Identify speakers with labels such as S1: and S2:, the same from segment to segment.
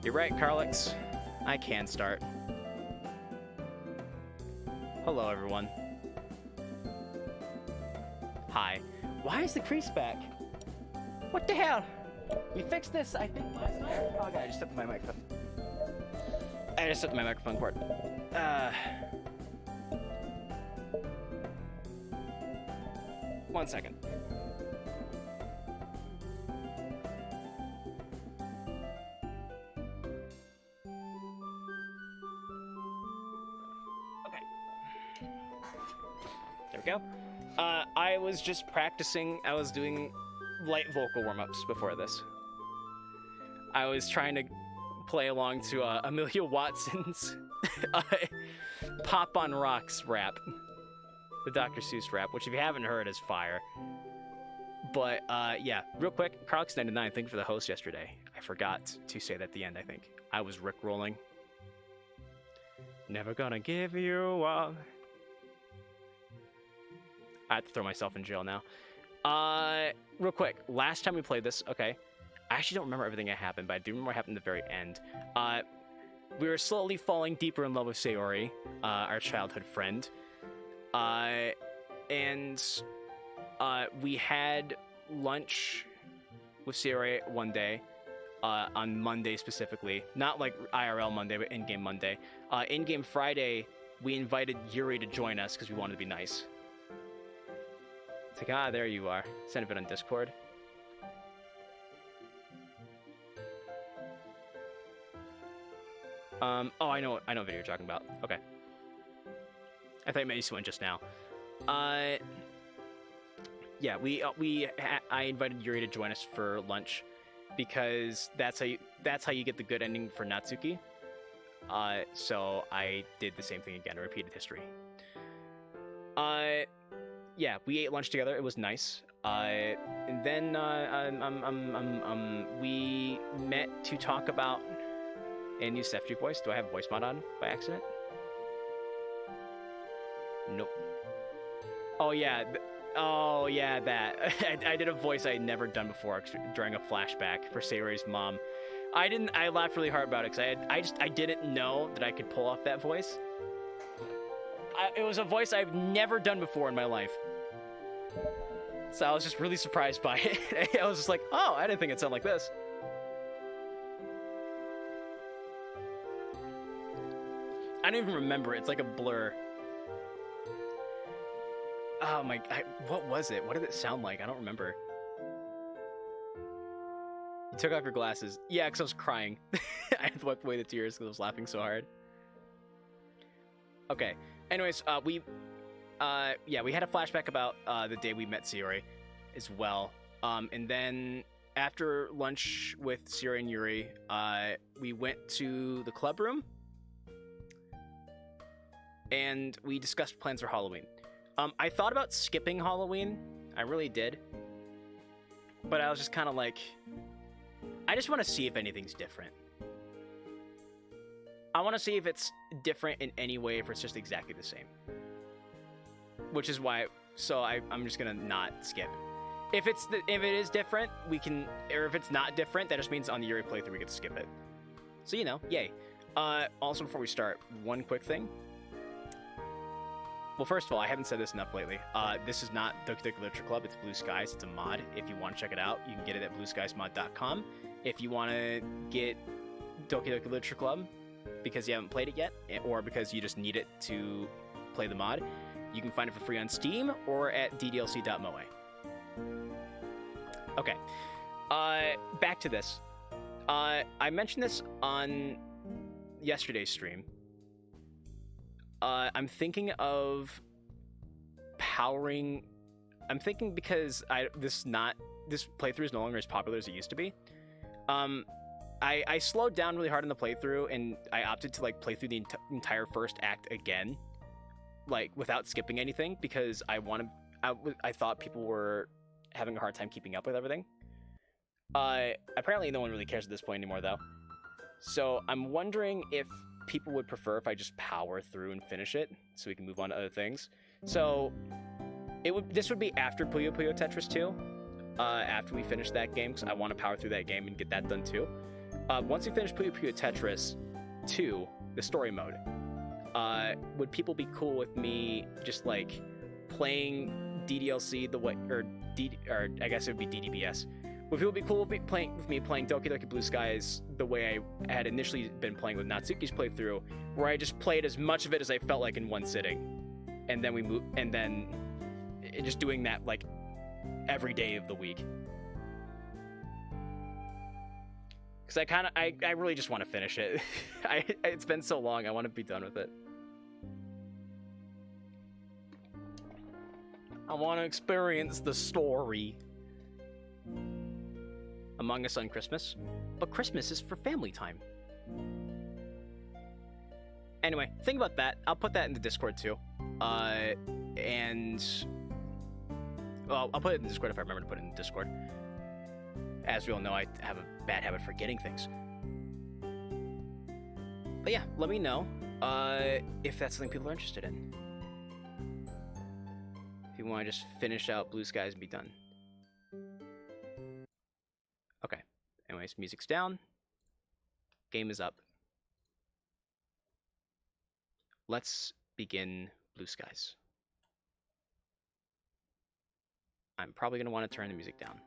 S1: You're right, Carlix. I can start. Hello, everyone. Hi. Why is the crease back? What the hell? We fixed this, I think, last night. Oh, God, I just stepped on my microphone. I just stepped on my microphone cord. One second. Okay. There we go. I was just practicing. I was doing light vocal warm-ups before this. I was trying to play along to Amelia Watson's Pop on Rocks rap. The Dr. Seuss rap, which if you haven't heard is fire. But yeah, real quick, Carlix99, thank you for the host yesterday. I forgot to say that at the end, I think. I was rickrolling. Never gonna give you up. I have to throw myself in jail now. Real quick, last time we played this, okay, I actually don't remember everything that happened, but I do remember what happened at the very end. We were slowly falling deeper in love with Sayori, our childhood friend. And we had lunch with Sayori one day, on Monday specifically. Not like IRL Monday, but in-game Monday. In-game Friday, we invited Yuri to join us because we wanted to be nice. It's like, there you are. Send it on Discord. Oh, I know what video you're talking about. Okay. I thought you meant you went just now. Yeah, I invited Yuri to join us for lunch because that's how you get the good ending for Natsuki. So I did the same thing again, repeated history. Yeah, we ate lunch together. It was nice. And then we met to talk about a new SFG voice. Do I have voice mod on by accident? Nope. Oh yeah. Oh yeah, that. I did a voice I had never done before during a flashback for Sayori's mom. I laughed really hard about it because I didn't know that I could pull off that voice. It was a voice I've never done before in my life. So I was just really surprised by it. I was just like, oh, I didn't think it'd sound like this. I don't even remember. It's like a blur. Oh my, what was it? What did it sound like? I don't remember. You took off your glasses. Yeah, because I was crying. I had to wipe away the tears because I was laughing so hard. Okay. Anyways, we had a flashback about the day we met Sayori as well. And then after lunch with Sayori and Yuri, we went to the club room and we discussed plans for Halloween. I thought about skipping Halloween. I really did. But I was just kind of like, I just want to see if anything's different. I want to see if it's different in any way, if it's just exactly the same. Which is why, so I'm just gonna not skip. If it is different, we can, or if it's not different, that just means on the Yuri playthrough we get to skip it. So, you know, yay. Also, before we start, one quick thing. Well, first of all, I haven't said this enough lately. This is not Doki Doki Literature Club, it's Blue Skies, it's a mod. If you want to check it out, you can get it at blueskiesmod.com. If you want to get Doki Doki Literature Club, because you haven't played it yet, or because you just need it to play the mod, you can find it for free on Steam or at ddlc.moe. Okay, back to this. I mentioned this on yesterday's stream. I'm thinking of powering. I'm thinking because this playthrough is no longer as popular as it used to be. I slowed down really hard in the playthrough, and I opted to like play through the entire first act again, like without skipping anything, because I thought people were having a hard time keeping up with everything. Apparently no one really cares at this point anymore, though. So I'm wondering if people would prefer if I just power through and finish it, so we can move on to other things. So this would be after Puyo Puyo Tetris 2, after we finish that game, because I want to power through that game and get that done too. once you finish Puyo Puyo Tetris 2, the story mode, would people be cool with me just like playing DDLC the way, or I guess it would be DDBS. Would people be cool with me playing Doki Doki Blue Skies the way I had initially been playing with Natsuki's playthrough, where I just played as much of it as I felt like in one sitting, and then we move, and then just doing that like every day of the week? Because I really just want to finish it. It's been so long, I want to be done with it. I want to experience the story. Among Us on Christmas, but Christmas is for family time. Anyway, think about that. I'll put that in the Discord too. And well, I'll put it in the Discord if I remember to put it in the Discord. As we all know, I have a bad habit for forgetting things. But yeah, let me know if that's something people are interested in. If you want to just finish out Blue Skies and be done. Okay. Anyways, music's down. Game is up. Let's begin Blue Skies. I'm probably going to want to turn the music down.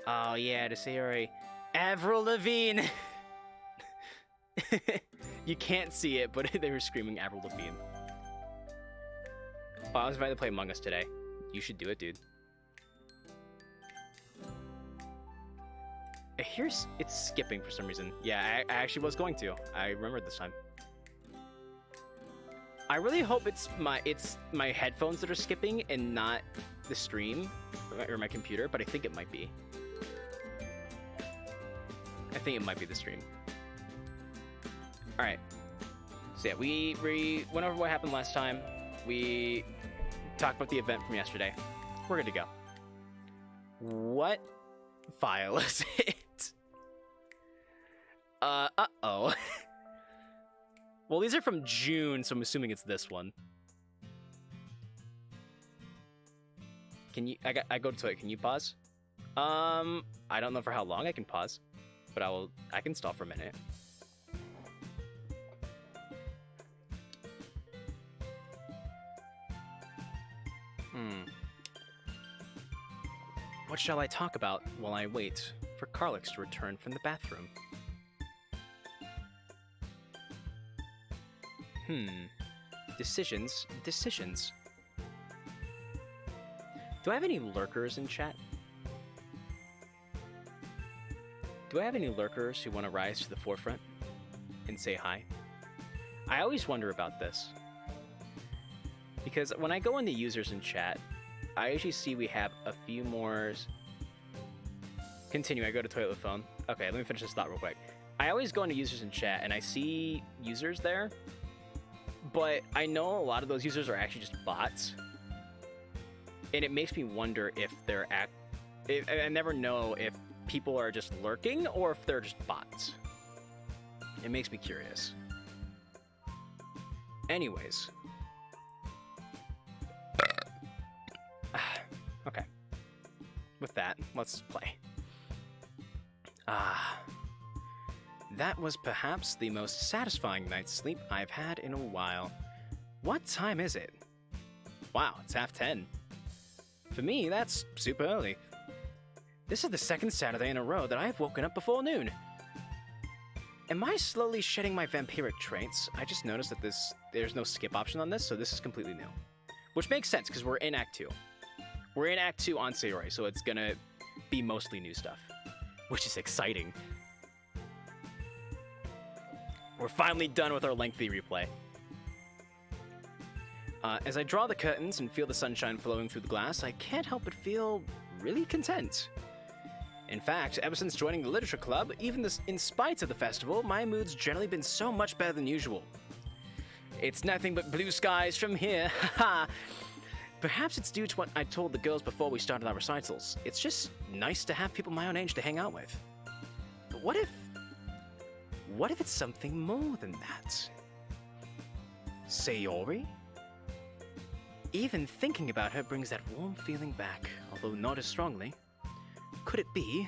S1: Oh yeah, the Sayori. Avril Lavigne! You can't see it, but they were screaming Avril Lavigne. Oh, I was invited to play Among Us today. You should do it, dude. Here's it's skipping for some reason. Yeah, I actually was going to. I remembered this time. I really hope it's my headphones that are skipping and not the stream or my computer, but I think it might be. I think it might be the stream. All right. So yeah, we went over what happened last time. We talked about the event from yesterday. We're good to go. What file is it? Uh-oh. Well, these are from June, so I'm assuming it's this one. Can you... I go to it. Can you pause? I don't know for how long I can pause, but I can stall for a minute. What shall I talk about while I wait for Carlix to return from the bathroom? Decisions. Do I have any lurkers in chat? Do I have any lurkers who want to rise to the forefront and say hi? I always wonder about this. Because when I go into users in chat, I usually see we have a few more... Continue, I go to toilet phone. Okay, let me finish this thought real quick. I always go into users in chat and I see users there, but I know a lot of those users are actually just bots. And it makes me wonder if they're I never know if people are just lurking or if they're just bots. It makes me curious. Anyways. Okay. With that, let's play. That was perhaps the most satisfying night's sleep I've had in a while. What time is it? Wow, it's 10:30. For me, that's super early. This is the second Saturday in a row that I've woken up before noon. Am I slowly shedding my vampiric traits? I just noticed that there's no skip option on this, so this is completely new. Which makes sense, because we're in Act 2. We're in Act 2 on Sayori, so it's gonna be mostly new stuff. Which is exciting. We're finally done with our lengthy replay. As I draw the curtains and feel the sunshine flowing through the glass, I can't help but feel really content. In fact, ever since joining the literature club, even in spite of the festival, my mood's generally been so much better than usual. It's nothing but blue skies from here, haha. Perhaps it's due to what I told the girls before we started our recitals. It's just nice to have people my own age to hang out with. But what if it's something more than that? Sayori? Even thinking about her brings that warm feeling back, although not as strongly. Could it be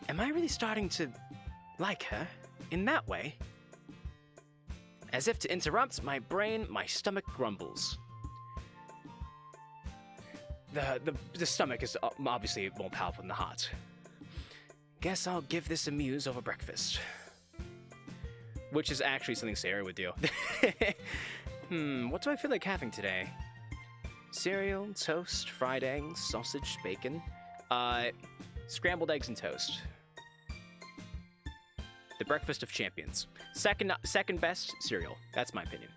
S1: Am I really starting to like her in that way? As if to interrupt, my stomach grumbles. The stomach is obviously more powerful than the heart. Guess I'll give this a muse over breakfast. Which is actually something Sayori would do. What do I feel like having today? Cereal, toast, fried eggs, sausage, bacon. Scrambled eggs and toast. The breakfast of champions. Second best cereal. That's my opinion.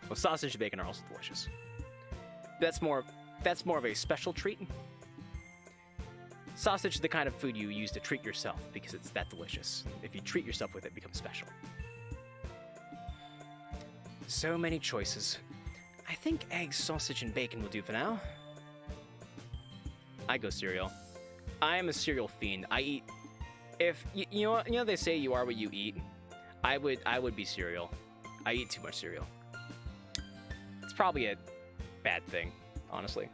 S1: Well, sausage and bacon are also delicious. That's more of a special treat. Sausage is the kind of food you use to treat yourself because it's that delicious. If you treat yourself with it, it becomes special. So many choices. I think eggs, sausage, and bacon will do for now. I go cereal. I am a cereal fiend. I eat. If you know they say you are what you eat. I would be cereal. I eat too much cereal. It's probably a bad thing, honestly.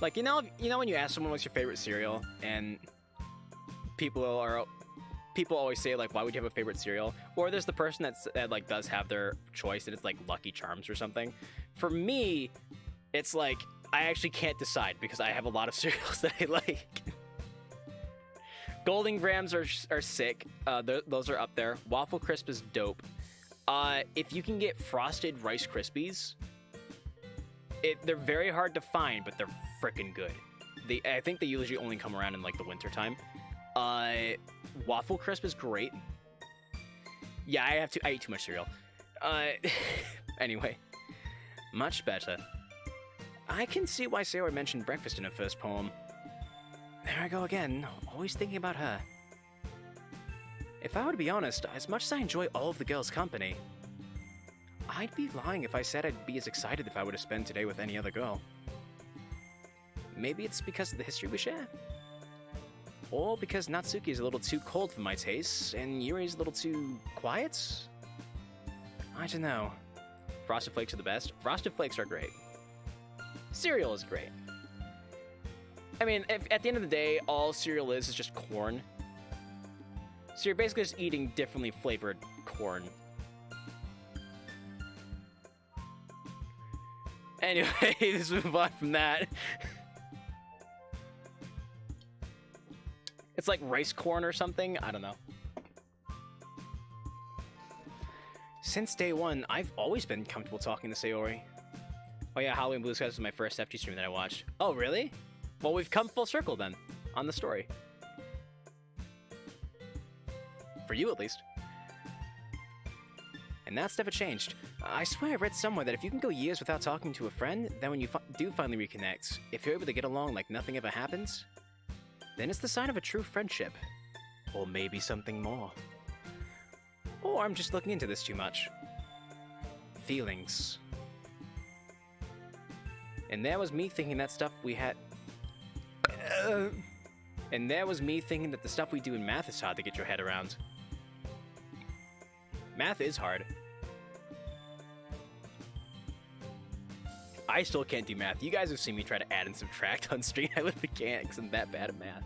S1: Like, you know when you ask someone what's your favorite cereal, and people always say, like, why would you have a favorite cereal? Or there's the person that like does have their choice and it's like Lucky Charms or something. For me, it's like I actually can't decide because I have a lot of cereals that I like. Golden Grams are sick. Those are up there. Waffle Crisp is dope. If you can get Frosted Rice Krispies, they're very hard to find, but they're freaking good. I think they usually only come around in like the winter time. Waffle Crisp is great. Yeah, I eat too much cereal. Anyway, much better. I can see why Sayori mentioned breakfast in her first poem. There I go again, always thinking about her. If I were to be honest, as much as I enjoy all of the girls' company, I'd be lying if I said I'd be as excited if I were to spend today with any other girl. Maybe it's because of the history we share. Or because Natsuki is a little too cold for my tastes, and Yuri's a little too quiet? I don't know. Frosted Flakes are the best. Frosted Flakes are great. Cereal is great. I mean, at the end of the day, all cereal is just corn. So you're basically just eating differently flavored corn. Anyway, let's move on from that. It's like rice corn or something? I don't know. Since day one, I've always been comfortable talking to Sayori. Oh yeah, Halloween Blue Skies was my first FT stream that I watched. Oh, really? Well, we've come full circle then, on the story. For you, at least. And that's never changed. I swear I read somewhere that if you can go years without talking to a friend, then when you do finally reconnect, if you're able to get along like nothing ever happens, then it's the sign of a true friendship. Or maybe something more. Or I'm just looking into this too much. Feelings. And there was me thinking that stuff we had... And there was me thinking that the stuff we do in math is hard to get your head around. Math is hard. I still can't do math. You guys have seen me try to add and subtract on stream. I literally can't because I'm that bad at math.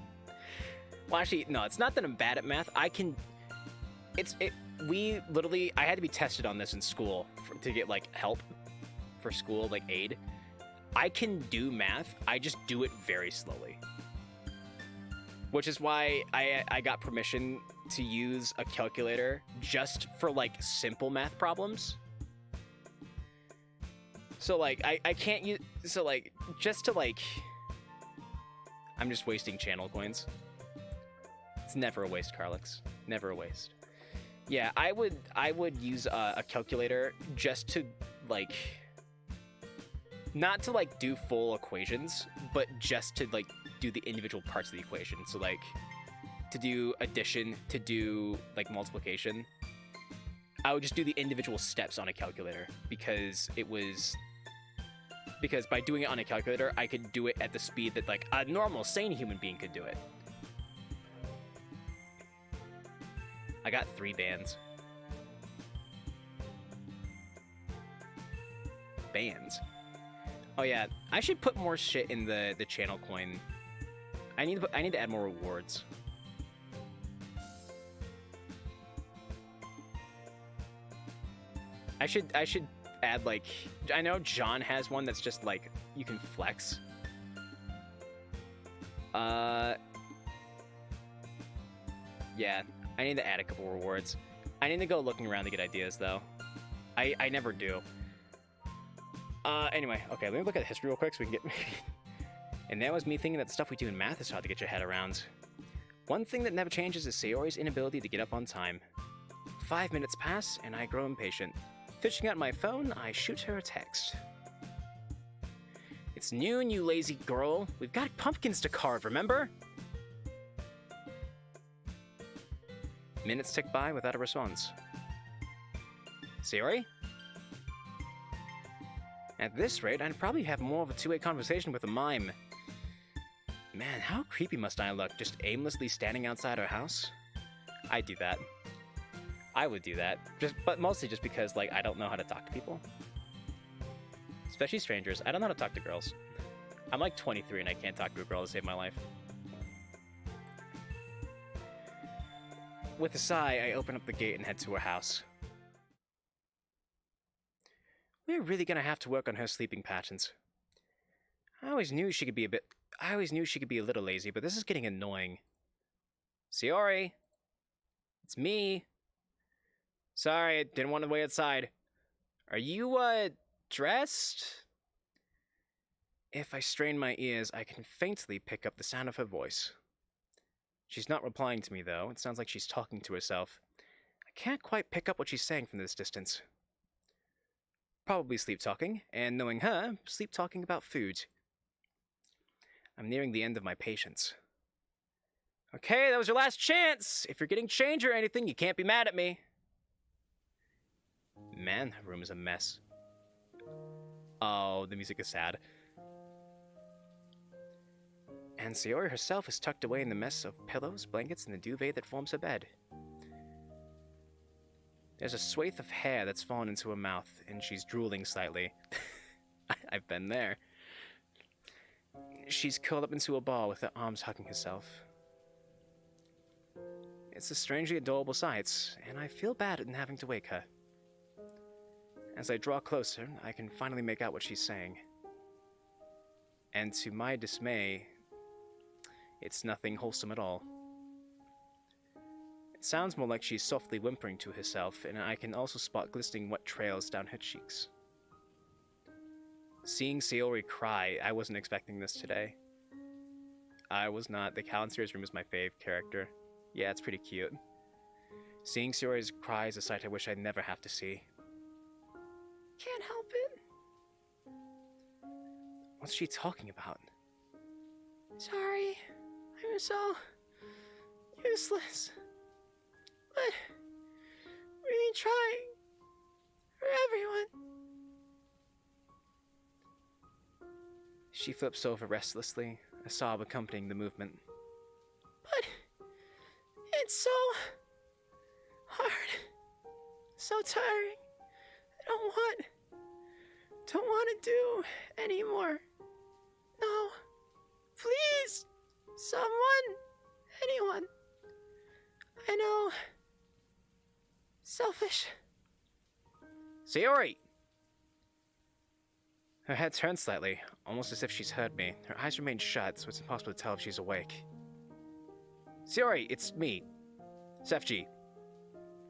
S1: Well, actually, no, it's not that I'm bad at math. I had to be tested on this in school to get, like, help for school, like, aid. I can do math, I just do it very slowly. Which is why I got permission to use a calculator just for, like, simple math problems. So, like, I can't use... So, like, just to, like... I'm just wasting channel coins. It's never a waste, Carlix. Never a waste. Yeah, I would use a calculator just to, like... Not to, like, do full equations, but just to, like, do the individual parts of the equation. So, like, to do addition, to do, like, multiplication. I would just do the individual steps on a calculator because by doing it on a calculator, I could do it at the speed that, like, a normal, sane human being could do it. I got 3 bands. Bands? Oh yeah, I should put more shit in the channel coin. I need to add more rewards. I should add, like, I know John has one that's just like you can flex. Yeah, I need to add a couple rewards. I need to go looking around to get ideas though. I never do. Anyway, okay, let me look at the history real quick so we can get... And that was me thinking that the stuff we do in math is hard to get your head around. One thing that never changes is Sayori's inability to get up on time. 5 minutes pass, and I grow impatient. Fishing out my phone, I shoot her a text. It's noon, you lazy girl. We've got pumpkins to carve, remember? Minutes tick by without a response. Sayori? At this rate, I'd probably have more of a two-way conversation with a mime. Man, how creepy must I look, just aimlessly standing outside our house? I'd do that. I would do that, but mostly just because, like, I don't know how to talk to people. Especially strangers. I don't know how to talk to girls. I'm like 23 and I can't talk to a girl to save my life. With a sigh, I open up the gate and head to her house. We're really gonna have to work on her sleeping patterns. I always knew she could be a little lazy, but this is getting annoying. Sayori! It's me! Sorry, I didn't want to wait outside. Are you, dressed? If I strain my ears, I can faintly pick up the sound of her voice. She's not replying to me, though. It sounds like she's talking to herself. I can't quite pick up what she's saying from this distance. Probably sleep-talking, and knowing her, sleep-talking about food. I'm nearing the end of my patience. Okay, that was your last chance! If you're getting change or anything, you can't be mad at me. Man, that room is a mess. Oh, the music is sad. And Sayori herself is tucked away in the mess of pillows, blankets, and the duvet that forms her bed. There's a swathe of hair that's fallen into her mouth, and she's drooling slightly. I've been there. She's curled up into a ball with her arms hugging herself. It's a strangely adorable sight, and I feel bad in having to wake her. As I draw closer, I can finally make out what she's saying. And to my dismay, it's nothing wholesome at all. It sounds more like she's softly whimpering to herself, and I can also spot glistening wet trails down her cheeks. Seeing Sayori cry, I wasn't expecting this today. I was not. The Calendars room is my fave character. Yeah, it's pretty cute. Seeing Sayori's cry is a sight I wish I'd never have to see. Can't help it. What's she talking about? Sorry, I'm so useless. But really trying for everyone. She flips over restlessly, a sob accompanying the movement. But it's so hard, so tiring. I don't want to do anymore. No, please, someone, anyone. I know, selfish. Sayori! Her head turns slightly, almost as if she's heard me. Her eyes remain shut, so it's impossible to tell if she's awake. Sayori, it's me, Sefji.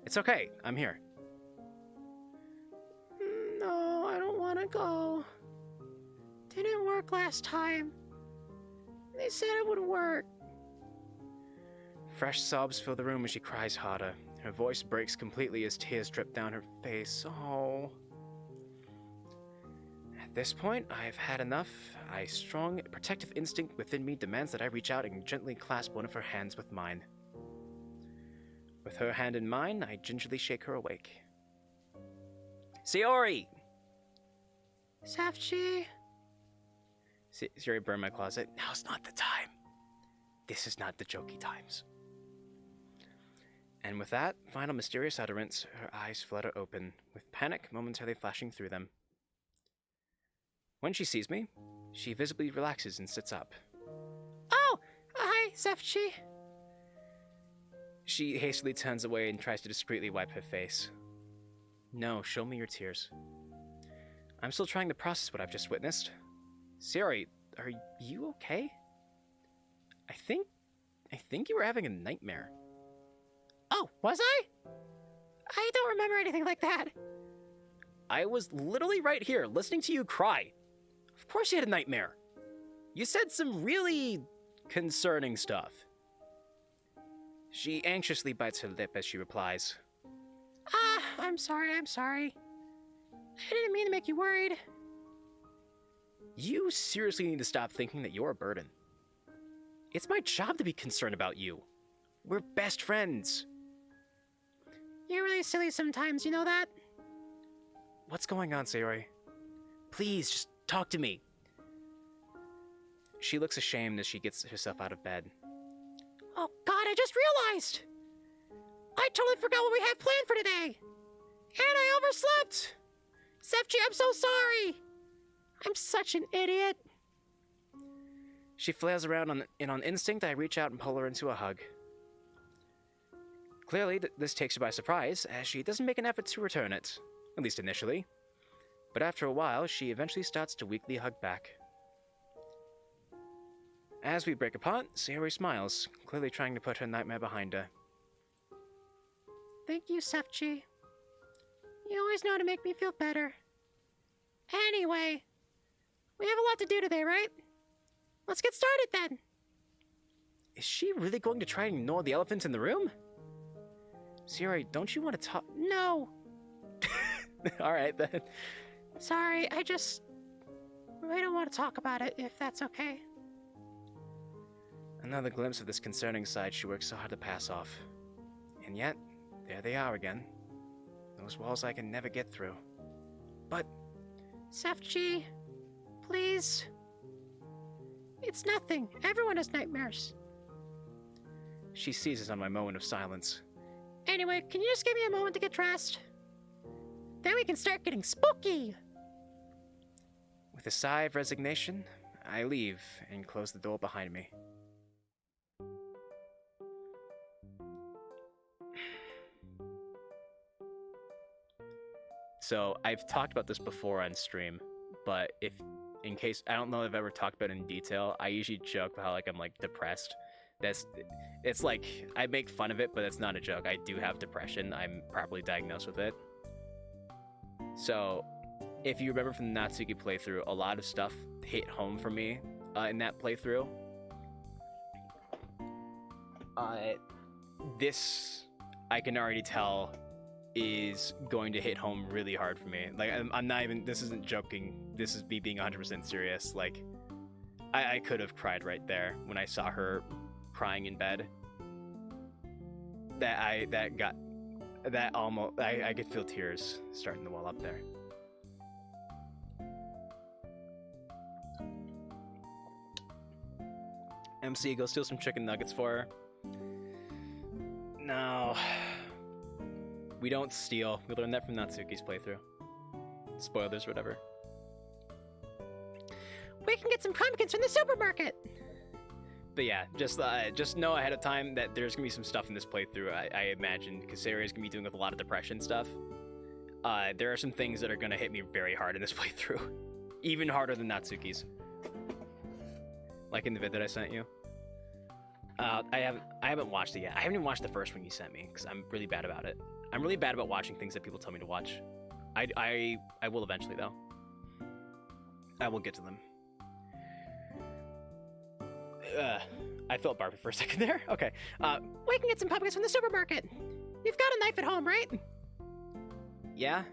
S1: It's okay, I'm here. No, I don't want to go. Didn't work last time. They said it would work. Fresh sobs fill the room as she cries harder. Her voice breaks completely as tears drip down her face. Oh. At this point, I've had enough. A strong, protective instinct within me demands that I reach out and gently clasp one of her hands with mine. With her hand in mine, I gingerly shake her awake. Sayori! Safchi! Sayori burned my closet. Now's not the time. This is not the jokey times. And with that final mysterious utterance, her eyes flutter open, with panic momentarily flashing through them. When she sees me, she visibly relaxes and sits up.
S2: Oh, hi, Sefchi.
S1: She hastily turns away and tries to discreetly wipe her face. No, show me your tears. I'm still trying to process what I've just witnessed. Sayori, are you okay? I think you were having a nightmare.
S2: Oh, was I? I don't remember anything like that.
S1: I was literally right here, listening to you cry. Of course you had a nightmare. You said some really concerning stuff. She anxiously bites her lip as she replies.
S2: I'm sorry. I didn't mean to make you worried.
S1: You seriously need to stop thinking that you're a burden. It's my job to be concerned about you. We're best friends.
S2: You're really silly sometimes, you know that?
S1: What's going on, Sayori? Please, just talk to me. She looks ashamed as she gets herself out of bed.
S2: Oh God, I just realized! I totally forgot what we had planned for today! And I overslept! Sefchi, I'm so sorry! I'm such an idiot.
S1: She flails around and on instinct, I reach out and pull her into a hug. Clearly, this takes her by surprise, as she doesn't make an effort to return it, at least initially. But after a while, she eventually starts to weakly hug back. As we break apart, Sayori smiles, clearly trying to put her nightmare behind her.
S2: Thank you, Sefchi. You always know how to make me feel better. Anyway, we have a lot to do today, right? Let's get started then.
S1: Is she really going to try and ignore the elephant in the room? Sayori, don't you want to talk?
S2: No.
S1: Alright then.
S2: Sorry, I don't want to talk about it, if that's okay.
S1: Another glimpse of this concerning side she works so hard to pass off. And yet, there they are again. Those walls I can never get through. But...
S2: Sefchi, please. It's nothing. Everyone has nightmares.
S1: She seizes on my moment of silence.
S2: Anyway, can you just give me a moment to get dressed? Then we can start getting spooky!
S1: With a sigh of resignation, I leave and close the door behind me. So, I've talked about this before on stream, but in case, I don't know if I've ever talked about it in detail, I usually joke about how, I'm, depressed. It's like, I make fun of it, but it's not a joke. I do have depression. I'm properly diagnosed with it. So, if you remember from the Natsuki playthrough, a lot of stuff hit home for me in that playthrough. This, I can already tell, is going to hit home really hard for me. I'm not even, this isn't joking. This is me being 100% serious. I could have cried right there when I saw her crying in bed. I could feel tears starting to well up there. MC, go steal some chicken nuggets for her. No. We don't steal. We learned that from Natsuki's playthrough. Spoilers, whatever.
S2: We can get some pumpkins from the supermarket!
S1: But yeah, just know ahead of time that there's gonna be some stuff in this playthrough, I imagine, because Sayori's gonna be doing with a lot of depression stuff. There are some things that are gonna hit me very hard in this playthrough. Even harder than Natsuki's. Like in the vid that I sent you. I haven't watched it yet. I haven't even watched the first one you sent me, because I'm really bad about it. I'm really bad about watching things that people tell me to watch. I will eventually, though. I will get to them. I felt Barbie for a second there. Okay.
S2: We can get some pumpkins from the supermarket. You've got a knife at home, right?
S1: Yeah.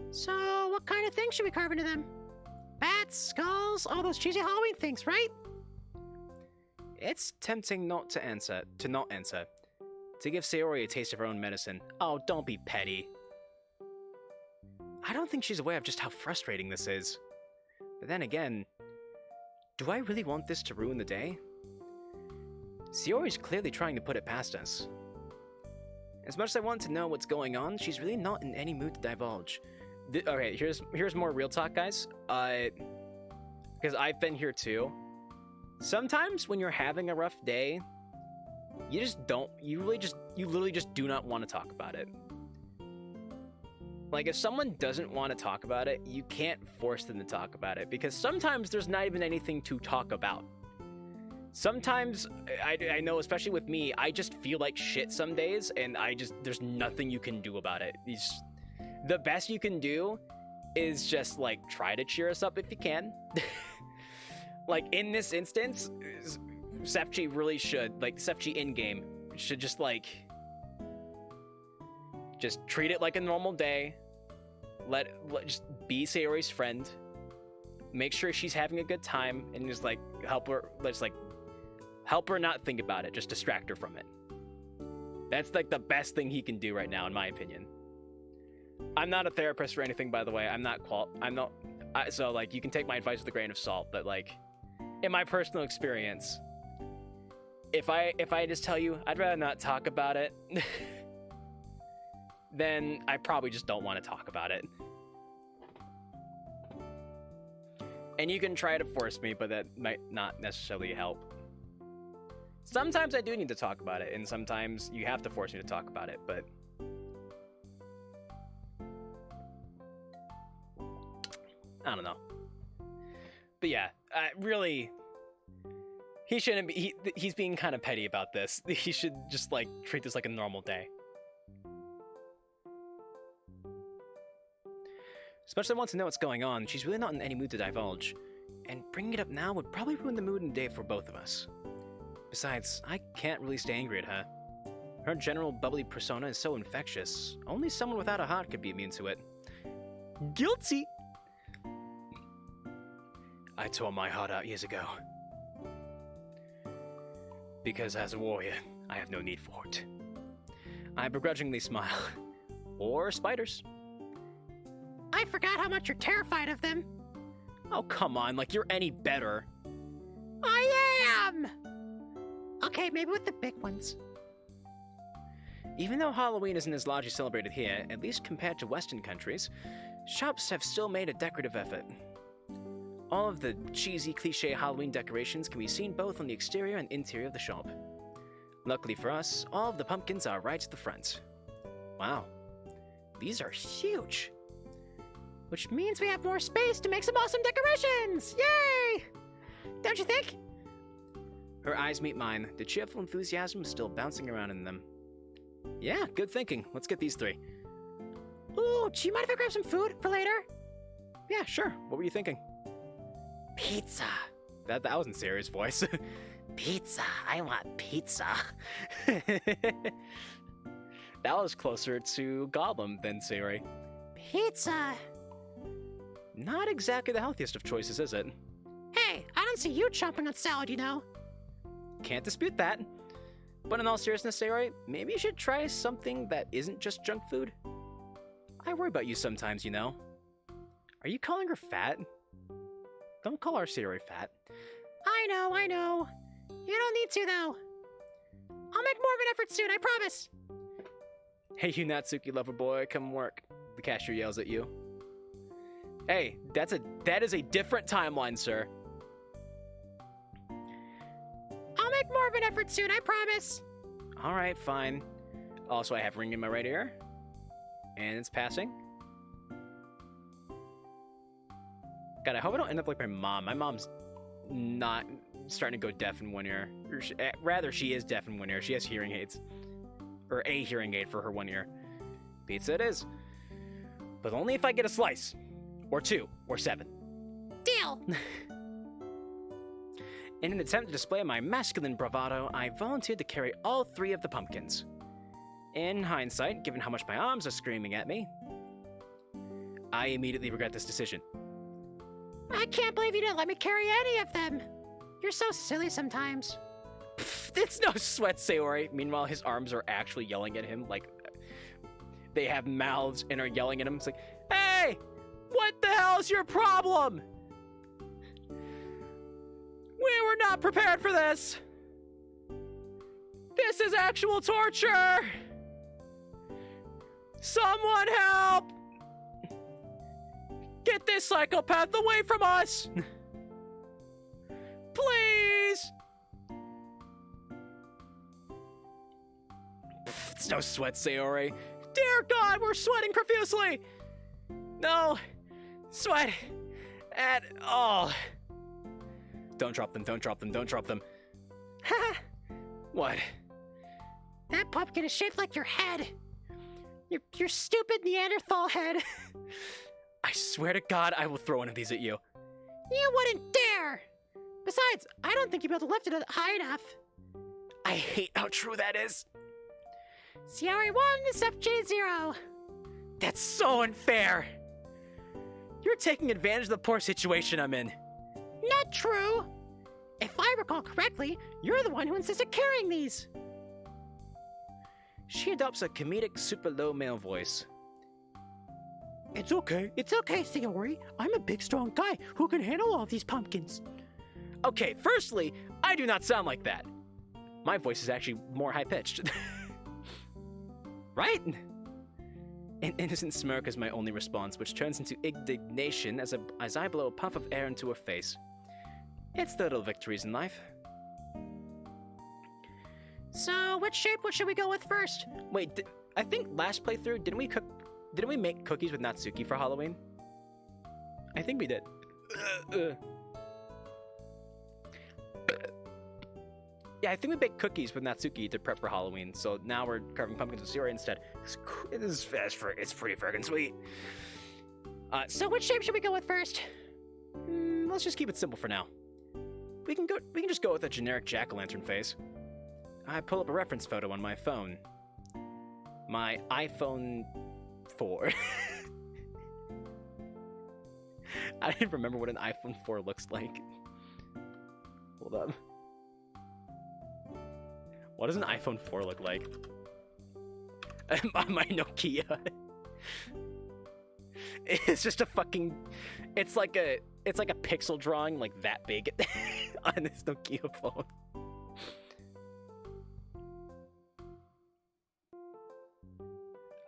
S2: So, what kind of things should we carve into them? Bats, skulls, all those cheesy Halloween things, right?
S1: It's tempting not to answer. To give Sayori a taste of her own medicine. Oh, don't be petty. I don't think she's aware of just how frustrating this is. But then again, do I really want this to ruin the day? Sayori's clearly trying to put it past us. As much as I want to know what's going on, she's really not in any mood to divulge. Okay, here's more real talk, guys. because I've been here too. Sometimes when you're having a rough day, you literally just do not want to talk about it. Like, if someone doesn't want to talk about it, you can't force them to talk about it, because sometimes there's not even anything to talk about. Sometimes, I know, especially with me, I just feel like shit some days, and there's nothing you can do about it. The best you can do is just, like, try to cheer us up if you can. Like, in this instance, Sefchi really should, like, Sefchi in-game should just, like, just treat it like a normal day. Just be Sayori's friend. Make sure she's having a good time, and just, like, help her not think about it. Just distract her from it. That's, like, the best thing he can do right now, in my opinion. I'm not a therapist or anything, by the way. So, like, you can take my advice with a grain of salt, but, like, in my personal experience, if I just tell you I'd rather not talk about it, then I probably just don't want to talk about it. And you can try to force me, but that might not necessarily help. Sometimes I do need to talk about it, and sometimes you have to force me to talk about it, but I don't know. But yeah, really, he shouldn't be, he's being kind of petty about this. He should just, like, treat this like a normal day. Especially wants to know what's going on. She's really not in any mood to divulge, and bringing it up now would probably ruin the mood and day for both of us. Besides, I can't really stay angry at her. Her general bubbly persona is so infectious. Only someone without a heart could be immune to it. Guilty! I tore my heart out years ago. Because as a warrior, I have no need for it. I begrudgingly smile. Or spiders.
S2: I forgot how much you're terrified of them.
S1: Oh, come on, like you're any better.
S2: I am! Okay, maybe with the big ones.
S1: Even though Halloween isn't as largely celebrated here, at least compared to Western countries, shops have still made a decorative effort. All of the cheesy, cliche Halloween decorations can be seen both on the exterior and interior of the shop. Luckily for us, all of the pumpkins are right at the front. Wow, these are huge!
S2: Which means we have more space to make some awesome decorations! Yay! Don't you think?
S1: Her eyes meet mine, the cheerful enthusiasm still bouncing around in them. Yeah, good thinking. Let's get these three.
S2: Ooh, do you mind if I grab some food for later?
S1: Yeah, sure. What were you thinking?
S2: Pizza.
S1: That wasn't Sayori's voice.
S2: Pizza. I want pizza.
S1: That was closer to Goblin than Sayori.
S2: Pizza.
S1: Not exactly the healthiest of choices, is it?
S2: Hey, I don't see you chomping on salad, you know.
S1: Can't dispute that. But in all seriousness, Sayori, maybe you should try something that isn't just junk food. I worry about you sometimes, you know. Are you calling her fat? Don't call our Sayori fat.
S2: I know. You don't need to, though. I'll make more of an effort soon, I promise.
S1: Hey, you Natsuki lover boy, come work. The cashier yells at you. Hey, that is a different timeline, sir.
S2: I'll make more of an effort soon, I promise.
S1: Alright, fine. Also, I have ring in my right ear. And it's passing. God, I hope I don't end up like my mom. My mom's not starting to go deaf in one ear. Rather, she is deaf in one ear. She has hearing aids. Or a hearing aid for her one ear. Pizza it is. But only if I get a slice. Or 2. Or 7.
S2: Deal!
S1: In an attempt to display my masculine bravado, I volunteered to carry all 3 of the pumpkins. In hindsight, given how much my arms are screaming at me, I immediately regret this decision.
S2: I can't believe you didn't let me carry any of them. You're so silly sometimes.
S1: Pfft, it's no sweat, Sayori. Meanwhile, his arms are actually yelling at him, like they have mouths and are yelling at him. It's like, hey, what the hell is your problem? We were not prepared for this. This is actual torture. Someone help! Get this psychopath away from us! It's no sweat, Sayori. Dear God, we're sweating profusely! No! Sweat! At all! Don't drop them, don't drop them, don't drop them.
S2: Ha!
S1: What?
S2: That pumpkin is shaped like your head. Your stupid Neanderthal head.
S1: I swear to God, I will throw one of these at you.
S2: You wouldn't dare! Besides, I don't think you'll be able to lift it high enough.
S1: I hate how true that is.
S2: Sayori 1 is FJ0.
S1: That's so unfair. You're taking advantage of the poor situation I'm in.
S2: Not true. If I recall correctly, you're the one who insisted carrying these.
S1: She adopts a comedic, super low male voice.
S2: It's okay, Sayori. I'm a big, strong guy who can handle all of these pumpkins.
S1: Okay, firstly, I do not sound like that. My voice is actually more high-pitched. Right? An innocent smirk is my only response, which turns into indignation as I blow a puff of air into her face. It's the little victories in life.
S2: So, which shape should we go with first?
S1: Wait, I think last playthrough, didn't we make cookies with Natsuki for Halloween? I think we did. Yeah, I think we baked cookies with Natsuki to prep for Halloween, so now we're carving pumpkins with Sayori instead. It's pretty friggin' sweet.
S2: So which shape should we go with first?
S1: Let's just keep it simple for now. We can just go with a generic jack-o'-lantern face. I pull up a reference photo on my phone. My iPhone 4. I didn't remember what an iPhone 4 looks like. Hold up. What does an iPhone 4 look like? My Nokia. It's just a fucking... It's like a pixel drawing like that big on this Nokia phone.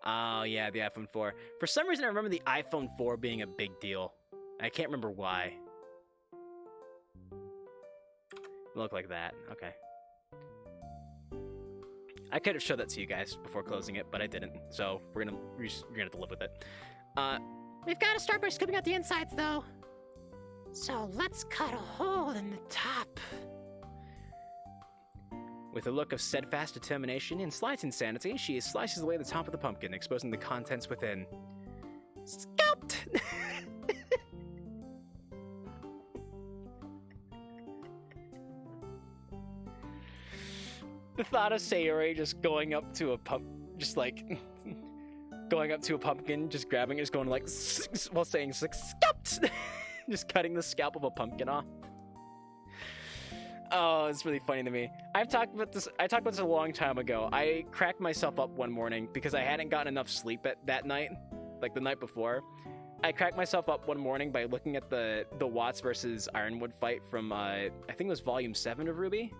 S1: Oh yeah, the iPhone 4. For some reason I remember the iPhone 4 being a big deal. I can't remember why. Look like that. Okay. I could have showed that to you guys before closing it, but I didn't. So you're gonna have to live with it.
S2: We've got to start by scooping out the insides, though. So let's cut a hole in the top.
S1: With a look of steadfast determination and slight insanity, she slices away the top of the pumpkin, exposing the contents within.
S2: Scooped!
S1: The thought of Sayori just going up to a going up to a pumpkin, just grabbing it, just going like, while saying scalped, just cutting the scalp of a pumpkin off. Oh, it's really funny to me. I talked about this a long time ago. I cracked myself up one morning because I hadn't gotten enough sleep that night, like the night before. I cracked myself up one morning by looking at the Watts versus Ironwood fight from I think it was Volume 7 of RWBY.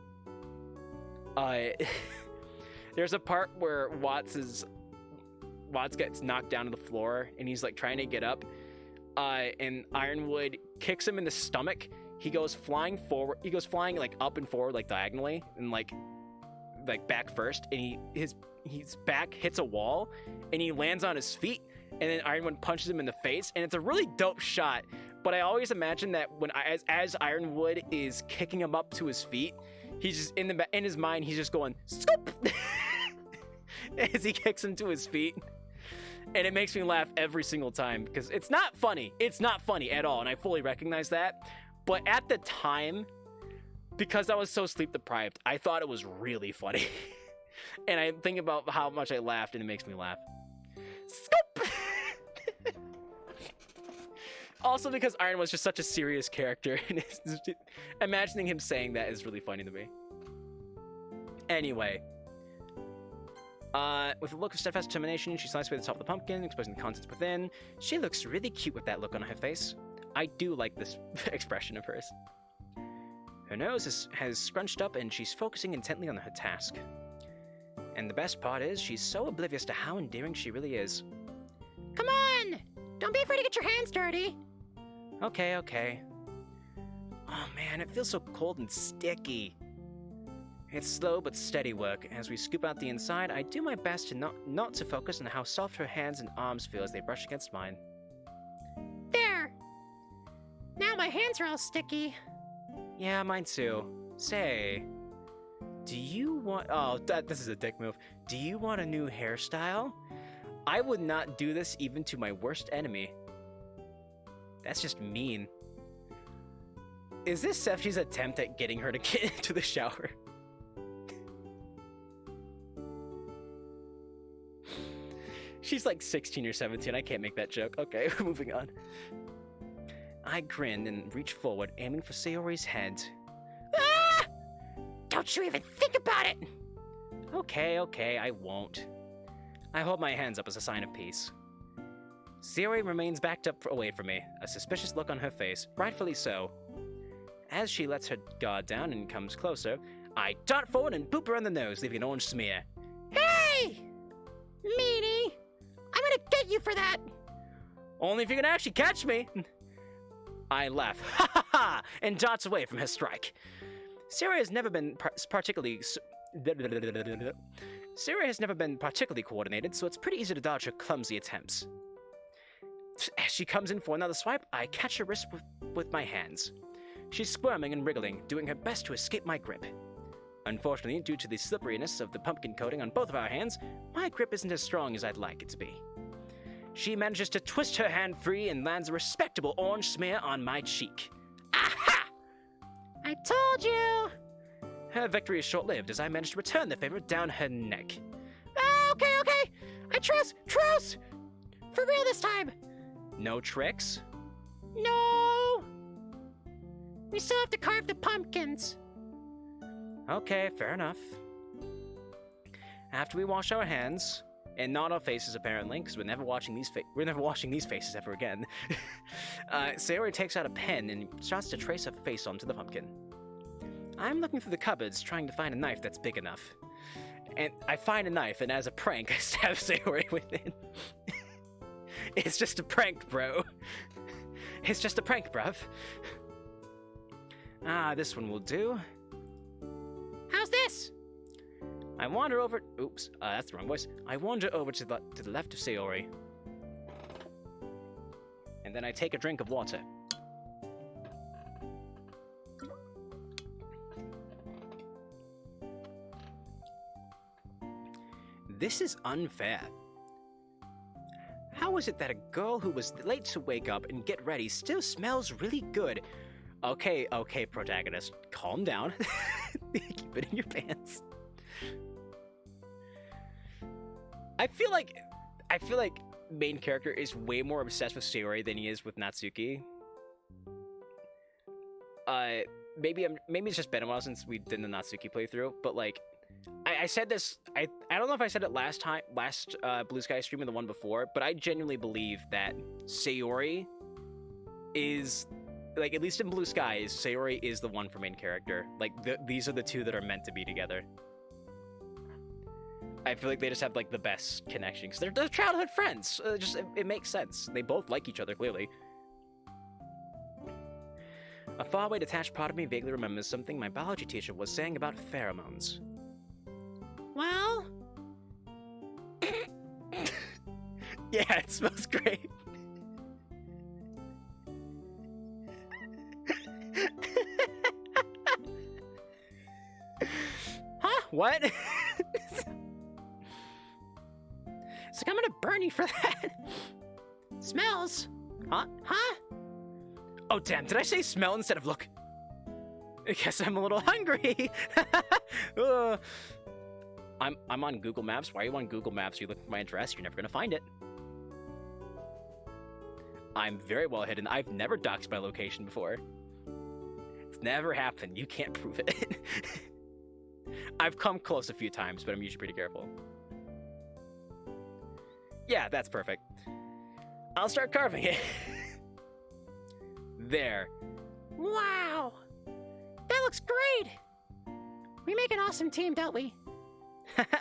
S1: There's a part where Watts gets knocked down to the floor and he's like trying to get up, and Ironwood kicks him in the stomach. He goes flying forward. He goes flying like up and forward, like diagonally, and like back first. And his back hits a wall, and he lands on his feet. And then Ironwood punches him in the face, and it's a really dope shot. But I always imagine that as Ironwood is kicking him up to his feet, he's just in his mind, he's just going scoop as he kicks him to his feet. And it makes me laugh every single time because it's not funny. It's not funny at all, and I fully recognize that. But at the time, because I was so sleep deprived, I thought it was really funny. And I think about how much I laughed, and it makes me laugh. Scoop! Also because Iron was just such a serious character, and imagining him saying that is really funny to me. Anyway. With a look of steadfast determination, she slices away the top of the pumpkin, exposing the contents within. She looks really cute with that look on her face. I do like this expression of hers. Her nose has scrunched up, and she's focusing intently on her task. And the best part is, she's so oblivious to how endearing she really is.
S2: Come on! Don't be afraid to get your hands dirty.
S1: Okay. Oh man, it feels so cold and sticky. It's slow but steady work. As we scoop out the inside, I do my best to not to focus on how soft her hands and arms feel as they brush against mine.
S2: There! Now my hands are all sticky.
S1: Yeah, mine too. Say, do you want... Oh, this is a dick move. Do you want a new hairstyle? I would not do this even to my worst enemy. That's just mean. Is this Sefchi's attempt at getting her to get into the shower? She's like 16 or 17. I can't make that joke. Okay, moving on. I grin and reach forward, aiming for Sayori's head.
S2: Ah! Don't you even think about it!
S1: Okay, I won't. I hold my hands up as a sign of peace. Sayori remains backed up away from me, a suspicious look on her face, rightfully so. As she lets her guard down and comes closer, I dart forward and boop her on the nose, leaving an orange smear.
S2: Hey! Meanie! I'm gonna get you for that!
S1: Only if you can actually catch me! I laugh, ha ha ha, and darts away from her strike. Sayori has never been particularly coordinated, so it's pretty easy to dodge her clumsy attempts. As she comes in for another swipe, I catch her wrist with my hands. She's squirming and wriggling, doing her best to escape my grip. Unfortunately, due to the slipperiness of the pumpkin coating on both of our hands, my grip isn't as strong as I'd like it to be. She manages to twist her hand free and lands a respectable orange smear on my cheek. Aha!
S2: I told you!
S1: Her victory is short-lived as I manage to return the favor down her neck.
S2: Okay. I trust! Truce! For real this time!
S1: No tricks?
S2: No! We still have to carve the pumpkins.
S1: Okay, fair enough. After we wash our hands, and not our faces apparently, because we're never washing these faces ever again. Sayori takes out a pen and starts to trace her face onto the pumpkin. I'm looking through the cupboards, trying to find a knife that's big enough. And I find a knife, and as a prank, I stab Sayori with it. It's just a prank, bro. It's just a prank, bruv. This one will do.
S2: How's this?
S1: I wander over... Oops, that's the wrong voice. I wander over to the left of Sayori. And then I take a drink of water. This is unfair. How is it that a girl who was late to wake up and get ready still smells really good? Okay, protagonist, calm down. Keep it in your pants. I feel like main character is way more obsessed with Sayori than he is with Natsuki. Maybe it's just been a while since we did the Natsuki playthrough, but like, I said this, I don't know if I said it last Blue Sky stream or the one before, but I genuinely believe that Sayori is, like, at least in Blue Skies, Sayori is the one for main character. Like, these are the two that are meant to be together. I feel like they just have, like, the best connection, because they're childhood friends. It makes sense. They both like each other, clearly. A faraway detached part of me vaguely remembers something my biology teacher was saying about pheromones.
S2: Well...
S1: Yeah, it smells great. Huh? What?
S2: It's like I'm gonna burn you for that. Smells.
S1: Huh? Oh, damn, did I say smell instead of look? I guess I'm a little hungry. I'm on Google Maps. Why are you on Google Maps? You look for my address, you're never gonna find it. I'm very well hidden. I've never doxed my location before. It's never happened. You can't prove it. I've come close a few times, but I'm usually pretty careful. Yeah, that's perfect. I'll start carving it. There.
S2: Wow! That looks great! We make an awesome team, don't we?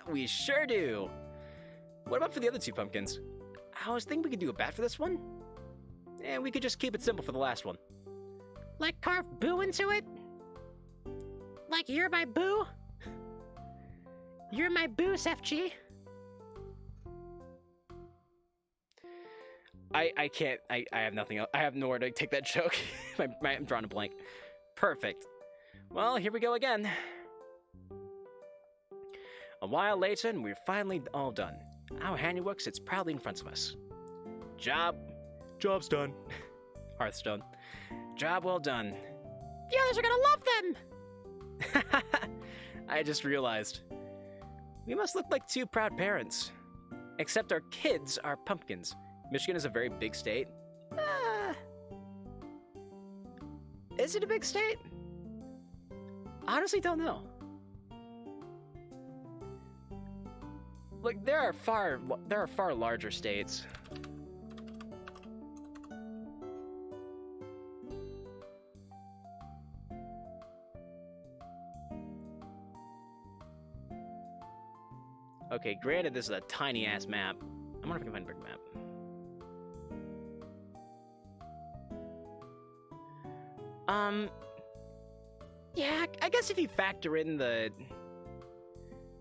S1: We sure do. What about for the other two pumpkins? I was thinking we could do a bat for this one. And we could just keep it simple for the last one.
S2: Like carve Boo into it? Like you're my Boo? You're my boost, FG.
S1: I can't. I have nothing else. I have nowhere to take that joke. I'm drawing a blank. Perfect. Well, here we go again. A while later, and we're finally all done. Our handiwork sits proudly in front of us. Job's done. Hearthstone. Job well done.
S2: The others are gonna love them.
S1: I just realized. We must look like two proud parents. Except our kids are pumpkins. Michigan is a very big state. Is it a big state? Honestly, don't know. Like, there are far larger states. Okay, granted, this is a tiny ass map. I wonder if I can find a big map. Yeah, I guess if you factor in the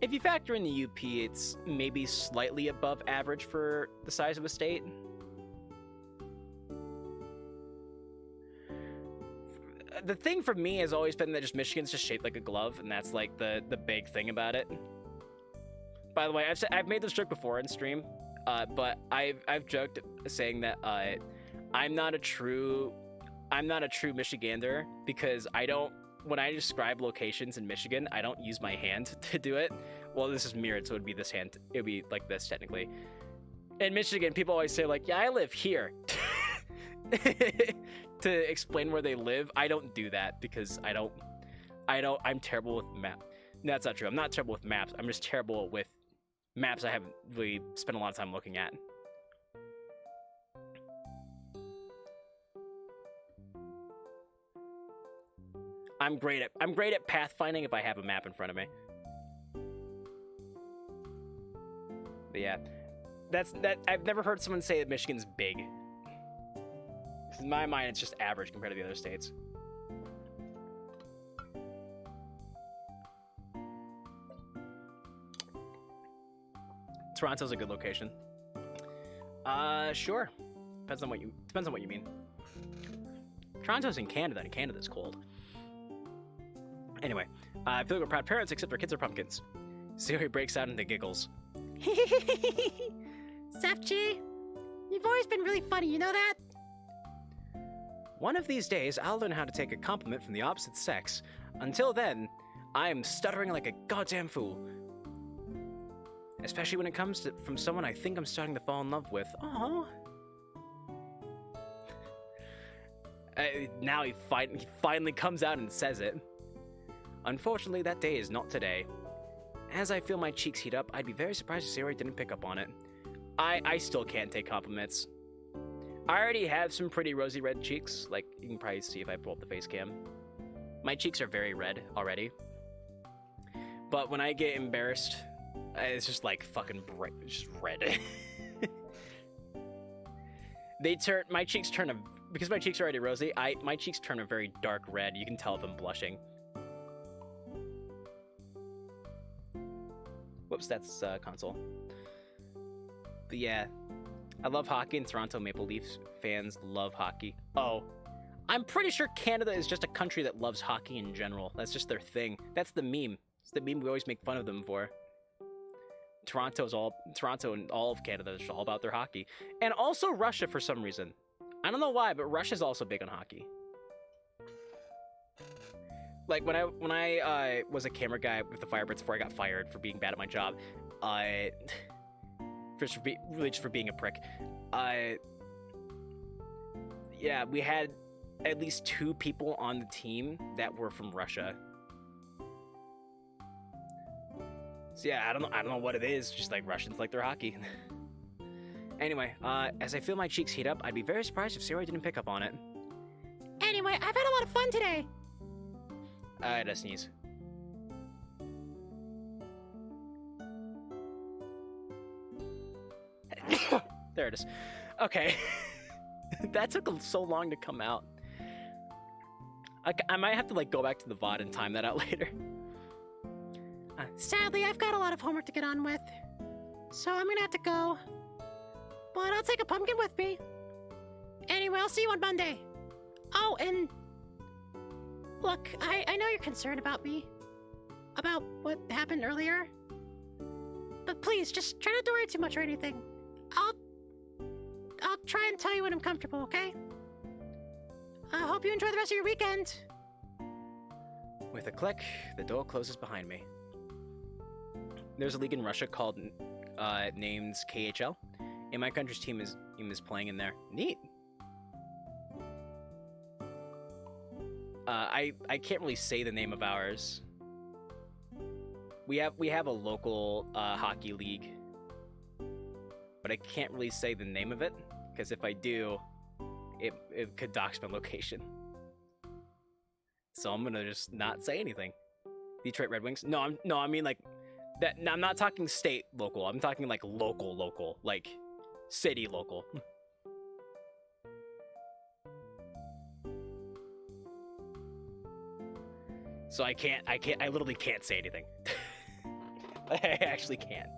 S1: UP, it's maybe slightly above average for the size of a state. The thing for me has always been that just Michigan's just shaped like a glove, and that's like the big thing about it. By the way, I've made this joke before in stream, but I've joked saying that I'm not a true Michigander because when I describe locations in Michigan, I don't use my hand to do it. Well, this is mirrored, so it'd be this hand. It would be like this, technically. In Michigan, people always say, like, yeah, I live here. To explain where they live, I don't do that because I'm terrible with maps. No, that's not true. I'm not terrible with maps. I'm just terrible with maps I haven't really spent a lot of time looking at. I'm great at pathfinding if I have a map in front of me. But yeah, I've never heard someone say that Michigan's big. In my mind, it's just average compared to the other states. Toronto's a good location. Sure. Depends on what you mean. Toronto's in Canada, and Canada's cold. Anyway, I feel like we're proud parents, except our kids are pumpkins. Sayori breaks out into giggles.
S2: Sefchi, you've always been really funny, you know that?
S1: One of these days, I'll learn how to take a compliment from the opposite sex. Until then, I am stuttering like a goddamn fool. Especially when it comes from someone I think I'm starting to fall in love with. Aww. Now he finally comes out and says it. Unfortunately, that day is not today. As I feel my cheeks heat up, I'd be very surprised if Sayori didn't pick up on it. I still can't take compliments. I already have some pretty rosy red cheeks. Like, you can probably see if I pull up the face cam. My cheeks are very red already. But when I get embarrassed, it's just like fucking bright, just red. My cheeks turn because my cheeks are already rosy, my cheeks turn a very dark red. You can tell if I'm blushing. Whoops, that's console. But yeah, I love hockey, and Toronto Maple Leafs fans love hockey. Oh, I'm pretty sure Canada is just a country that loves hockey in general. That's just their thing. That's the meme. It's the meme we always make fun of them for. Toronto and all of Canada is all about their hockey. And also Russia for some reason. I don't know why, but Russia's also big on hockey. Like when I was a camera guy with the Firebirds before I got fired for being bad at my job, just for being a prick. Yeah, we had at least 2 people on the team that were from Russia. So yeah, I don't know what it is. Just like Russians like their hockey. Anyway, as I feel my cheeks heat up, I'd be very surprised if Sayori didn't pick up on it.
S2: Anyway, I've had a lot of fun today.
S1: I had a sneeze. There it is. Okay. That took so long to come out. I might have to like go back to the VOD and time that out later.
S2: Sadly, I've got a lot of homework to get on with. So I'm gonna have to go. But I'll take a pumpkin with me. Anyway, I'll see you on Monday. Oh, and... Look, I know you're concerned about me. About what happened earlier. But please, just try not to worry too much or anything. I'll try and tell you when I'm comfortable, okay? I hope you enjoy the rest of your weekend.
S1: With a click, the door closes behind me. There's a league in Russia called named KHL, and my country's team is playing in there. Neat. I can't really say the name of ours. We have a local hockey league, but I can't really say the name of it because if I do, it could dox my location. So I'm gonna just not say anything. Detroit Red Wings? No, I mean like that. I'm not talking state local. I'm talking like local, like city local. So I literally can't say anything. I actually can't.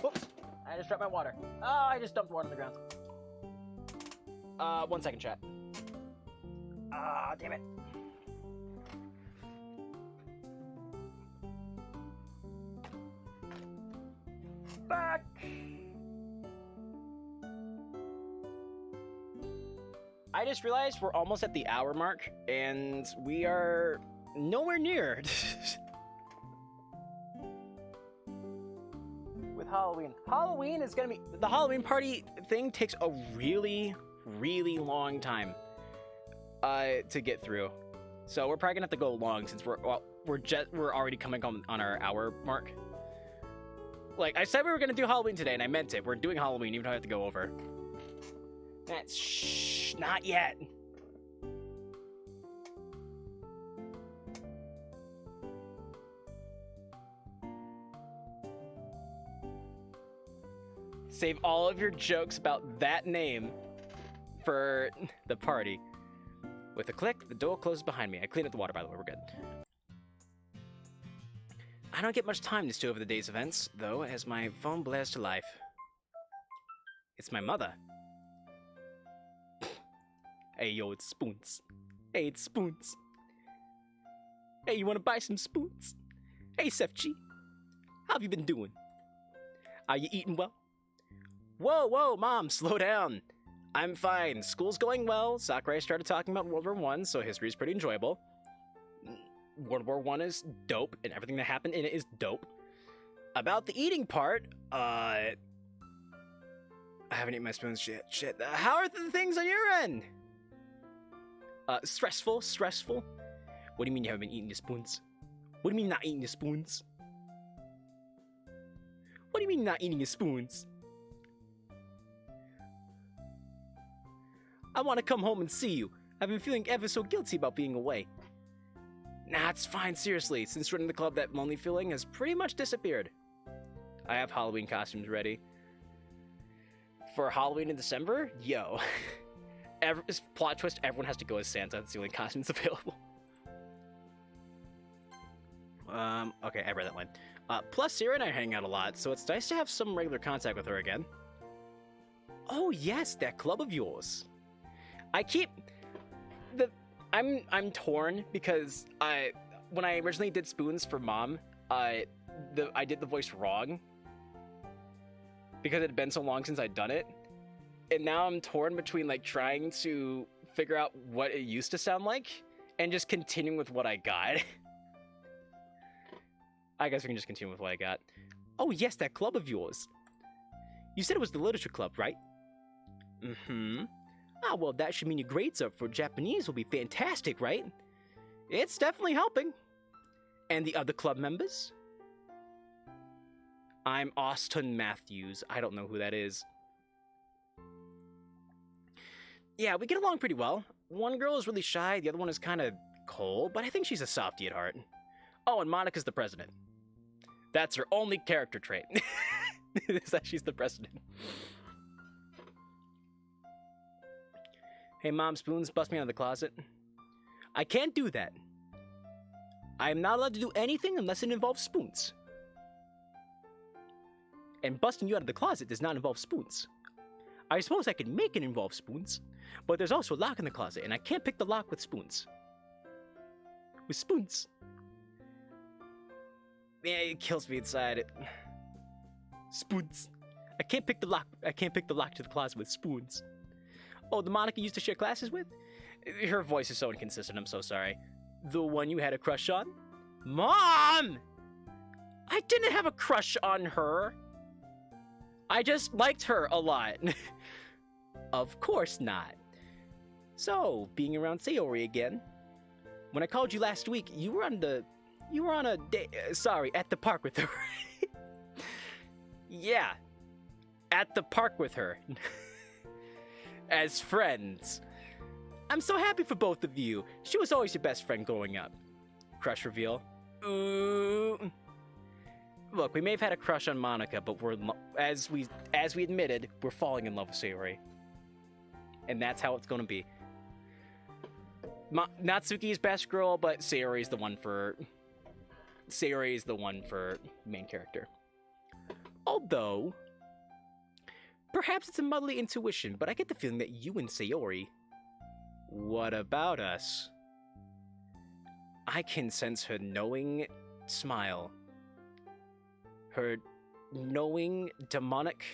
S1: Whoops, I just dropped my water. Oh, I just dumped water on the ground. 1 second, chat. Ah, damn it. Fuck. I just realized we're almost at the hour mark, and we are nowhere near. With Halloween. Halloween is gonna be... The Halloween party thing takes a really, really long time to get through. So we're probably gonna have to go long since we're already coming on our hour mark. Like, I said we were gonna do Halloween today, and I meant it. We're doing Halloween, even though I have to go over. That's... Shh, not yet. Save all of your jokes about that name for the party. With a click, the door closes behind me. I cleaned up the water, by the way, we're good. I don't get much time to stew over the day's events, though, as my phone blares to life. It's my mother. Hey, yo, it's Spoons. Hey, it's Spoons. Hey, you wanna buy some spoons? Hey, Sefchi. How have you been doing? Are you eating well? Whoa, Mom, slow down. I'm fine. School's going well. Sakurai started talking about World War I, so history's pretty enjoyable. World War I is dope, and everything that happened in it is dope. About the eating part, I haven't eaten my spoons yet. Shit. How are the things on your end? Stressful. What do you mean you haven't been eating your spoons? What do you mean not eating your spoons? What do you mean not eating your spoons? I want to come home and see you. I've been feeling ever so guilty about being away. Nah, it's fine, seriously. Since joining the club, that lonely feeling has pretty much disappeared. I have Halloween costumes ready. For Halloween in December? Yo. Plot twist, everyone has to go as Santa. That's the only costumes available. Okay, I read that line. Plus, Sayori and I hang out a lot, so it's nice to have some regular contact with her again. Oh yes, that club of yours. I'm torn because when I originally did spoons for Mom, I did the voice wrong because it had been so long since I'd done it, and now I'm torn between like trying to figure out what it used to sound like and just continuing with what I got. I guess we can just continue with what I got. Oh yes, that club of yours. You said it was the literature club, right? Mm-hmm. Ah, well, that should mean your grades up for Japanese will be fantastic, right? It's definitely helping. And the other club members? I'm Austin Matthews. I don't know who that is. Yeah, we get along pretty well. One girl is really shy, the other one is kind of cold, but I think she's a softie at heart. Oh, and Monica's the president. That's her only character trait. Is that she's the president. Hey, Mom, Spoons, bust me out of the closet. I can't do that. I am not allowed to do anything unless it involves spoons. And busting you out of the closet does not involve spoons. I suppose I could make it involve spoons, but there's also a lock in the closet, and I can't pick the lock with spoons. With spoons. Yeah, it kills me inside. Spoons. I can't pick the lock. I can't pick the lock to the closet with spoons. Oh, the Monica you used to share classes with? Her voice is so inconsistent, I'm so sorry. The one you had a crush on? Mom! I didn't have a crush on her. I just liked her a lot. Of course not. So, being around Sayori again. When I called you last week, you were on a date, at the park with her. Yeah. At the park with her. As friends. I'm so happy for both of you. She was always your best friend growing up. Crush reveal. Ooh. Look, we may have had a crush on Monica, but as we admitted, we're falling in love with Sayori. And that's how it's gonna be. Natsuki's best girl, but Sayori's the one for main character. Although, perhaps it's a muddly intuition, but I get the feeling that you and Sayori. What about us? I can sense her knowing smile. Her knowing, demonic,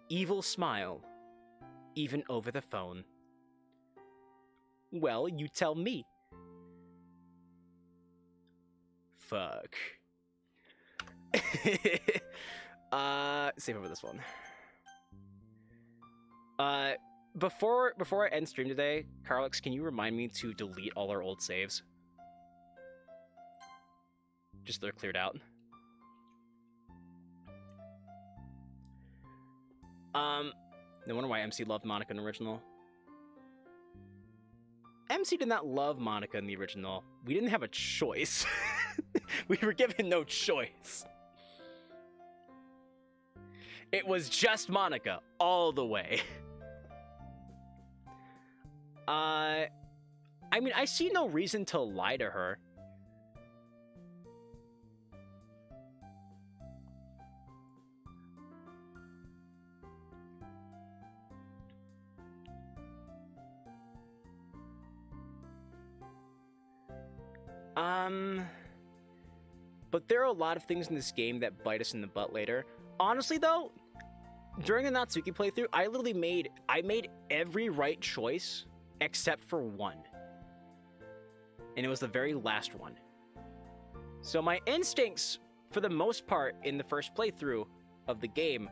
S1: evil smile, even over the phone. Well, you tell me. Fuck. Save over this one. Before I end stream today, Carlix, can you remind me to delete all our old saves? Just they're cleared out. No wonder why MC loved Monica in the original. MC did not love Monica in the original. We didn't have a choice. We were given no choice. It was just Monica all the way. I mean, I see no reason to lie to her. But there are a lot of things in this game that bite us in the butt later. Honestly, though, during the Natsuki playthrough, I made every right choice except for one. And it was the very last one. So my instincts, for the most part, in the first playthrough of the game,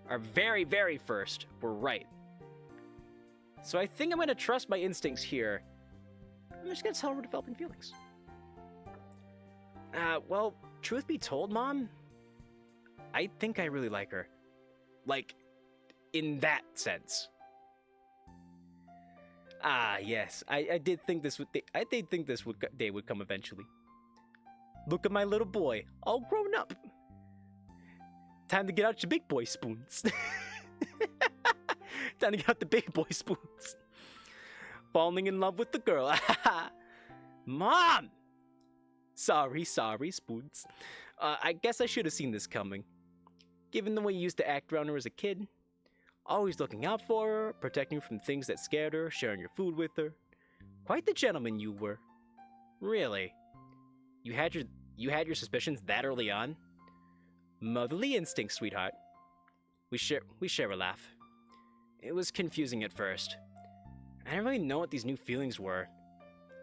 S1: our very, very first, were right. So I think I'm gonna trust my instincts here. I'm just gonna tell her we're developing feelings. Well, truth be told, Mom, I think I really like her. Like, in that sense. Ah, yes, I did think this day would come eventually. Look at my little boy, all grown up. Time to get out your big boy spoons. Time to get out the big boy spoons. Falling in love with the girl. Mom! Sorry, Spoons. I guess I should have seen this coming. Given the way you used to act around her as a kid. Always looking out for her, protecting her from things that scared her, sharing your food with her. Quite the gentleman you were. Really? You had your suspicions that early on? Motherly instinct, sweetheart. We share a laugh. It was confusing at first. I didn't really know what these new feelings were.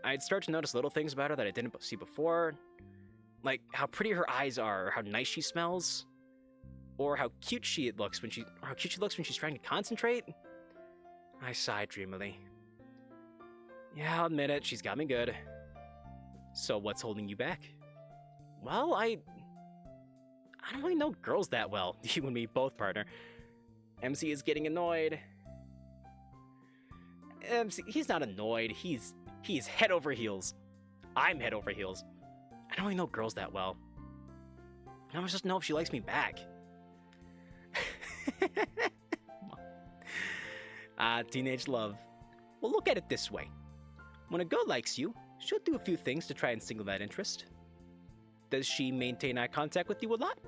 S1: I'd start to notice little things about her that I didn't see before. Like how pretty her eyes are, or how nice she smells. Or how cute she looks when she's trying to concentrate. I sighed dreamily. Yeah, I'll admit it, she's got me good. So what's holding you back? Well, I don't really know girls that well. You and me both, partner. MC is getting annoyed. MC, he's not annoyed, he's head over heels. I'm head over heels. I don't really know girls that well. I always just know if she likes me back. Teenage love. Well, look at it this way. When a girl likes you, she'll do a few things to try and signal that interest. Does she maintain eye contact with you a lot?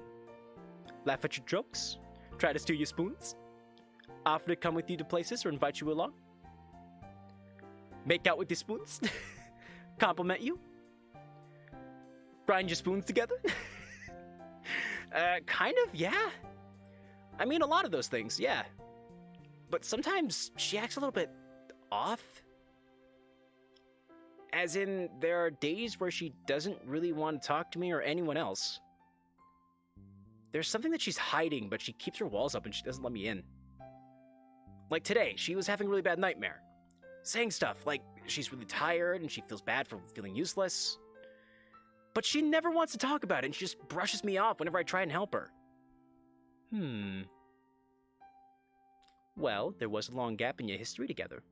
S1: Laugh at your jokes? Try to steal your spoons? Offer to come with you to places or invite you along? Make out with your spoons? Compliment you? Grind your spoons together? Kind of, yeah. I mean, a lot of those things, yeah. But sometimes she acts a little bit off. As in, there are days where she doesn't really want to talk to me or anyone else. There's something that she's hiding, but she keeps her walls up and she doesn't let me in. Like today, she was having a really bad nightmare. Saying stuff like she's really tired and she feels bad for feeling useless. But she never wants to talk about it and she just brushes me off whenever I try and help her. Well, there was a long gap in your history together.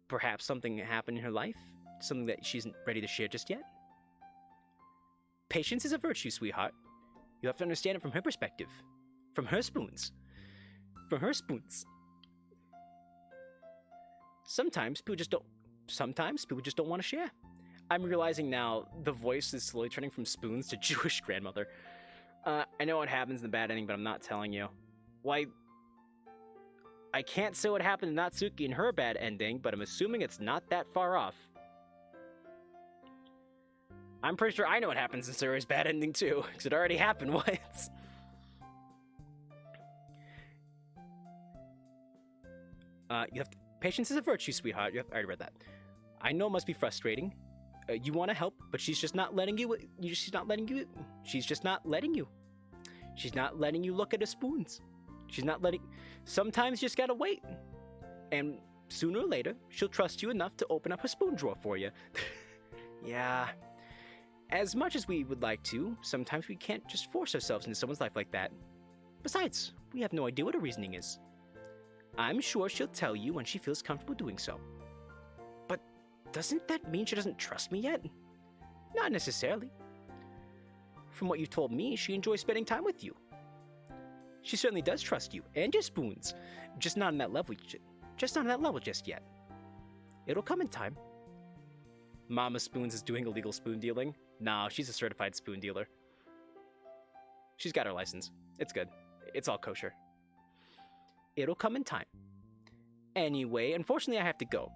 S1: Perhaps something happened in her life, something that she isn't ready to share just yet. Patience is a virtue, sweetheart. You have to understand it from her perspective. From her spoons. From her spoons. Sometimes people just don't want to share. I'm realizing now the voice is slowly turning from spoons to Jewish grandmother. I know what happens in the bad ending, but I'm not telling you. Why? I can't say what happened to Natsuki in her bad ending, but I'm assuming it's not that far off. I'm pretty sure I know what happens in Sayori's bad ending too, because it already happened once. Patience is a virtue, sweetheart. I already read that. I know it must be frustrating. You want to help, but she's just not letting you. She's not letting you. She's just not letting you. She's not letting you look at the spoons. She's not letting. Sometimes you just gotta wait, and sooner or later she'll trust you enough to open up her spoon drawer for you. Yeah. As much as we would like to, sometimes we can't just force ourselves into someone's life like that. Besides, we have no idea what her reasoning is. I'm sure she'll tell you when she feels comfortable doing so. But doesn't that mean she doesn't trust me yet? Not necessarily. From what you've told me, she enjoys spending time with you. She certainly does trust you and your spoons, just not on that level. Just not on that level just yet. It'll come in time. Mama Spoons is doing illegal spoon dealing. Nah, she's a certified spoon dealer. She's got her license. It's good. It's all kosher. It'll come in time. Anyway, unfortunately I have to go.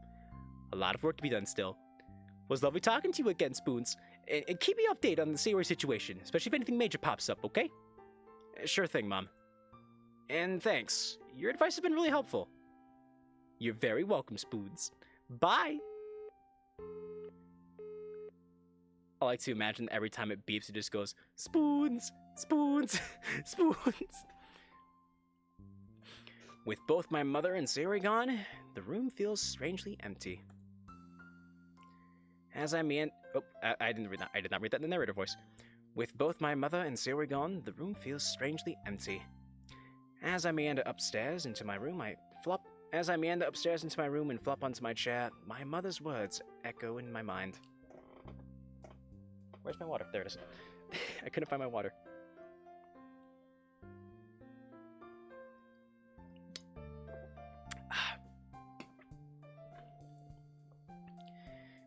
S1: A lot of work to be done still. Was lovely talking to you again, Spoons. And keep me updated on the Sayori situation, especially if anything major pops up, okay? Sure thing, Mom. And thanks. Your advice has been really helpful. You're very welcome, Spoons. Bye! I like to imagine every time it beeps, it just goes, Spoons! Spoons! Spoons! With both my mother and Sayori gone, the room feels strangely empty. As I mean, I did not read that in the narrator voice. With both my mother and Sayori gone, the room feels strangely empty. As I meander upstairs into my room, and flop onto my chair, my mother's words echo in my mind. Where's my water? There it is. I couldn't find my water.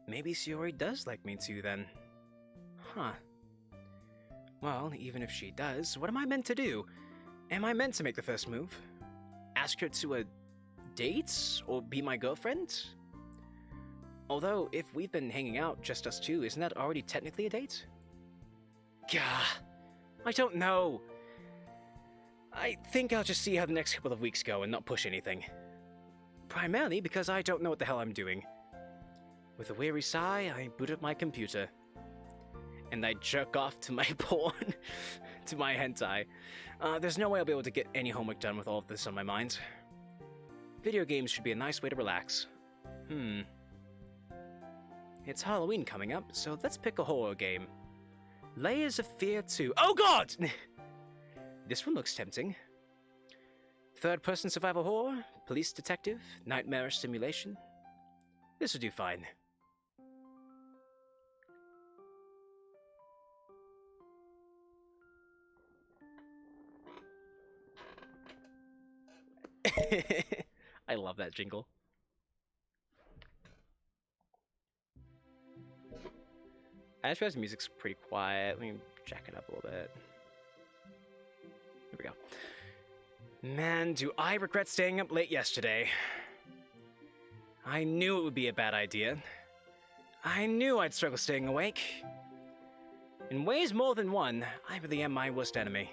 S1: Maybe Sayori does like me too, then. Huh. Well, even if she does, what am I meant to do? Am I meant to make the first move? Ask her to a date? Or be my girlfriend? Although, if we've been hanging out, just us two, isn't that already technically a date? Gah, I don't know. I think I'll just see how the next couple of weeks go and not push anything. Primarily because I don't know what the hell I'm doing. With a weary sigh, I boot up my computer. And I jerk off to my porn, to my hentai. There's no way I'll be able to get any homework done with all of this on my mind. Video games should be a nice way to relax. It's Halloween coming up, so let's pick a horror game. Layers of Fear 2. Oh god! This one looks tempting. Third-person survival horror, police detective, nightmare simulation. This will do fine. I love that jingle. I just realized the music's pretty quiet. Let me jack it up a little bit. Here we go. Man, do I regret staying up late yesterday. I knew it would be a bad idea. I knew I'd struggle staying awake. In ways more than one, I really am my worst enemy.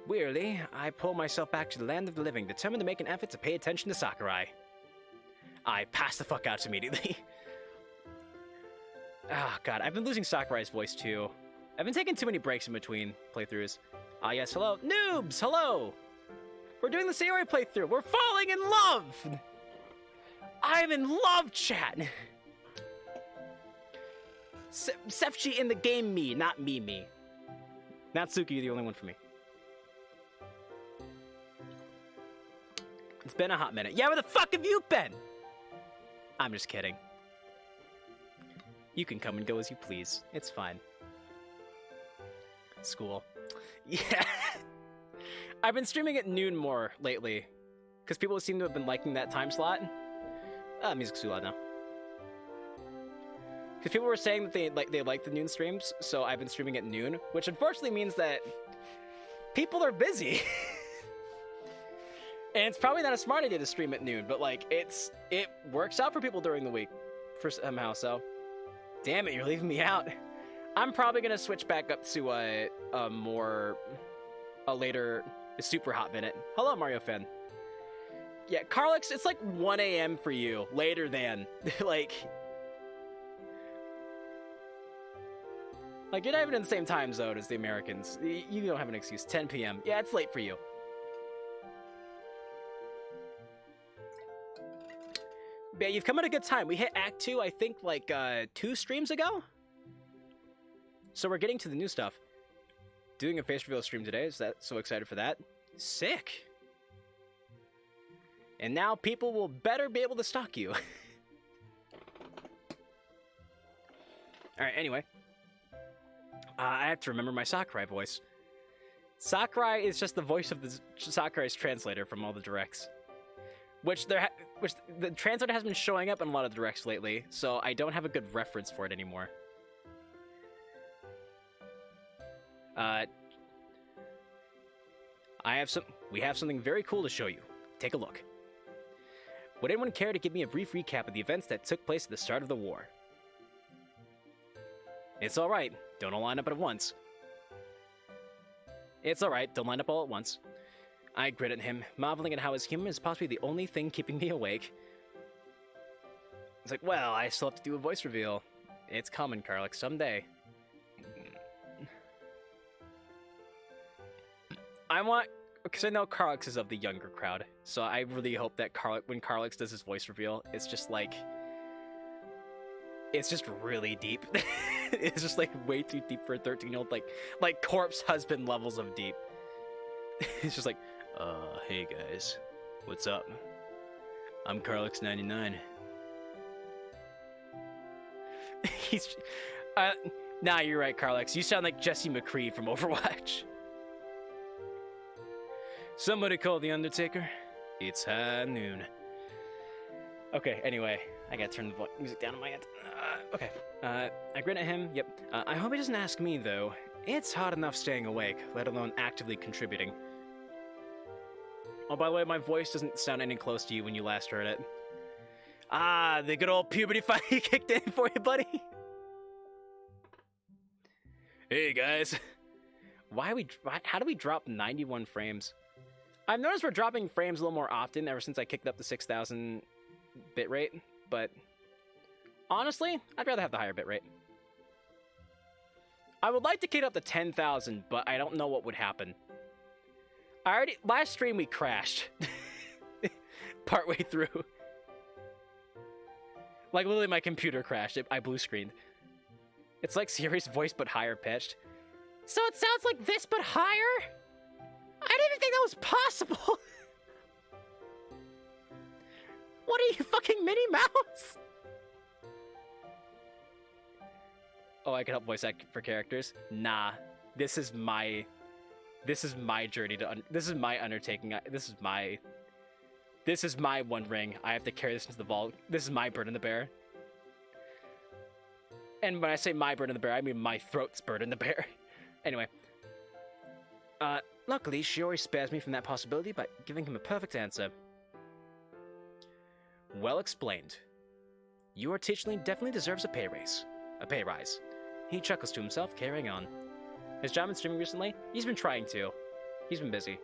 S1: Wearily, I pull myself back to the land of the living, determined to make an effort to pay attention to Sakurai. I pass the fuck out immediately. Ah, God, I've been losing Sakurai's voice too. I've been taking too many breaks in between playthroughs. Ah, yes, hello. Noobs, hello! We're doing the Sayori playthrough. We're falling in love! I'm in love, chat! Sefchi in the game me, not me. Natsuki, you're the only one for me. It's been a hot minute. Yeah, where the fuck have you been? I'm just kidding. You can come and go as you please. It's fine. School. Yeah. I've been streaming at noon more lately, because people seem to have been liking that time slot. Music's too loud now. Because people were saying that they like the noon streams, so I've been streaming at noon, which unfortunately means that people are busy. And it's probably not a smart idea to stream at noon, but like it works out for people during the week for somehow. So, damn it, you're leaving me out. I'm probably gonna switch back up to a later super hot minute. Hello, Mario fan. Yeah, Carlix, it's like 1 a.m. for you, later than like you're not even in the same time zone as the Americans. You don't have an excuse. 10 p.m. Yeah, it's late for you. Yeah, you've come at a good time. We hit Act 2, I think, like, 2 streams ago? So we're getting to the new stuff. Doing a face reveal stream today, so excited for that. Sick! And now people will better be able to stalk you. Alright, anyway. I have to remember my Sakurai voice. Sakurai is just the voice of the Sakurai's translator from all the directs. Which the translator has been showing up in a lot of directs lately, so I don't have a good reference for it anymore. We have something very cool to show you. Take a look. Would anyone care to give me a brief recap of the events that took place at the start of the war? It's alright, don't all line up at once. It's alright, don't line up all at once. I grin at him, marveling at how his humor is possibly the only thing keeping me awake. It's like, well, I still have to do a voice reveal. It's coming, Carlix, someday. Because I know Carlix is of the younger crowd, so I really hope that when Carlix does his voice reveal, it's just like... It's just really deep. It's just like way too deep for a 13-year-old, like corpse husband levels of deep. It's just like, hey guys, what's up? I'm Carlix99. Nah, you're right, Carlix. You sound like Jesse McCree from Overwatch. Somebody call the Undertaker. It's high noon. Okay, anyway, I gotta turn the music down on my end. Okay, I grin at him. Yep. I hope he doesn't ask me, though. It's hard enough staying awake, let alone actively contributing. Oh, by the way, my voice doesn't sound any close to you when you last heard it. Ah, the good old puberty fight kicked in for you, buddy. Hey, guys. How do we drop 91 frames? I've noticed we're dropping frames a little more often ever since I kicked up the 6,000 bitrate, but honestly, I'd rather have the higher bitrate. I would like to kick it up to 10,000, but I don't know what would happen. Last stream we crashed. Partway through. Like literally my computer crashed, I blue screened. It's like Sayori's voice but higher pitched.
S2: So it sounds like this but higher? I didn't even think that was possible. What are you, fucking Minnie Mouse?
S1: Oh, I can help voice act for characters? Nah, this is my journey to. This is my undertaking. This is my one ring. I have to carry this into the vault. This is my burden to bear. And when I say my burden the bear, I mean my throat's burden the bear. Anyway. Luckily, Sayori spares me from that possibility by giving him a perfect answer. Well explained. Your teachling definitely deserves a pay rise. He chuckles to himself, carrying on. Has John been streaming recently? He's been trying to. He's been busy.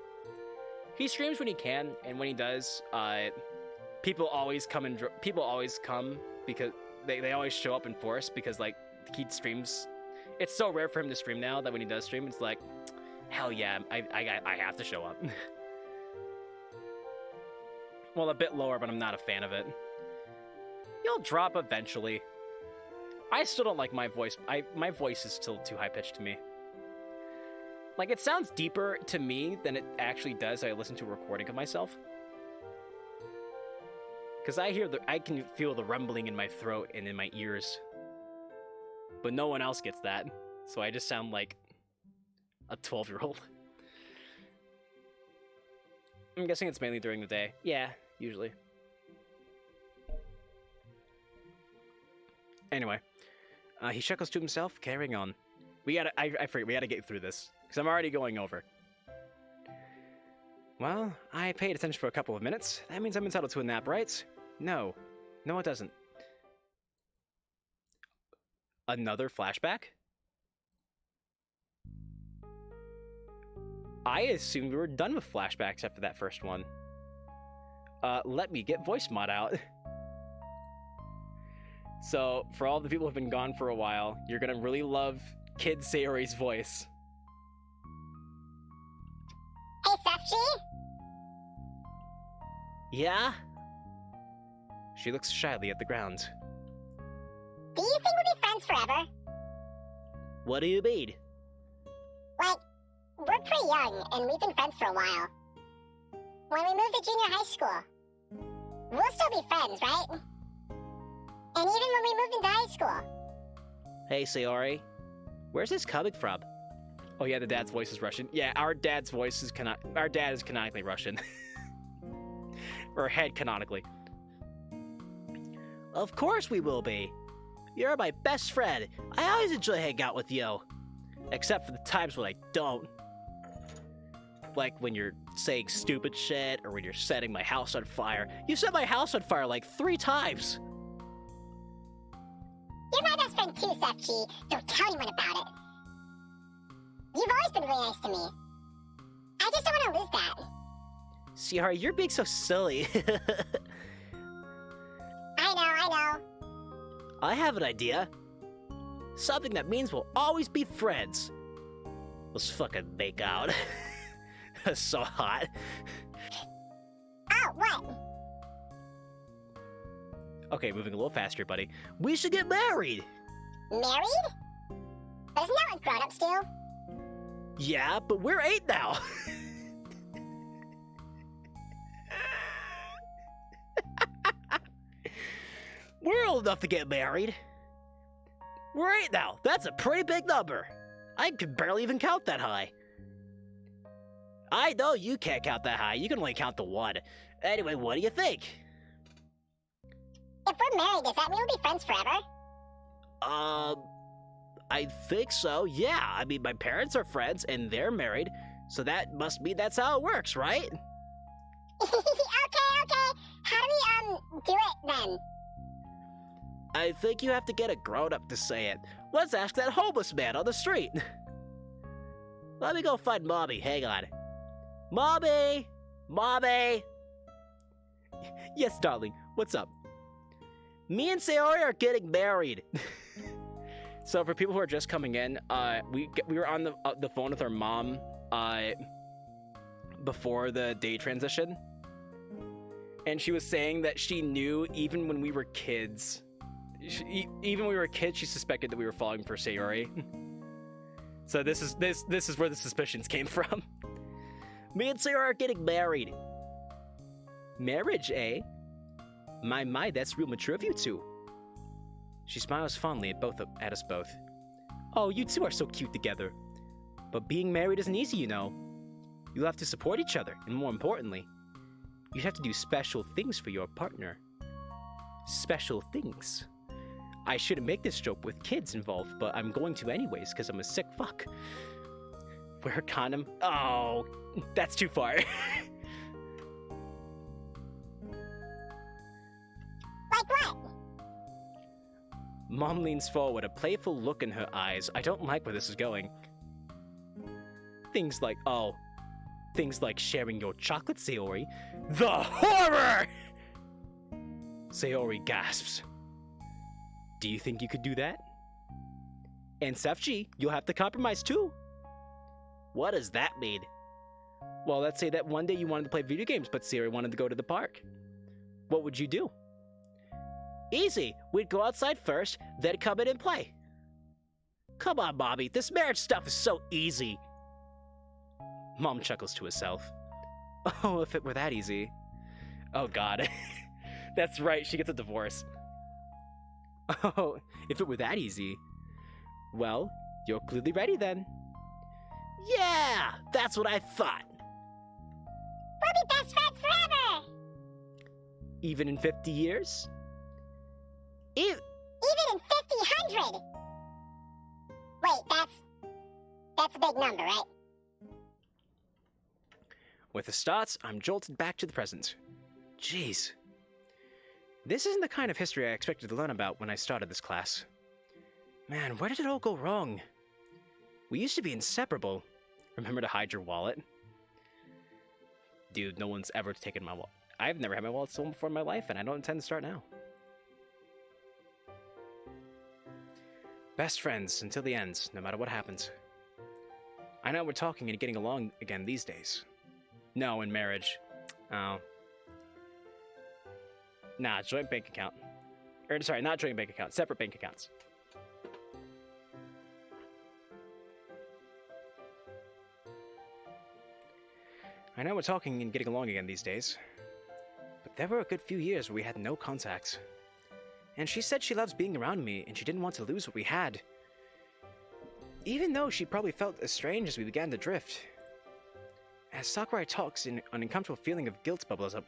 S1: He streams when he can, and when he does, people always come because they always show up in force because like he streams. It's so rare for him to stream now that when he does stream, it's like, hell yeah, I have to show up. Well, a bit lower, but I'm not a fan of it. You'll drop eventually. I still don't like my voice. My voice is still too high-pitched to me. Like, it sounds deeper to me than it actually does when I listen to a recording of myself. Because I can feel the rumbling in my throat and in my ears. But no one else gets that. So I just sound like a 12-year-old. I'm guessing it's mainly during the day. Yeah, usually. Anyway, he chuckles to himself, carrying on. I forget, we gotta get through this, because I'm already going over. Well, I paid attention for a couple of minutes. That means I'm entitled to a nap, right? No. No, it doesn't. Another flashback? I assumed we were done with flashbacks after that first one. Let me get voice mod out. So, for all the people who have been gone for a while, you're gonna really love Kid Sayori's voice.
S3: Hey, Safchi?
S1: Yeah? She looks shyly at the ground.
S3: Do you think we'll be friends forever?
S1: What do you mean?
S3: Like, we're pretty young, and we've been friends for a while. When we move to junior high school, we'll still be friends, right? And even when we moved into high school.
S1: Hey, Sayori. Where's this coming from? Oh yeah, the dad's voice is Russian. Yeah, our dad's voice is our dad is canonically Russian. Or head canonically. Of course we will be. You're my best friend. I always enjoy hanging out with you. Except for the times when I don't. Like when you're saying stupid shit, or when you're setting my house on fire. You set my house on fire like 3 times.
S3: You're my best friend too, Sefchi. Don't tell anyone about it. You've always been really nice to me. I just don't want to lose that.
S1: Sayori, you're being so silly.
S3: I know.
S1: I have an idea. Something that means we'll always be friends. Let's fucking make out. That's so hot.
S3: Oh, what?
S1: Okay, moving a little faster, buddy. We should get married!
S3: Married? But isn't that what grown-ups do?
S1: Yeah, but we're 8 now. We're old enough to get married. We're 8 now. That's a pretty big number. I can barely even count that high. I know you can't count that high. You can only count to 1. Anyway, what do you think?
S3: If we're married, does that mean we'll be friends forever?
S1: I think so, yeah. I mean, my parents are friends, and they're married, so that must mean that's how it works, right?
S3: Okay. How do we, do it then?
S1: I think you have to get a grown-up to say it. Let's ask that homeless man on the street. Let me go find Mommy. Hang on. Mommy! Mommy! Yes, darling. What's up? Me and Sayori are getting married. So for people who are just coming in, we were on the phone with our mom before the day transition, and she was saying that she knew even when we were kids, she suspected that we were falling for Sayori. So this is where the suspicions came from. Me and Sayori are getting married. Marriage, eh? My, that's real mature of you two. She smiles fondly at us both. Oh, you two are so cute together. But being married isn't easy, you know. You have to support each other, and more importantly, you have to do special things for your partner. Special things. I shouldn't make this joke with kids involved, but I'm going to anyways because I'm a sick fuck. Wear a condom? Oh, that's too far.
S3: Like what?
S1: Mom leans forward, a playful look in her eyes. I don't like where this is going. Things like sharing your chocolate, Sayori. The horror! Sayori gasps. Do you think you could do that? And Sefchi, you'll have to compromise too. What does that mean? Well, let's say that one day you wanted to play video games, but Sayori wanted to go to the park. What would you do? Easy. We'd go outside first, then come in and play. Come on, Mommy. This marriage stuff is so easy. Mom chuckles to herself. Oh, if it were that easy. Oh, God. That's right. She gets a divorce. Oh, if it were that easy. Well, you're clearly ready then. Yeah, that's what I thought.
S3: We'll be best friends forever!
S1: Even in 50 years?
S3: Even in 50, 100! Wait, that's a big number, right?
S1: With the starts, I'm jolted back to the present. Jeez. This isn't the kind of history I expected to learn about when I started this class. Man, where did it all go wrong? We used to be inseparable. Remember to hide your wallet? Dude, no one's ever taken my wallet. I've never had my wallet stolen before in my life, and I don't intend to start now. Best friends until the end, no matter what happens. I know we're talking and getting along again these days. No, in marriage. Oh. Nah, joint bank account. Sorry, not joint bank account, separate bank accounts. I know we're talking and getting along again these days. But there were a good few years where we had no contact. And she said she loves being around me and she didn't want to lose what we had. Even though she probably felt estranged as we began to drift. As Sakurai talks, an uncomfortable feeling of guilt bubbles up.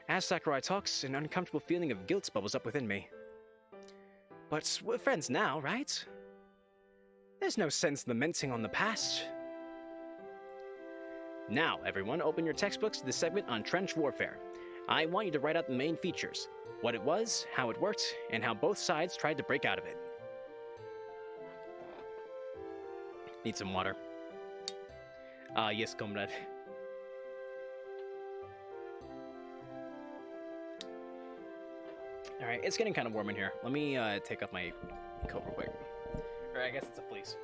S1: As Sakurai talks, an uncomfortable feeling of guilt bubbles up within me. But we're friends now, right? There's no sense lamenting on the past. Now, everyone, open your textbooks to the segment on trench warfare. I want you to write out the main features. What it was, how it worked, and how both sides tried to break out of it. Need some water. Yes, comrade. Alright, it's getting kind of warm in here. Let me take off my coat real quick. Or I guess it's a fleece.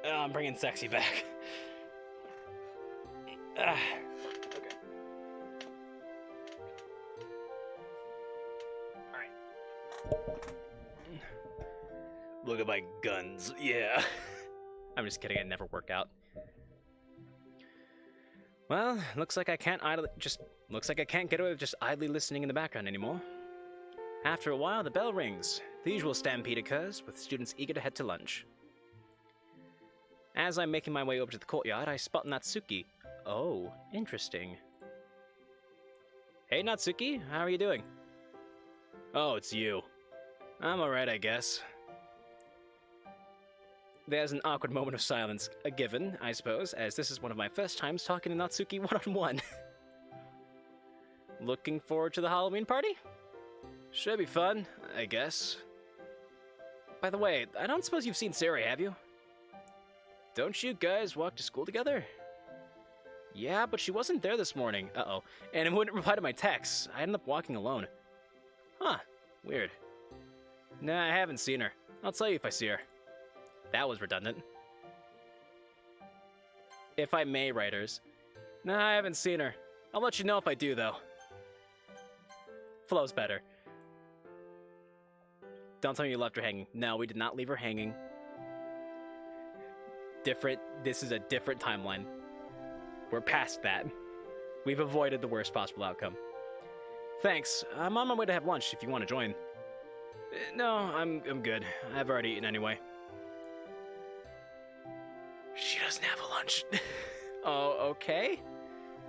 S1: I'm bringing sexy back. Okay. Alright. Look at my guns. Yeah. I'm just kidding, it never worked out. Well, looks like I can't get away with just idly listening in the background anymore. After a while, the bell rings. The usual stampede occurs, with students eager to head to lunch. As I'm making my way over to the courtyard, I spot Natsuki. Oh, interesting. Hey, Natsuki, how are you doing? Oh, it's you. I'm alright, I guess. There's an awkward moment of silence, a given, I suppose, as this is one of my first times talking to Natsuki one-on-one. Looking forward to the Halloween party? Should be fun, I guess. By the way, I don't suppose you've seen Sayori, have you? Don't you guys walk to school together? Yeah, but she wasn't there this morning. Uh-oh. And it wouldn't reply to my texts. I ended up walking alone. Huh. Weird. Nah, I haven't seen her. I'll tell you if I see her. That was redundant. If I may, writers. Nah, I haven't seen her. I'll let you know if I do, though. Flow's better. Don't tell me you left her hanging. No, we did not leave her hanging. This is a different timeline. We're past that. We've avoided the worst possible outcome. Thanks. I'm on my way to have lunch if you want to join. No, I'm good. I've already eaten anyway. She doesn't have a lunch. Oh, okay.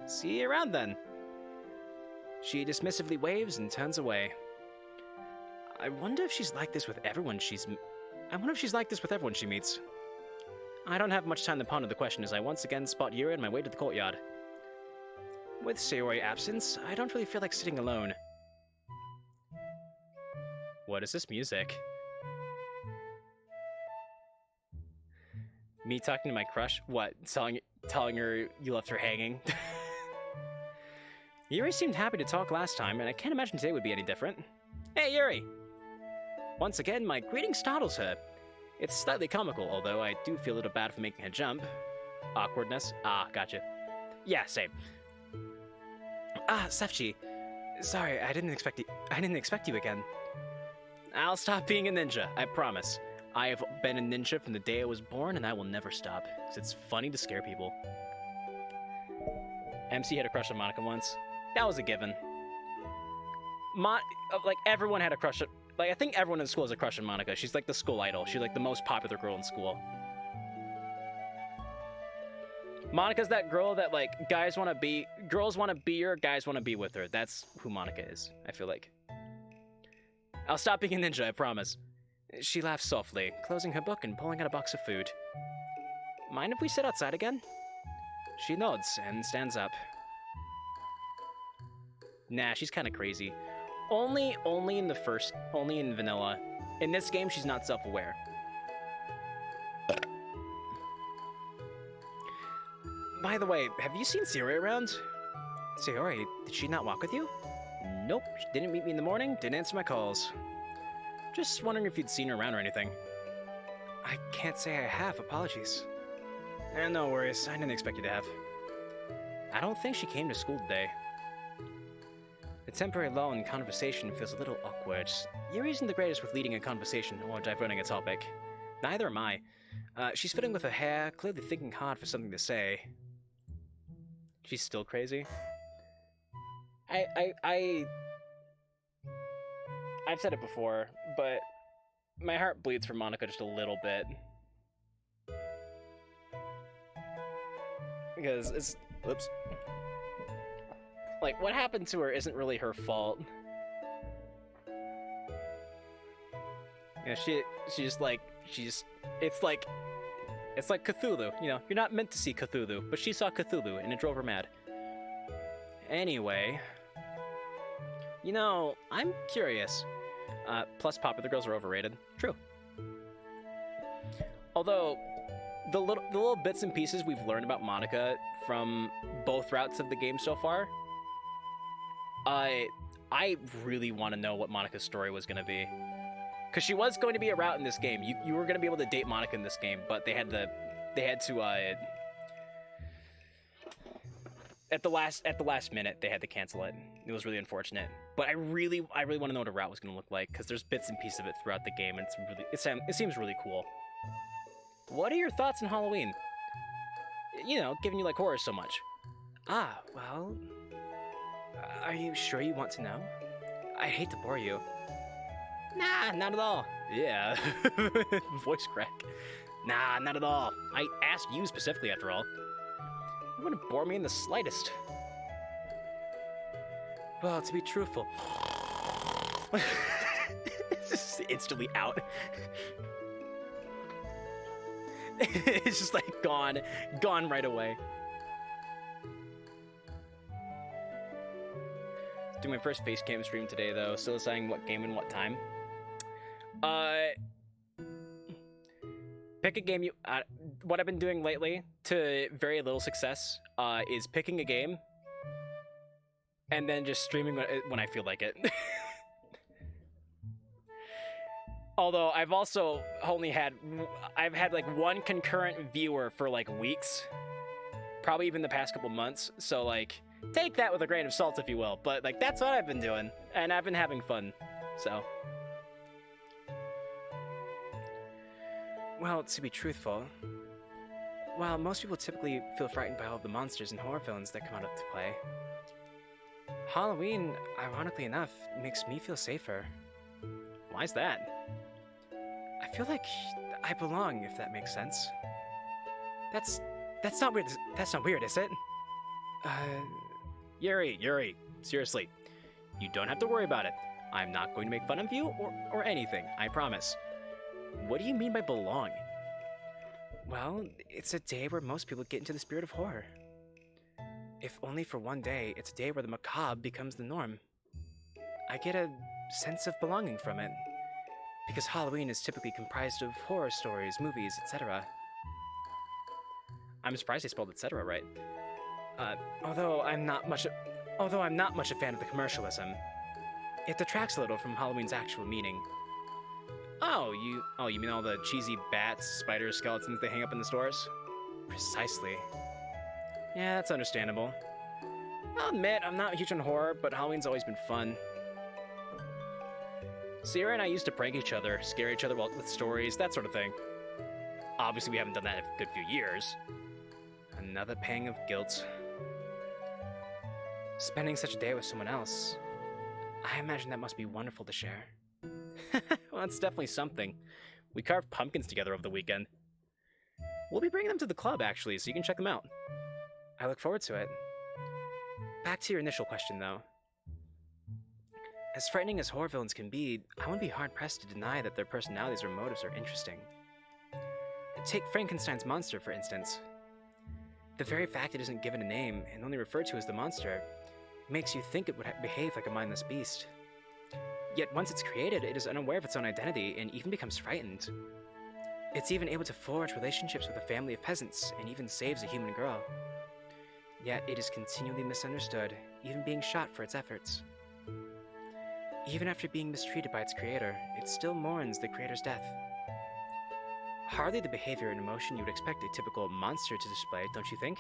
S1: See you around then. She dismissively waves and turns away. I wonder if she's like this with everyone she meets. I don't have much time to ponder the question as I once again spot Yuri on my way to the courtyard. With Sayori absent, I don't really feel like sitting alone. What is this music? Me talking to my crush? What, telling her you left her hanging? Yuri seemed happy to talk last time, and I can't imagine today would be any different. Hey, Yuri! Once again, my greeting startles her. It's slightly comical, although I do feel a little bad for making her jump. Awkwardness? Ah, gotcha. Yeah, same. Ah, Sefchi. Sorry, I didn't expect you again. I'll stop being a ninja, I promise. I have been a ninja from the day I was born, and I will never stop, because it's funny to scare people. MC had a crush on Monica once. That was a given. Like, everyone had a crush on... Like, I think everyone in school has a crush on Monica. She's like the school idol. She's like the most popular girl in school. Monica's that girl that, like, girls want to be her, guys want to be with her. That's who Monica is, I feel like. I'll stop being a ninja, I promise. She laughs softly, closing her book and pulling out a box of food. Mind if we sit outside again? She nods and stands up. Nah, she's kind of crazy. Only in vanilla. In this game, she's not self-aware. By the way, have you seen Sayori around? Sayori, did she not walk with you? Nope, she didn't meet me in the morning, didn't answer my calls. Just wondering if you'd seen her around or anything. I can't say I have, apologies. No worries, I didn't expect you to have. I don't think she came to school today. The temporary lull in conversation feels a little awkward. Yuri isn't the greatest with leading a conversation or diverting a topic. Neither am I. She's fiddling with her hair, clearly thinking hard for something to say. She's still crazy. I've said it before, but my heart bleeds for Monica just a little bit. Because it's... Oops. Like, what happened to her isn't really her fault. Yeah, it's like Cthulhu, you know, you're not meant to see Cthulhu, but she saw Cthulhu, and it drove her mad. Anyway, you know, I'm curious. Plus, popular girls are overrated. True. Although, the little bits and pieces we've learned about Monica from both routes of the game so far, I really want to know what Monica's story was going to be. Because she was going to be a route in this game. You were going to be able to date Monica in this game, but they had to at the last minute they had to cancel it. It was really unfortunate. But I really want to know what a route was going to look like, because there's bits and pieces of it throughout the game, and it seems really cool. What are your thoughts on Halloween? You know, given you like horror so much. Well, are you sure you want to know? I hate to bore you. Nah, not at all. Yeah. Voice crack. Nah, not at all. I asked you specifically, after all. You wouldn't bore me in the slightest. Well, to be truthful... It's just instantly out. It's just like gone right away. Doing my first face cam stream today, though. Still deciding what game and what time. Pick a game you... what I've been doing lately, to very little success, is picking a game and then just streaming when I feel like it. Although I've also I've had like one concurrent viewer for like weeks, probably even the past couple months, so like, take that with a grain of salt if you will, but like, that's what I've been doing, and I've been having fun, so. Well, to be truthful, while most people typically feel frightened by all of the monsters and horror villains that come out to play, Halloween, ironically enough, makes me feel safer. Why's that? I feel like I belong, if that makes sense. That's not weird. That's not weird, is it? Yuri, seriously. You don't have to worry about it. I'm not going to make fun of you or anything, I promise. What do you mean by belong? Well, it's a day where most people get into the spirit of horror. If only for one day, it's a day where the macabre becomes the norm. I get a sense of belonging from it, because Halloween is typically comprised of horror stories, movies, etc. I'm surprised they spelled etc. right. Although I'm not much a fan of the commercialism, it detracts a little from Halloween's actual meaning. Oh, you mean all the cheesy bats, spiders, skeletons they hang up in the stores? Precisely. Yeah, that's understandable. I'll admit, I'm not huge on horror, but Halloween's always been fun. Sayori and I used to prank each other, scare each other with stories, that sort of thing. Obviously, we haven't done that in a good few years. Another pang of guilt. Spending such a day with someone else, I imagine that must be wonderful to share. Well, it's definitely something. We carved pumpkins together over the weekend. We'll be bringing them to the club, actually, so you can check them out. I look forward to it. Back to your initial question, though. As frightening as horror villains can be, I wouldn't be hard-pressed to deny that their personalities or motives are interesting. Take Frankenstein's monster, for instance. The very fact it isn't given a name and only referred to as the monster makes you think it would behave like a mindless beast. Yet once it's created, it is unaware of its own identity and even becomes frightened. It's even able to forge relationships with a family of peasants and even saves a human girl. Yet it is continually misunderstood, even being shot for its efforts. Even after being mistreated by its creator, it still mourns the creator's death. Hardly the behavior and emotion you would expect a typical monster to display, don't you think?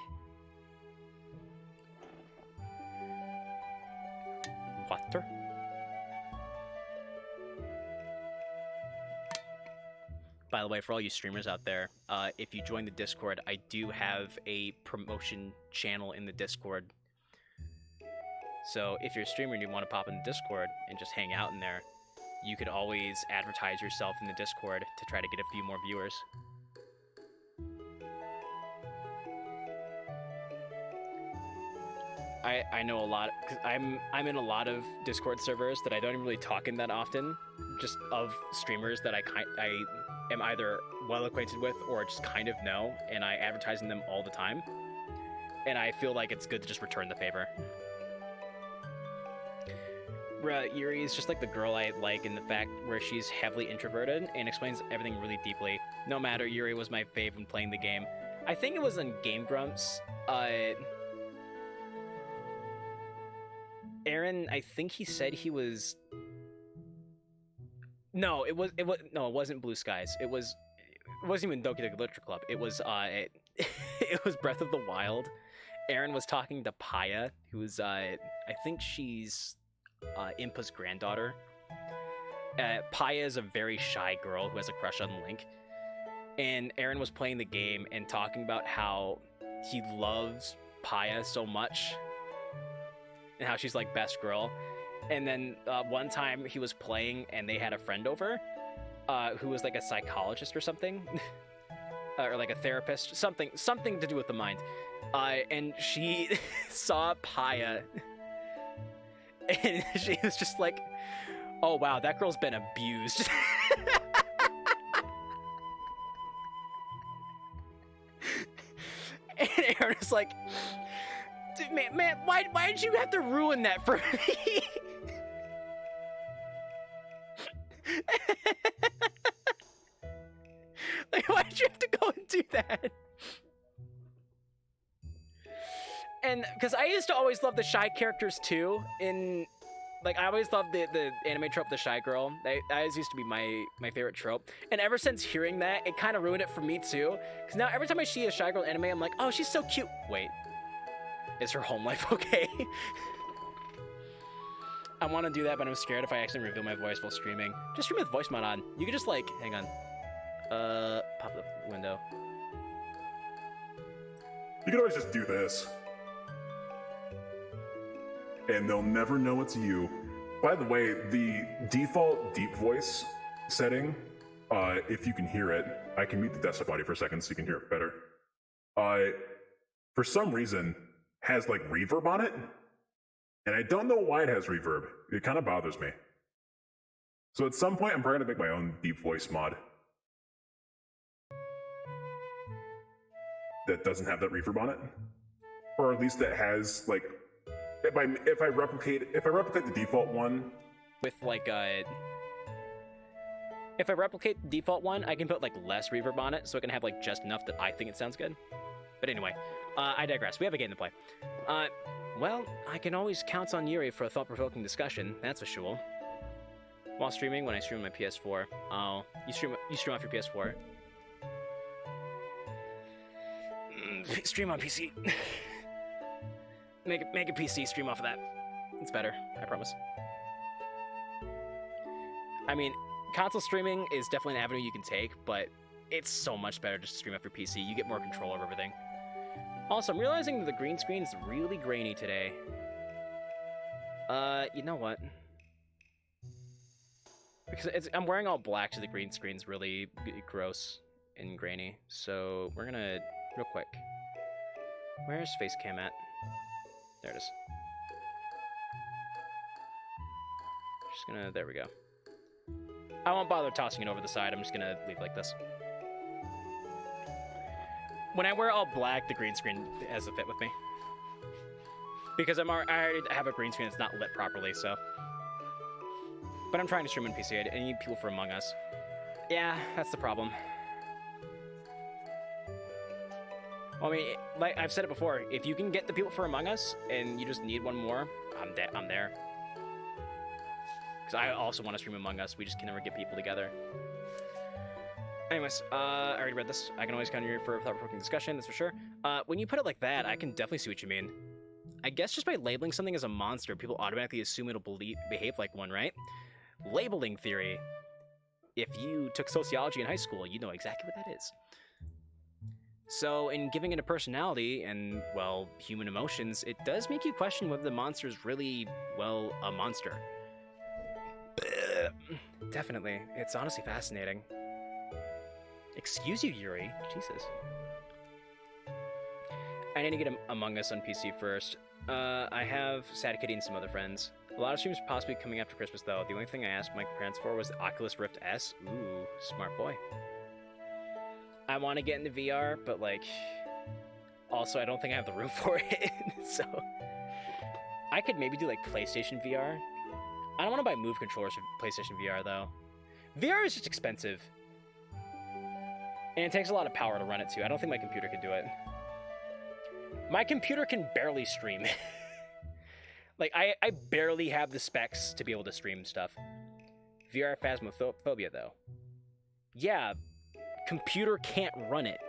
S1: Water? By the way, for all you streamers out there, if you join the Discord, I do have a promotion channel in the Discord. So if you're a streamer and you want to pop in the Discord and just hang out in there, you could always advertise yourself in the Discord to try to get a few more viewers. I know a lot, because I'm in a lot of Discord servers that I don't even really talk in that often, just of streamers that I am either well acquainted with or just kind of know, and I advertise in them all the time. And I feel like it's good to just return the favor. Yuri is just like the girl I like in the fact where she's heavily introverted and explains everything really deeply. No matter, Yuri was my fave when playing the game. I think it was in Game Grumps. Aaron, I think he said he was. No, it wasn't Blue Skies. It wasn't even Doki the Literature Club. It was it was Breath of the Wild. Aaron was talking to Paya, who's I think she's Impa's granddaughter. Paya is a very shy girl who has a crush on Link. And Aaron was playing the game and talking about how he loves Paya so much and how she's like best girl. And then one time he was playing and they had a friend over who was like a psychologist or something. Or like a therapist, something to do with the mind. And she saw Paya and she was just like, oh wow, that girl's been abused. And Aaron was like, dude, man, why did you have to ruin that for me? Like, why did you have to go and do that? And because I used to always love the shy characters too. Like, I always loved the anime trope, the shy girl. That always used to be my favorite trope. And ever since hearing that, it kind of ruined it for me too. Because now every time I see a shy girl anime, I'm like, oh, she's so cute. Wait, is her home life okay? I want to do that, but I'm scared if I accidentally reveal my voice while streaming. Just stream with voice mod on. You could just like, hang on. Pop the window.
S4: You can always just do this. And they'll never know it's you. By the way, the default deep voice setting, if you can hear it, I can mute the desktop audio for a second so you can hear it better. For some reason, has like reverb on it. And I don't know why it has reverb. It kind of bothers me. So at some point, I'm probably going to make my own deep voice mod that doesn't have that reverb on it. Or at least that has, like, if I replicate the default one
S1: With like if I replicate the default one, I can put like less reverb on it, so it can have like just enough that I think it sounds good. But anyway, I digress. We have a game to play. Well, I can always count on Yuri for a thought-provoking discussion. That's for sure. While streaming, when I stream my PS4. Oh, you stream off your PS4. Stream on PC. Make a PC stream off of that. It's better, I promise. I mean, console streaming is definitely an avenue you can take, but it's so much better just to stream off your PC. You get more control over everything. Also, I'm realizing that the green screen is really grainy today. You know what? Because I'm wearing all black, so the green screen's really gross and grainy. So we're gonna, real quick. Where's face cam at? There it is. Just gonna, there we go. I won't bother tossing it over the side, I'm just gonna leave it like this. When I wear all black, the green screen has a fit with me. Because I already have a green screen that's not lit properly, so. But I'm trying to stream on PC, I need people for Among Us. Yeah, that's the problem. Well, I mean, like I've said it before, if you can get the people for Among Us, and you just need one more, I'm there. Because I also want to stream Among Us, we just can never get people together. Anyways, I already read this. I can always count on you for a thought-provoking discussion, that's for sure. When you put it like that, I can definitely see what you mean. I guess just by labeling something as a monster, people automatically assume it'll behave like one, right? Labeling theory. If you took sociology in high school, you know exactly what that is. So, in giving it a personality and, well, human emotions, it does make you question whether the monster is really, well, a monster. Definitely. It's honestly fascinating. Excuse you, Yuri. Jesus. I need to get Among Us on PC first. I have Sad Kitty and some other friends. A lot of streams possibly coming after Christmas, though. The only thing I asked my parents for was the Oculus Rift S. Ooh, smart boy. I want to get into VR, but, like, also I don't think I have the room for it, so. I could maybe do, like, PlayStation VR. I don't want to buy Move controllers for PlayStation VR, though. VR is just expensive. And it takes a lot of power to run it, too. I don't think my computer could do it. My computer can barely stream. Like, I barely have the specs to be able to stream stuff. VR Phasmophobia, though. Yeah, computer can't run it.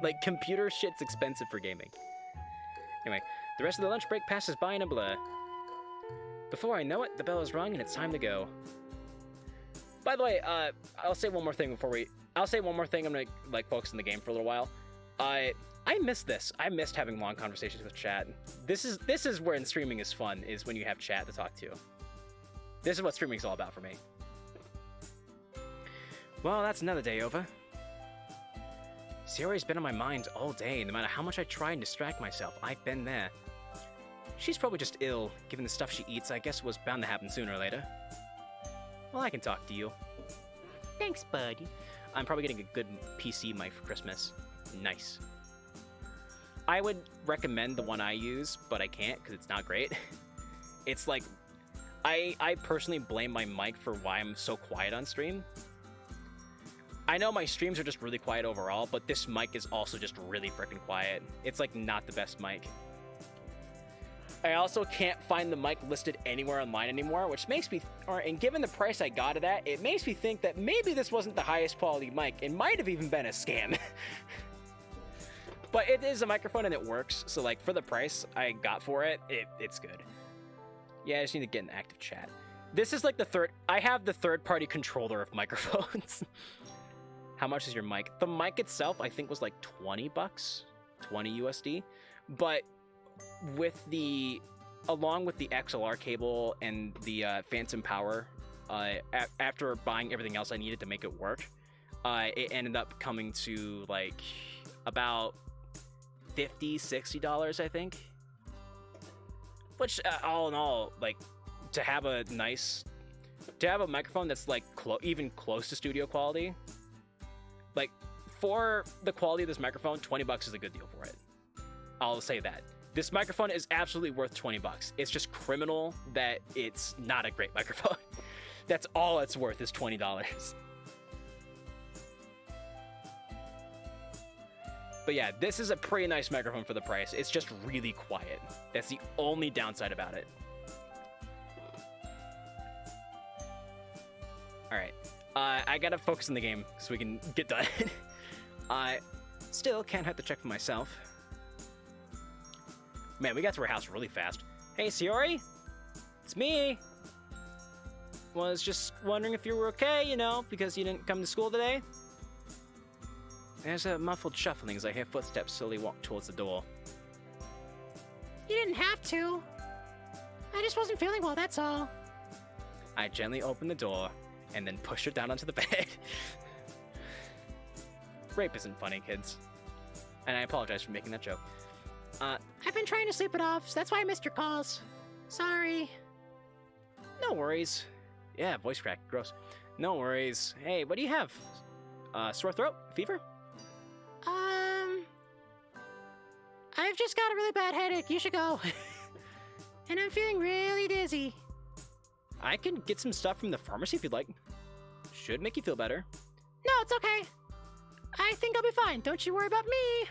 S1: Like, computer shit's expensive for gaming. Anyway, the rest of the lunch break passes by in a blur. Before I know it, the bell is rung and it's time to go. By the way, I'll say one more thing before we... I'll say one more thing. I'm gonna, like, focus on the game for a little while. I missed this. I missed having long conversations with chat. This is where streaming is fun, is when you have chat to talk to. This is what streaming's all about for me. Well, that's another day over. Sayori's been on my mind all day. No matter how much I try and distract myself, I've been there. She's probably just ill. Given the stuff she eats, I guess it was bound to happen sooner or later. Well, I can talk to you. Thanks, bud. I'm probably getting a good PC mic for Christmas. Nice. I would recommend the one I use, but I can't because it's not great. It's like, I personally blame my mic for why I'm so quiet on stream. I know my streams are just really quiet overall, but this mic is also just really freaking quiet. It's like not the best mic. I also can't find the mic listed anywhere online anymore, which makes me, and given the price I got it at, it makes me think that maybe this wasn't the highest quality mic. It might have even been a scam. But it is a microphone and it works, so like for the price I got for it, it's good. Yeah, I just need to get an active chat. This is like I have the third-party controller of microphones. How much is your mic? The mic itself, I think, was like 20 bucks, 20 USD. But along with the XLR cable and the phantom power, after buying everything else I needed to make it work, it ended up coming to like about $50, $60, I think. Which, all in all, like, to have a microphone that's like even close to studio quality, like for the quality of this microphone, $20 is a good deal for it. I'll say that. This microphone is absolutely worth $20. It's just criminal that it's not a great microphone. That's all it's worth is $20. But yeah, this is a pretty nice microphone for the price. It's just really quiet. That's the only downside about it. Alright, I gotta focus on the game so we can get done. I still can't hurt to check for myself. Man, we got to our house really fast. Hey, Sayori? It's me! Was just wondering if you were okay, you know, because you didn't come to school today. There's a muffled shuffling as I hear footsteps slowly walk towards the door.
S2: You didn't have to. I just wasn't feeling well, that's all.
S1: I gently open the door and then push her down onto the bed. Rape isn't funny, kids. And I apologize for making that joke.
S2: I've been trying to sleep it off, so that's why I missed your calls. Sorry.
S1: No worries. Yeah, voice crack, gross. No worries. Hey, what do you have? Sore throat? Fever?
S2: I've just got a really bad headache. You should go. And I'm feeling really dizzy.
S1: I can get some stuff from the pharmacy if you'd like. Should make you feel better.
S2: No, it's okay. I think I'll be fine. Don't you worry about me.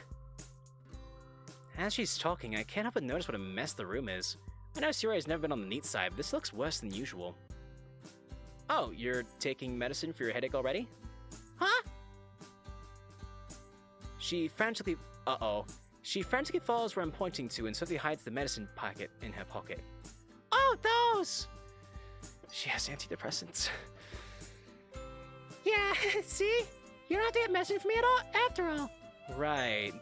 S1: As she's talking, I can't help but notice what a mess the room is. I know Sayori has never been on the neat side, but this looks worse than usual. Oh, you're taking medicine for your headache already?
S2: Huh?
S1: She frantically follows where I'm pointing to and swiftly hides the medicine packet in her pocket.
S2: Oh, those!
S1: She has antidepressants.
S2: Yeah, see? You don't have to get medicine for me at all, after all.
S1: Right.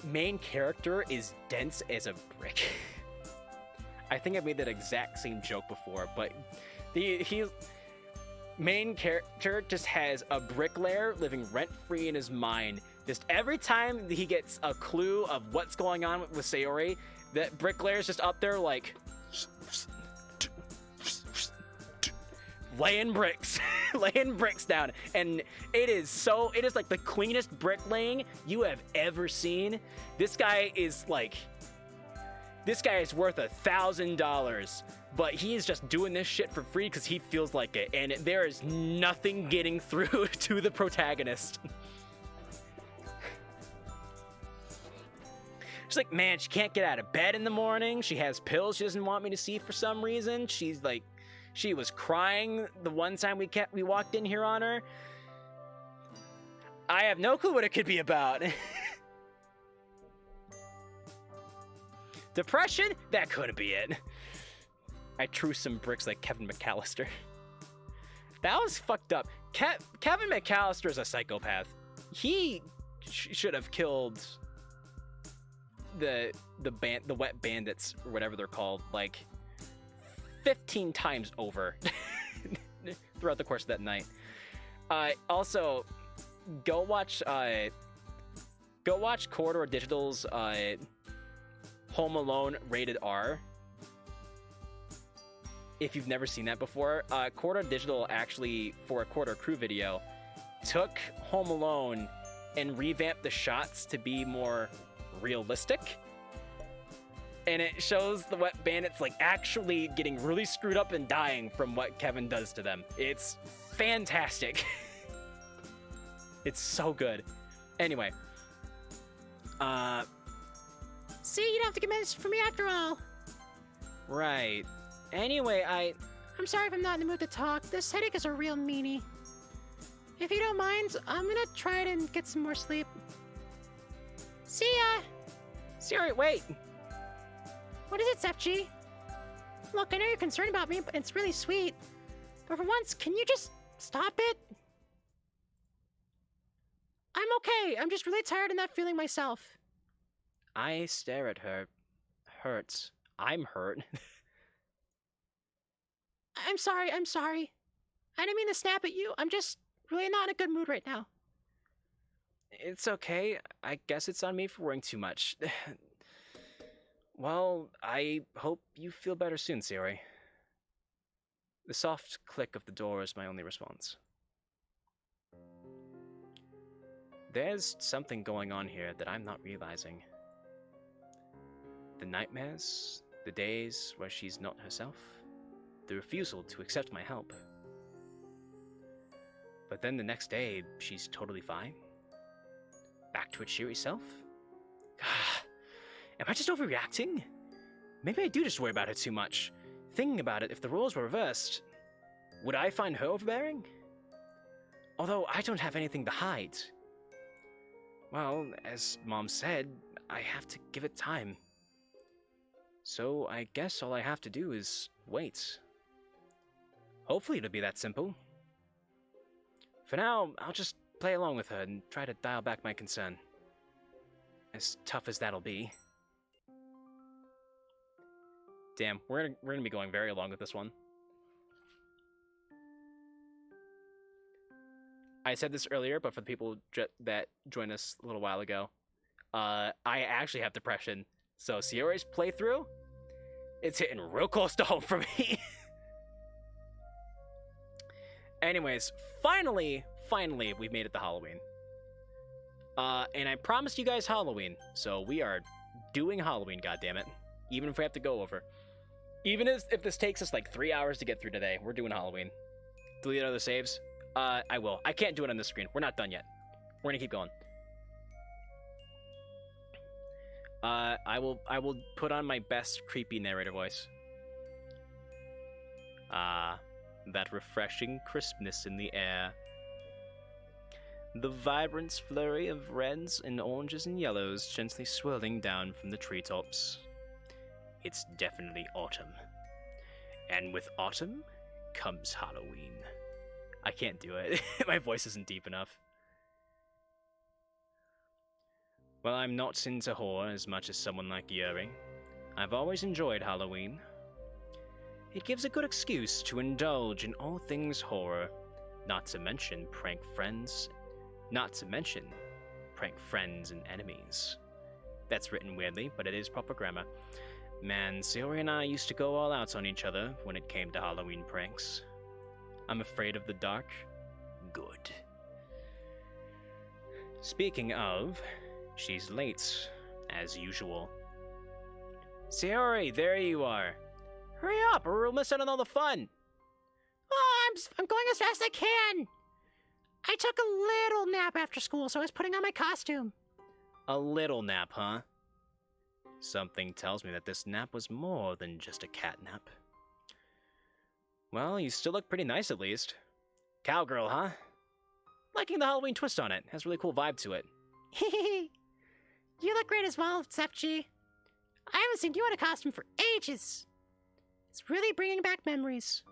S1: Main character is dense as a brick. I think I've made that exact same joke before, but he's main character just has a bricklayer living rent-free in his mind. Just every time he gets a clue of what's going on with Sayori, that bricklayer's just up there like laying bricks, laying bricks down, and it is like the cleanest bricklaying you have ever seen. This guy is worth $1,000, but he is just doing this shit for free because he feels like it, and there is nothing getting through to the protagonist. She's like, man, she can't get out of bed in the morning. She has pills she doesn't want me to see for some reason. She's like, she was crying the one time we walked in here on her. I have no clue what it could be about. Depression? That couldn't be it. I threw some bricks like Kevin McAllister. That was fucked up. Kevin McAllister is a psychopath. He should have killed the wet bandits or whatever they're called like 15 times over throughout the course of that night. Also, go watch Corridor Digital's Home Alone Rated R. If you've never seen that before, Corridor Digital actually, for a Corridor Crew video, took Home Alone and revamped the shots to be more realistic. And it shows the wet bandits like actually getting really screwed up and dying from what Kevin does to them. It's fantastic. It's so good. Anyway.
S2: See, you don't have to get medicine for me after all.
S1: Right. Anyway,
S2: I'm sorry if I'm not in the mood to talk. This headache is a real meanie. If you don't mind, I'm gonna try to get some more sleep. See ya!
S1: Sayori, wait!
S2: What is it, Sefchi? Look, I know you're concerned about me, but it's really sweet. But for once, can you just stop it? I'm okay. I'm just really tired and not feeling myself.
S1: I stare at her. Hurts. I'm hurt.
S2: I'm sorry. I didn't mean to snap at you. I'm just really not in a good mood right now.
S1: It's okay. I guess it's on me for worrying too much. Well, I hope you feel better soon, Sayori. The soft click of the door is my only response. There's something going on here that I'm not realizing. The nightmares, the days where she's not herself, the refusal to accept my help. But then the next day, she's totally fine. Back to her cheery self? Am I just overreacting? Maybe I do just worry about her too much. Thinking about it, if the roles were reversed, would I find her overbearing? Although I don't have anything to hide. Well, as Mom said, I have to give it time. So I guess all I have to do is wait. Hopefully it'll be that simple. For now, I'll just play along with her and try to dial back my concern. As tough as that'll be. Damn, we're gonna be going very long with this one. I said this earlier, but for the people that joined us a little while ago, I actually have depression. So Sayori's playthrough, it's hitting real close to home for me. Anyways, finally, we've made it to Halloween. And I promised you guys Halloween, so we are doing Halloween, goddammit. Even if we have to go over. Even if this takes us like 3 hours to get through today, we're doing Halloween. Delete other saves? I will. I can't do it on this screen. We're not done yet. We're gonna keep going. I will put on my best creepy narrator voice. That refreshing crispness in the air. The vibrant flurry of reds and oranges and yellows gently swirling down from the treetops. It's definitely autumn. And with autumn comes Halloween. I can't do it. My voice isn't deep enough. Well, I'm not into horror as much as someone like Yuri. I've always enjoyed Halloween. It gives a good excuse to indulge in all things horror, not to mention prank friends and enemies. That's written weirdly, but it is proper grammar. Man, Sayori and I used to go all out on each other when it came to Halloween pranks. I'm afraid of the dark. Good. Speaking of, she's late, as usual. Sayori, there you are. Hurry up, or we'll miss out on all the fun.
S2: Oh, I'm going as fast as I can. I took a little nap after school, so I was putting on my costume.
S1: A little nap, huh? Something tells me that this nap was more than just a cat nap. Well, you still look pretty nice at least. Cowgirl, huh? Liking the Halloween twist on it. Has a really cool vibe to it.
S2: You look great as well, Sefchi. I haven't seen you in a costume for ages. It's really bringing back memories.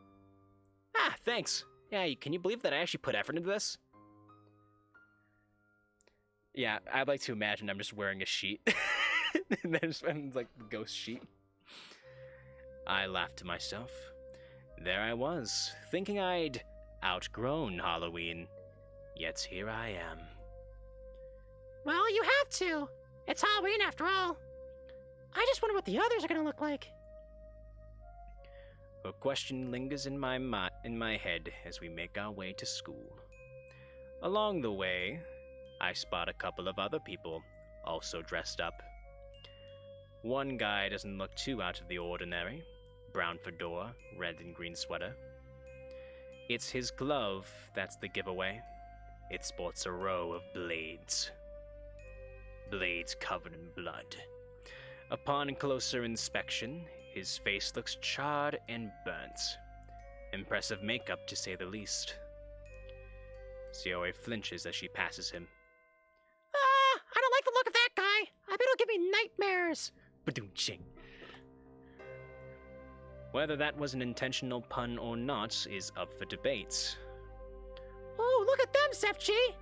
S1: Ah, thanks. Yeah, can you believe that I actually put effort into this? Yeah, I'd like to imagine I'm just wearing a sheet. And then I'm like the ghost sheet. I laughed to myself. There I was, thinking I'd outgrown Halloween. Yet here I am.
S2: Well, you have to. It's Halloween after all. I just wonder what the others are gonna look like.
S1: A question lingers in my head as we make our way to school. Along the way, I spot a couple of other people, also dressed up. One guy doesn't look too out of the ordinary. Brown fedora, red and green sweater. It's his glove that's the giveaway. It sports a row of blades. Blades covered in blood. Upon closer inspection, his face looks charred and burnt. Impressive makeup, to say the least. Sayori flinches as she passes him.
S2: I don't like the look of that guy. I bet it'll give me nightmares.
S1: Ba-doom-ching. Whether that was an intentional pun or not is up for debate.
S2: Oh, look at them, Sefchi!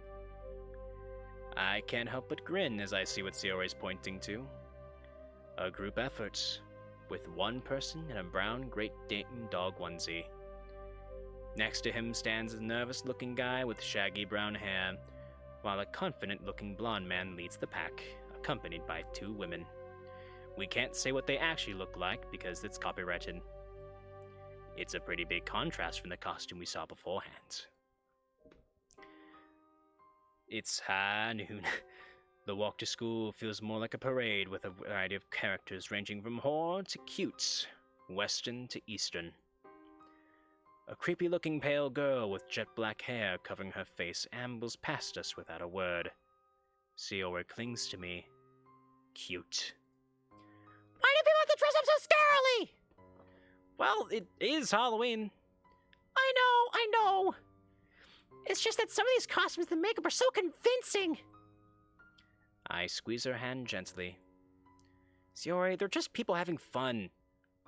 S1: I can't help but grin as I see what Sayori's pointing to. A group effort, with one person in a brown Great Dane dog onesie. Next to him stands a nervous-looking guy with shaggy brown hair, while a confident-looking blonde man leads the pack, accompanied by two women. we can't say what they actually look like because it's copyrighted. It's a pretty big contrast from the costume we saw beforehand. It's high noon. The walk to school feels more like a parade with a variety of characters ranging from horror to cute, western to eastern. A creepy-looking pale girl with jet black hair covering her face ambles past us without a word. Sayori clings to me. Cute.
S2: Why do people have to dress up so scarily?
S1: Well, it is Halloween.
S2: I know. It's just that some of these costumes and makeup are so convincing.
S1: I squeeze her hand gently. Sayori, they're just people having fun.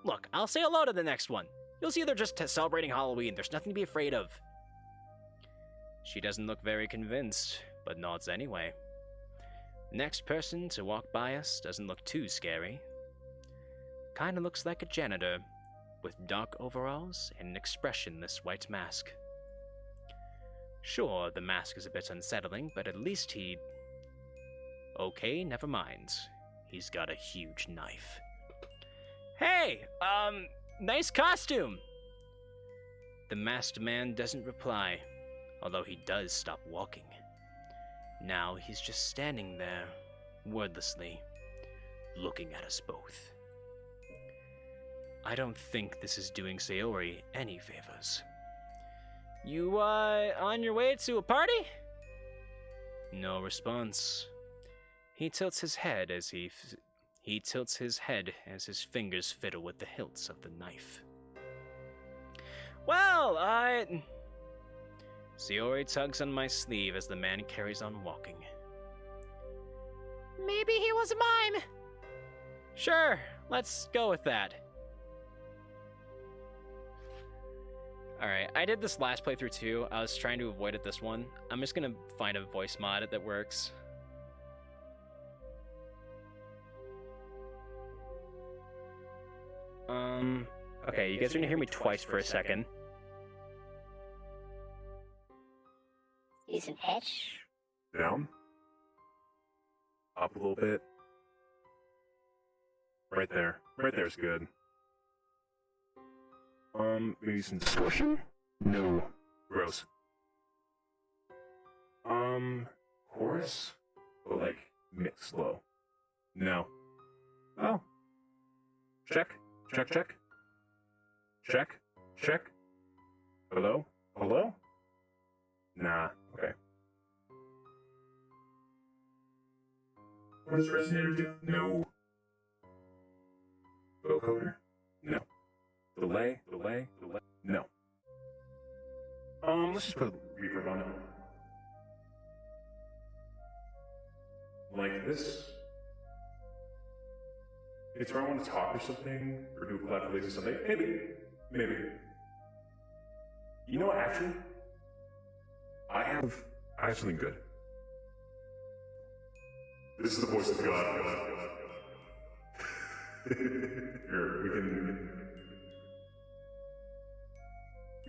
S1: Look, I'll say hello to the next one. You'll see they're just celebrating Halloween. There's nothing to be afraid of. She doesn't look very convinced, but nods anyway. Next person to walk by us doesn't look too scary. Kinda looks like a janitor, with dark overalls and an expressionless white mask. Sure, the mask is a bit unsettling, but at least he... Okay, never mind. He's got a huge knife. Hey, nice costume! The masked man doesn't reply, although he does stop walking. Now he's just standing there, wordlessly, looking at us both. I don't think this is doing Sayori any favors. You, on your way to a party? No response. He tilts his head as his fingers fiddle with the hilts of the knife. Well, Sayori tugs on my sleeve as the man carries on walking.
S2: Maybe he was a mime.
S1: Sure, let's go with that. Alright, I did this last playthrough too. I was trying to avoid it this one. I'm just gonna find a voice mod that works. Okay, you guys are gonna hear me twice for a second.
S3: Decent pitch.
S4: Down. Up a little bit. Right there. Right there's good. Maybe some distortion? No. Gross. Chorus? But like, mix low. No. Oh. Check. Check, check. Check. Check. Hello? Hello? Nah. Okay. What does resonator do? No. Vocoder? No. Delay? No. Let's just put reverb on it. Like this. It's where I want to talk or something, or do a collab release or something. Maybe. You know what, actually? I have something good. This is the voice of God. Here, we can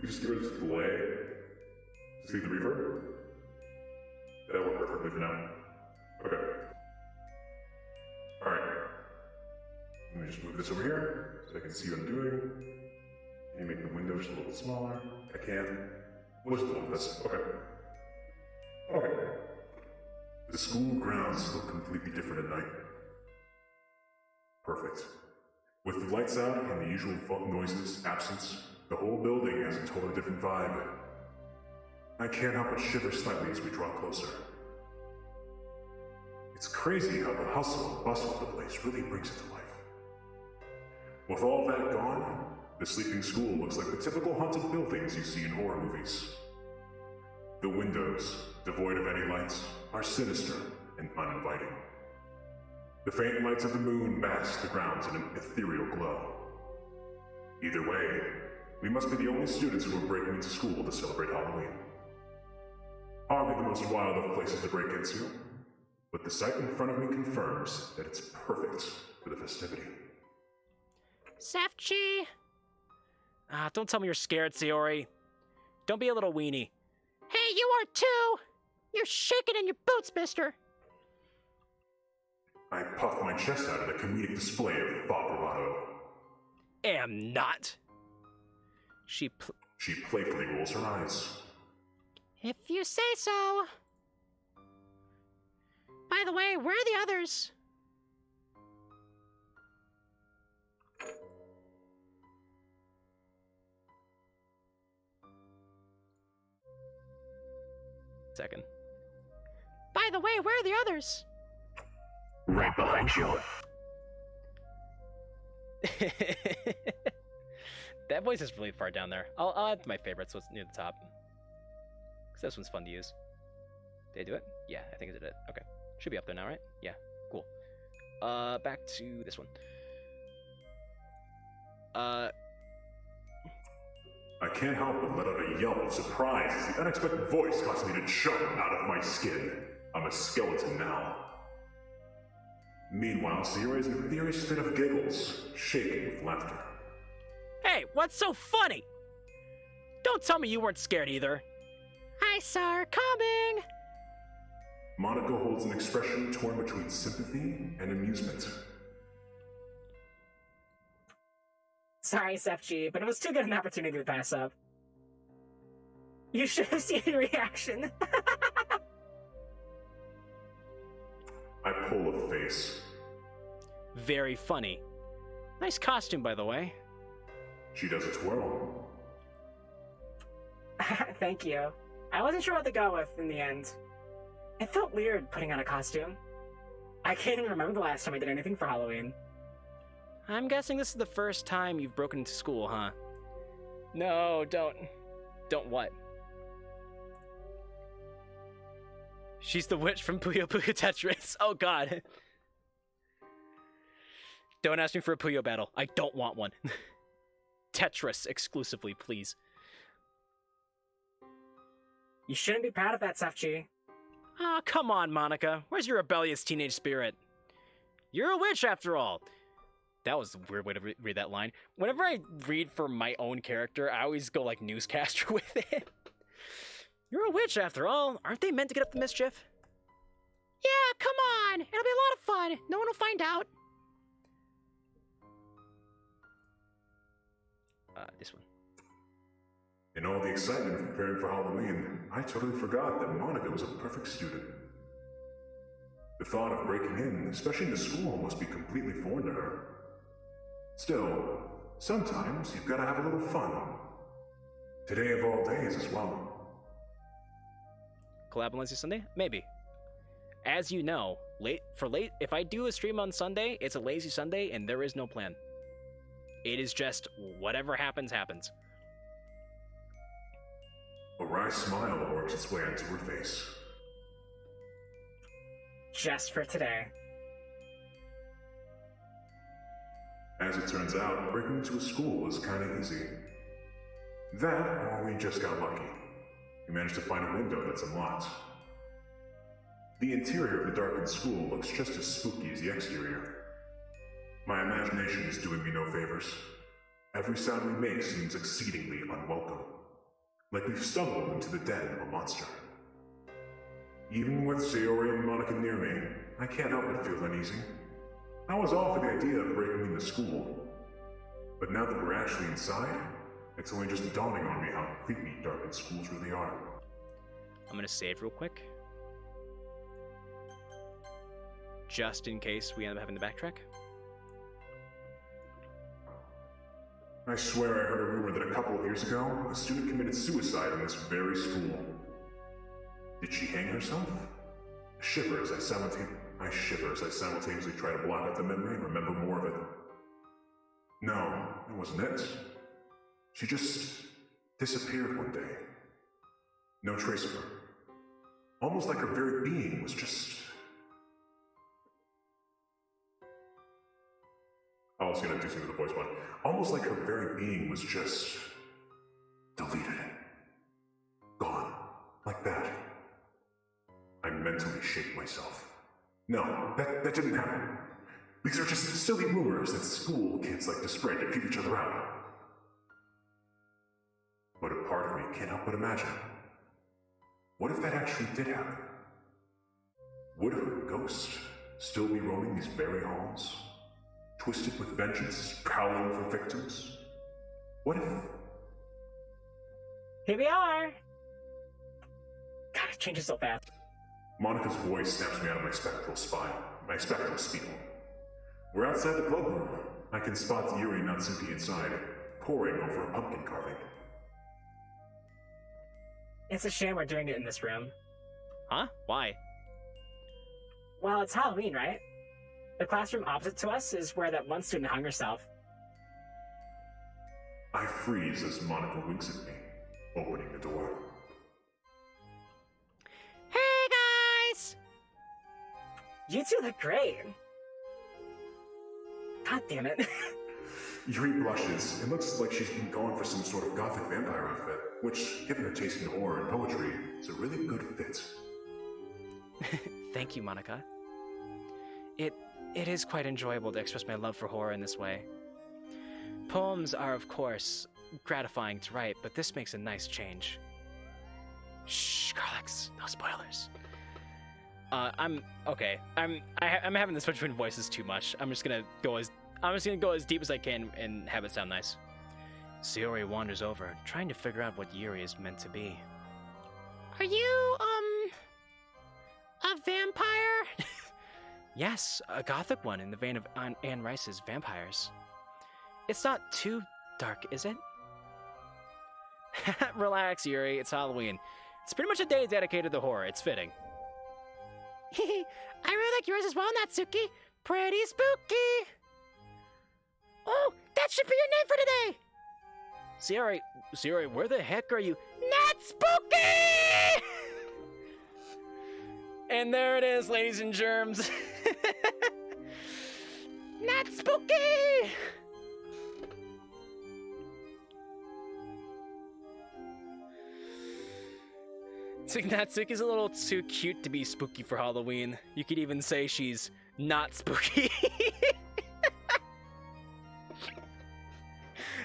S4: just give it a delay. See the reverb? That'll work perfectly for now. Okay. Alright. Let me just move this over here so I can see what I'm doing. Can you make the window just a little bit smaller? I can. We'll just move this. Okay. Okay. The school grounds look completely different at night. Perfect. With the lights out and the usual noises absent, the whole building has a totally different vibe. I can't help but shiver slightly as we draw closer. It's crazy how the hustle and bustle of the place really brings it to life. With all that gone, the sleeping school looks like the typical haunted buildings you see in horror movies. The windows, devoid of any lights, are sinister and uninviting. The faint lights of the moon mask the grounds in an ethereal glow. Either way, we must be the only students who are breaking into school to celebrate Halloween. Hardly the most wild of places to break into, but the sight in front of me confirms that it's perfect for the festivity.
S2: Safchi!
S1: Don't tell me you're scared, Sayori. Don't be a little weenie.
S2: Hey, you are too! You're shaking in your boots, mister!
S4: I puffed my chest out in a comedic display of faux bravado.
S1: Am not. She
S4: playfully rolls her eyes.
S2: If you say so. By the way, where are the others?
S1: Second.
S2: By the way, where are the others?
S5: Right behind you.
S1: That voice is really far down there. I'll add to my favorites, so it's near the top. Because this one's fun to use. Did I do it? Yeah, I think I did it. Okay. Should be up there now, right? Yeah, cool. Back to this one.
S4: I can't help but let out a yelp of surprise as the unexpected voice caused me to jump out of my skin. I'm a skeleton now. Meanwhile, Sayori is in a furious fit of giggles, shaking with laughter.
S1: Hey, what's so funny? Don't tell me you weren't scared either.
S2: I saw her coming.
S4: Monica holds an expression torn between sympathy and amusement.
S6: Sorry, SFG, but it was too good an opportunity to pass up. You should have seen your reaction.
S4: I pull a face.
S1: Very funny. Nice costume, by the way.
S4: She does a twirl.
S6: Thank you. I wasn't sure what to go with in the end. It felt weird putting on a costume. I can't even remember the last time I did anything for Halloween.
S1: I'm guessing this is the first time you've broken into school, huh? No, don't. Don't what? She's the witch from Puyo Puyo Tetris. Oh god. Don't ask me for a Puyo battle. I don't want one. Tetris exclusively, please.
S6: You shouldn't be proud of that, SFG.
S1: Ah, come on, Monica. Where's your rebellious teenage spirit? You're a witch, after all. That was a weird way to read that line. Whenever I read for my own character, I always go like newscaster with it. You're a witch, after all. Aren't they meant to get up the mischief?
S2: Yeah, come on. It'll be a lot of fun. No one will find out.
S1: This one.
S4: In all the excitement of preparing for Halloween, I totally forgot that Monica was a perfect student. The thought of breaking in, especially into school, must be completely foreign to her. Still, sometimes you've got to have a little fun. Today of all days as well.
S1: Collab on Lazy Sunday? Maybe. As you know, if I do a stream on Sunday, it's a lazy Sunday and there is no plan. It is just whatever happens, happens.
S4: A wry smile works its way onto her face.
S6: Just for today.
S4: As it turns out, breaking into a school is kinda easy. That, or we just got lucky. We managed to find a window that's unlocked. The interior of the darkened school looks just as spooky as the exterior. My imagination is doing me no favors. Every sound we make seems exceedingly unwelcome. Like we've stumbled into the den of a monster. Even with Sayori and Monica near me, I can't help but feel uneasy. I was all for the idea of breaking into school. But now that we're actually inside, it's only just dawning on me how creepy darkened schools really are.
S1: I'm gonna save real quick. Just in case we end up having to backtrack.
S4: I swear I heard a rumor that a couple of years ago, a student committed suicide in this very school. Did she hang herself? I shiver as I simultaneously try to block out the memory and remember more of it. No, that wasn't it. She just disappeared one day. No trace of her. Almost like her very being was just... I was gonna do something with the voice one. Almost like her very being was just... deleted. Gone. Like that. I mentally shake myself. No, that didn't happen. These are just silly rumors that school kids like to spread to creep each other out. But a part of me can't help but imagine. What if that actually did happen? Would her ghost still be roaming these very halls? Twisted with vengeance, prowling for victims? What if...
S6: Here we are! God, it changes so fast.
S4: Monica's voice snaps me out of my spectral spiel. We're outside the club room. I can spot Yuri and Natsuki inside, poring over a pumpkin carving.
S6: It's a shame we're doing it in this room.
S1: Huh? Why?
S6: Well, it's Halloween, right? The classroom opposite to us is where that one student hung herself.
S4: I freeze as Monica winks at me, opening the door.
S2: Hey guys!
S6: You two look great! God damn it.
S4: Yuri blushes and looks like she's been going for some sort of gothic vampire outfit, which, given her taste in horror and poetry, is a really good fit.
S1: Thank you, Monica. It is quite enjoyable to express my love for horror in this way. Poems are, of course, gratifying to write, but this makes a nice change. Shh, Carlex, no spoilers. I'm having this switch between voices too much. I'm just gonna go as deep as I can and have it sound nice. Sayori wanders over, trying to figure out what Yuri is meant to be.
S2: Are you, a vampire?
S1: Yes, a gothic one in the vein of Anne Rice's Vampires. It's not too dark, is it? Relax, Yuri, it's Halloween. It's pretty much a day dedicated to horror, it's fitting.
S2: I really like yours as well, Natsuki. Pretty spooky. Oh, that should be your name for today.
S1: Sayori, where the heck are you?
S2: Nat Spooky!
S1: And there it is, ladies and germs.
S2: Nat Spooky!
S1: Natsuki's a little too cute to be spooky for Halloween. You could even say she's not spooky.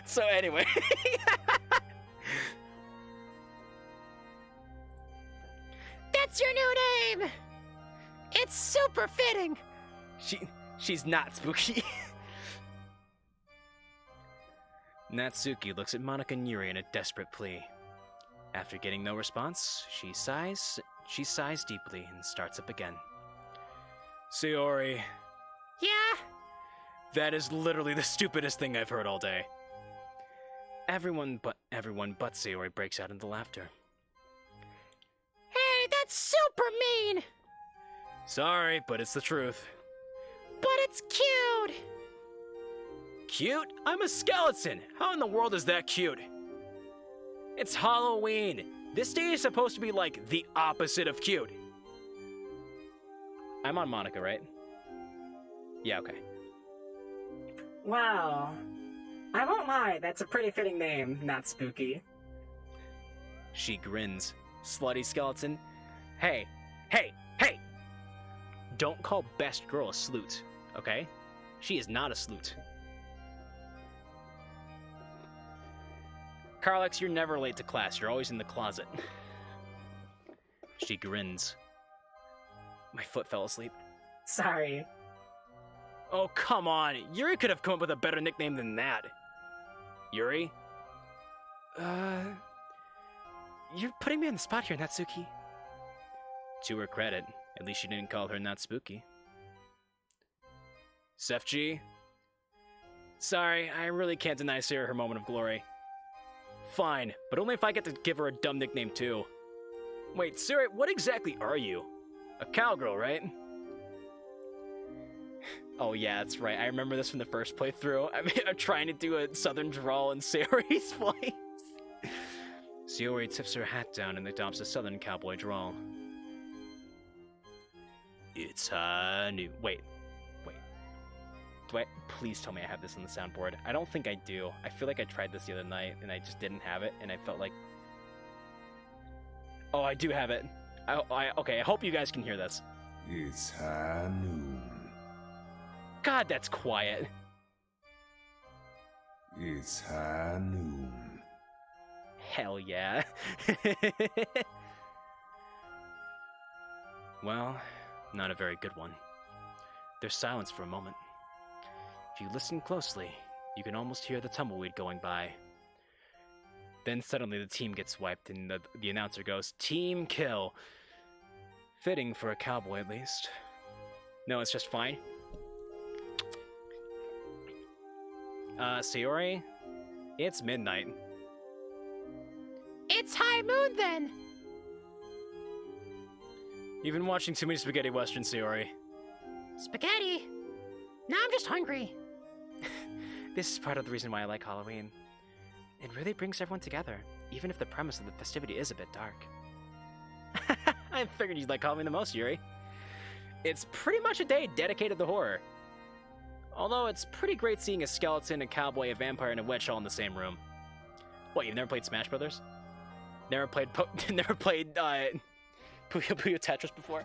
S1: So anyway.
S2: That's your new name! It's super fitting!
S1: She's not spooky. Natsuki looks at Monica and Yuri in a desperate plea. After getting no response, she sighs deeply and starts up again. Sayori.
S2: Yeah?
S1: That is literally the stupidest thing I've heard all day. Everyone but Sayori breaks out into laughter.
S2: Hey, that's super mean!
S1: Sorry, but it's the truth.
S2: But it's cute!
S1: Cute? I'm a skeleton! How in the world is that cute? It's Halloween! This day is supposed to be like the opposite of cute. I'm on Monica, right? Yeah, okay.
S6: Wow. I won't lie, that's a pretty fitting name, not spooky.
S1: She grins. Slutty skeleton. Hey! Don't call best girl a sleut, okay? She is not a sleut. Carlex, you're never late to class. You're always in the closet. She grins. My foot fell asleep.
S6: Sorry.
S1: Oh, come on. Yuri could have come up with a better nickname than that. Yuri? You're putting me on the spot here, Natsuki. To her credit, at least she didn't call her not spooky. Sefji? Sorry, I really can't deny Sarah her moment of glory. Fine, but only if I get to give her a dumb nickname too. Wait, Sarah, what exactly are you? A cowgirl, right? Oh yeah, that's right. I remember this from the first playthrough. I'm trying to do a southern drawl in Sayori's voice. Sayori tips her hat down and adopts a southern cowboy drawl. It's new. Wait. Please tell me I have this on the soundboard. I don't think I do. I feel like I tried this the other night and I just didn't have it, and I felt like... Oh, I do have it. Okay, I hope you guys can hear this.
S7: It's high noon.
S1: God, that's quiet.
S7: It's high noon.
S1: Hell yeah. Well, not a very good one. There's silence for a moment. If you listen closely, you can almost hear the tumbleweed going by. Then suddenly the team gets wiped and the announcer goes, "Team kill." Fitting for a cowboy, at least. No, it's just fine. Sayori, it's midnight.
S2: It's high moon then.
S1: You've been watching too many spaghetti westerns, Sayori.
S2: Spaghetti? Now I'm just hungry.
S1: This is part of the reason why I like Halloween. It really brings everyone together, even if the premise of the festivity is a bit dark. I figured you'd like Halloween the most, Yuri. It's pretty much a day dedicated to horror. Although it's pretty great seeing a skeleton, a cowboy, a vampire, and a witch all in the same room. What, you've never played Smash Brothers? Never played Puyo Puyo Tetris before?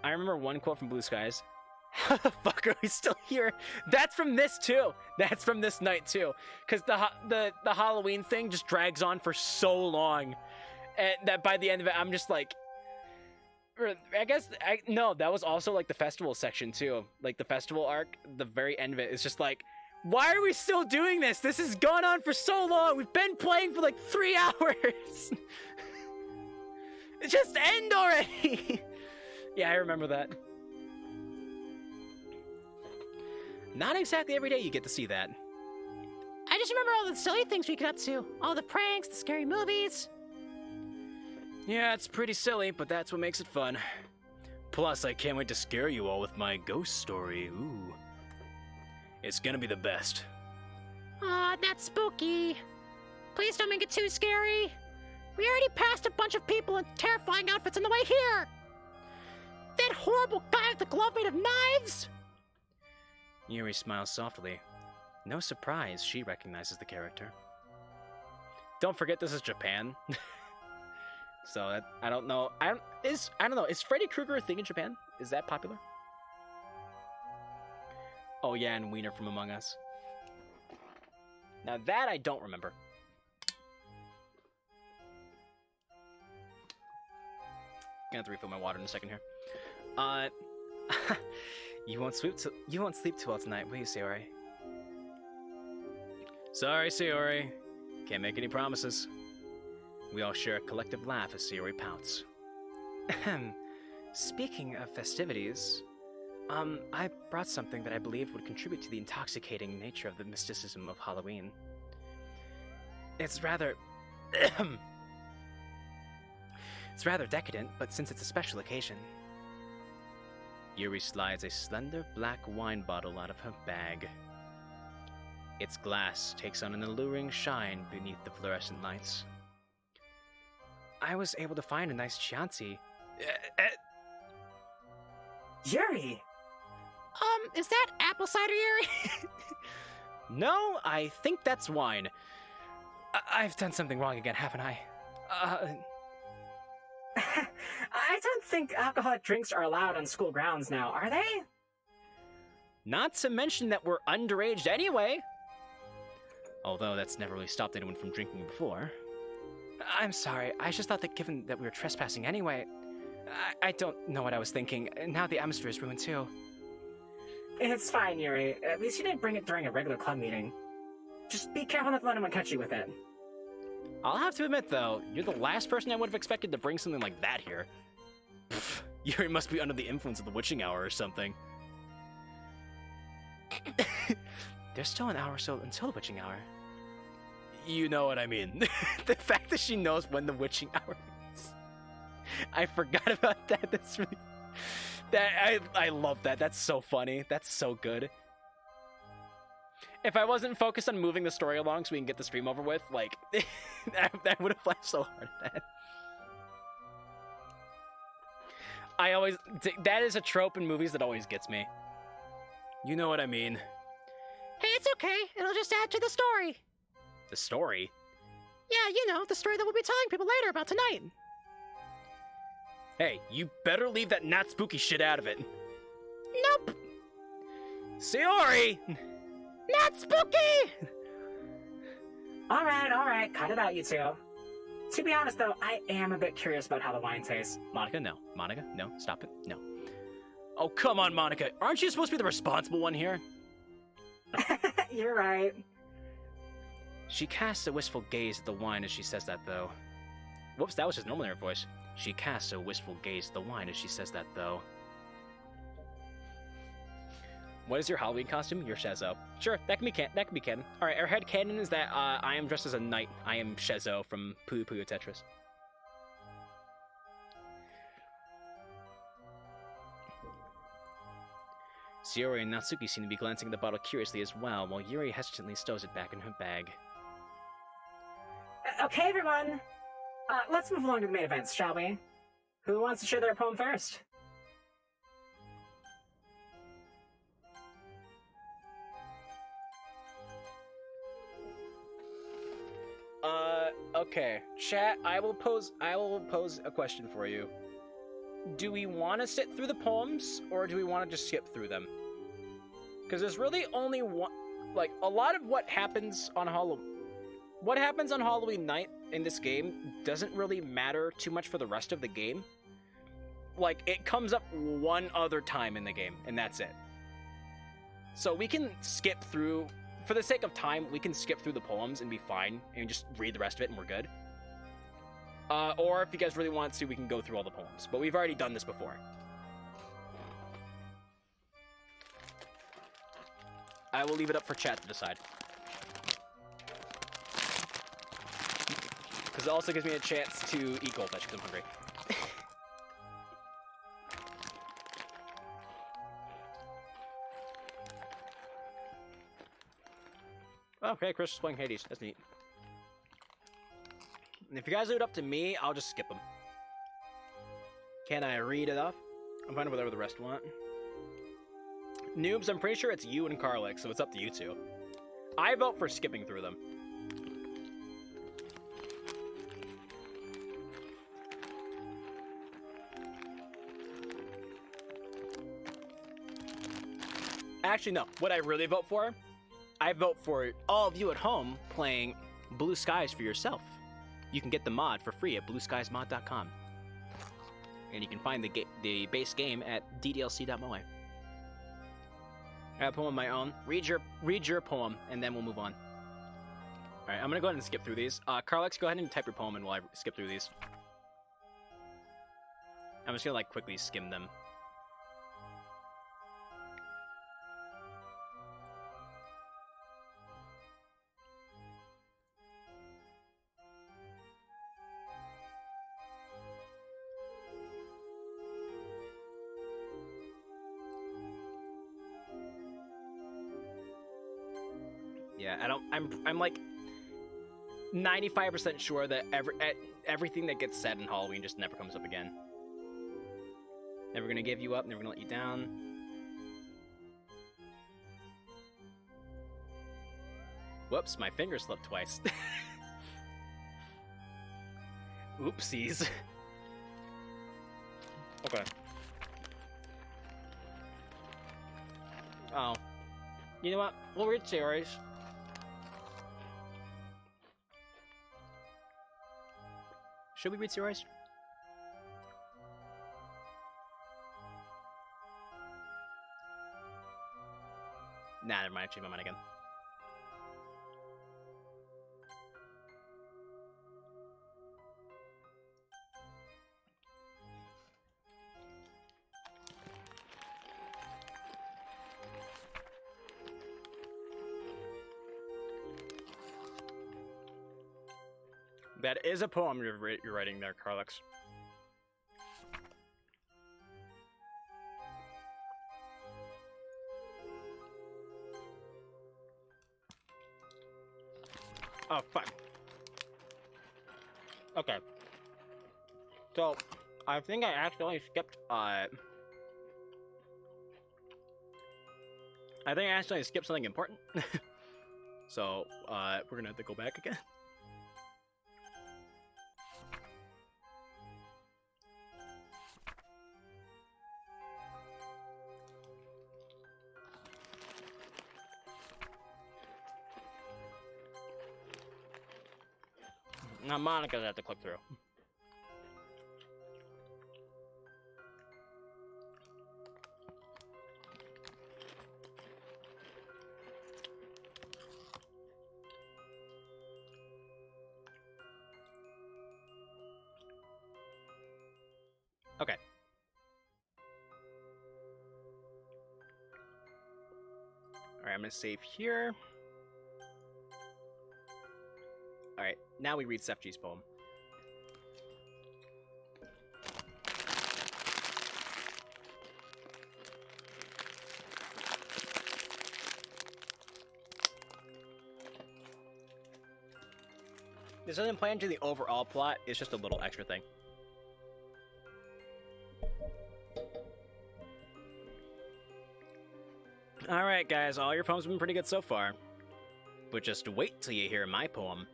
S1: I remember one quote from Blue Skies. How the fuck are we still here? That's from this too. That's from this night too. Because the Halloween thing just drags on for so long, and that by the end of it, I'm just like, no, that was also like the festival section too. Like the festival arc, the very end of it is just like, why are we still doing this? This has gone on for so long. We've been playing for like 3 hours. Just end already. Yeah, I remember that. Not exactly every day you get to see that.
S2: I just remember all the silly things we get up to. All the pranks, the scary movies.
S1: Yeah, it's pretty silly, but that's what makes it fun. Plus, I can't wait to scare you all with my ghost story. Ooh. It's gonna be the best.
S2: Aw, that's spooky. Please don't make it too scary. We already passed a bunch of people in terrifying outfits on the way here. That horrible guy with the glove made of knives.
S1: Yuri smiles softly. No surprise, she recognizes the character. Don't forget this is Japan. So that, I don't know. I don't know. Is Freddy Krueger a thing in Japan? Is that popular? Oh yeah, and Wiener from Among Us. Now that I don't remember. Gonna have to refill my water in a second here. You won't sleep too well tonight, will you, Sayori? Sorry, Sayori. Can't make any promises. We all share a collective laugh as Sayori pouts. Speaking of festivities, I brought something that I believe would contribute to the intoxicating nature of the mysticism of Halloween. It's rather... it's rather decadent, but since it's a special occasion... Yuri slides a slender black wine bottle out of her bag. Its glass takes on an alluring shine beneath the fluorescent lights. I was able to find a nice Chianti.
S6: Yuri!
S2: Is that apple cider, Yuri?
S1: No, I think that's wine. I've done something wrong again, haven't I?
S6: I don't think alcoholic drinks are allowed on school grounds now, are they?
S1: Not to mention that we're underage anyway. Although that's never really stopped anyone from drinking before. I'm sorry, I just thought that given that we were trespassing anyway, I don't know what I was thinking. Now the atmosphere is ruined too.
S6: It's fine, Yuri. At least you didn't bring it during a regular club meeting. Just be careful not to let anyone catch you with it.
S1: I'll have to admit though, you're the last person I would have expected to bring something like that here. Pfft, Yuri must be under the influence of the witching hour or something. There's still an hour or so until the witching hour. You know what I mean. The fact that she knows when the witching hour is. I forgot about that. That's really... I love that. That's so funny. That's so good. If I wasn't focused on moving the story along so we can get the stream over with, like, I would have laughed so hard at that. That is a trope in movies that always gets me. You know what I mean.
S2: Hey, it's okay. It'll just add to the story.
S1: The story?
S2: Yeah, you know, the story that we'll be telling people later about tonight.
S1: Hey, you better leave that not spooky shit out of it.
S2: Nope.
S1: Sayori!
S2: Not spooky!
S6: Alright, cut it out, you two. To be honest, though, I am a bit curious about how the wine tastes.
S1: Monica, no. Monica, no. Stop it. No. Oh, come on, Monica. Aren't you supposed to be the responsible one here?
S6: You're right.
S1: She casts a wistful gaze at the wine as she says that, though. Whoops, that was just normal in her voice. She casts a wistful gaze at the wine as she says that, though. What is your Halloween costume? You're Shezo. Sure, that can be canon. Alright, our head canon is that I am dressed as a knight. I am Shezo from Puyo Puyo Tetris. Sayori and Natsuki seem to be glancing at the bottle curiously as well, while Yuri hesitantly stows it back in her bag.
S6: Okay, everyone. Let's move along to the main events, shall we? Who wants to share their poem first?
S1: Okay. Chat, I will pose a question for you. Do we want to sit through the poems, or do we want to just skip through them? Because there's really only one, like, a lot of what happens on Halloween night in this game doesn't really matter too much for the rest of the game. Like, it comes up one other time in the game, and that's it. So we can skip through, for the sake of time, we can skip through the poems and be fine, and just read the rest of it and we're good. Or if you guys really want to, we can go through all the poems. But we've already done this before. I will leave it up for chat to decide. Because it also gives me a chance to eat goldfish because I'm hungry. Okay, Chris is playing Hades. That's neat. And if you guys leave it up to me, I'll just skip them. Can I read it off? I'm fine with whatever the rest want. Noobs, I'm pretty sure it's you and Karlik, so it's up to you two. I vote for skipping through them. Actually, no. What I really vote for? I vote for all of you at home playing Blue Skies for yourself. You can get the mod for free at blueskiesmod.com. And you can find the base game at ddlc.moe. I have a poem of my own. Read your poem, and then we'll move on. Alright, I'm gonna go ahead and skip through these. Carlex, go ahead and type your poem and while I skip through these. I'm just gonna like quickly skim them. Yeah, I'm like 95% sure that everything that gets said in Halloween just never comes up again. Never gonna give you up, never gonna let you down. Whoops, my finger slipped twice. Oopsies. Okay. Oh. You know what? We'll read Sayori's. Should we read Sayori's? Nah, never mind. I changed my mind again. That is a poem you're writing there, Carlex. Oh, fuck. Okay. So, I think I accidentally skipped, something important. So, we're gonna have to go back again. Now Monica's have to click through. Alright, I'm gonna save here. Alright, now we read Sefji's poem. This doesn't play into the overall plot, it's just a little extra thing. Alright guys, all your poems have been pretty good so far. But just wait till you hear my poem.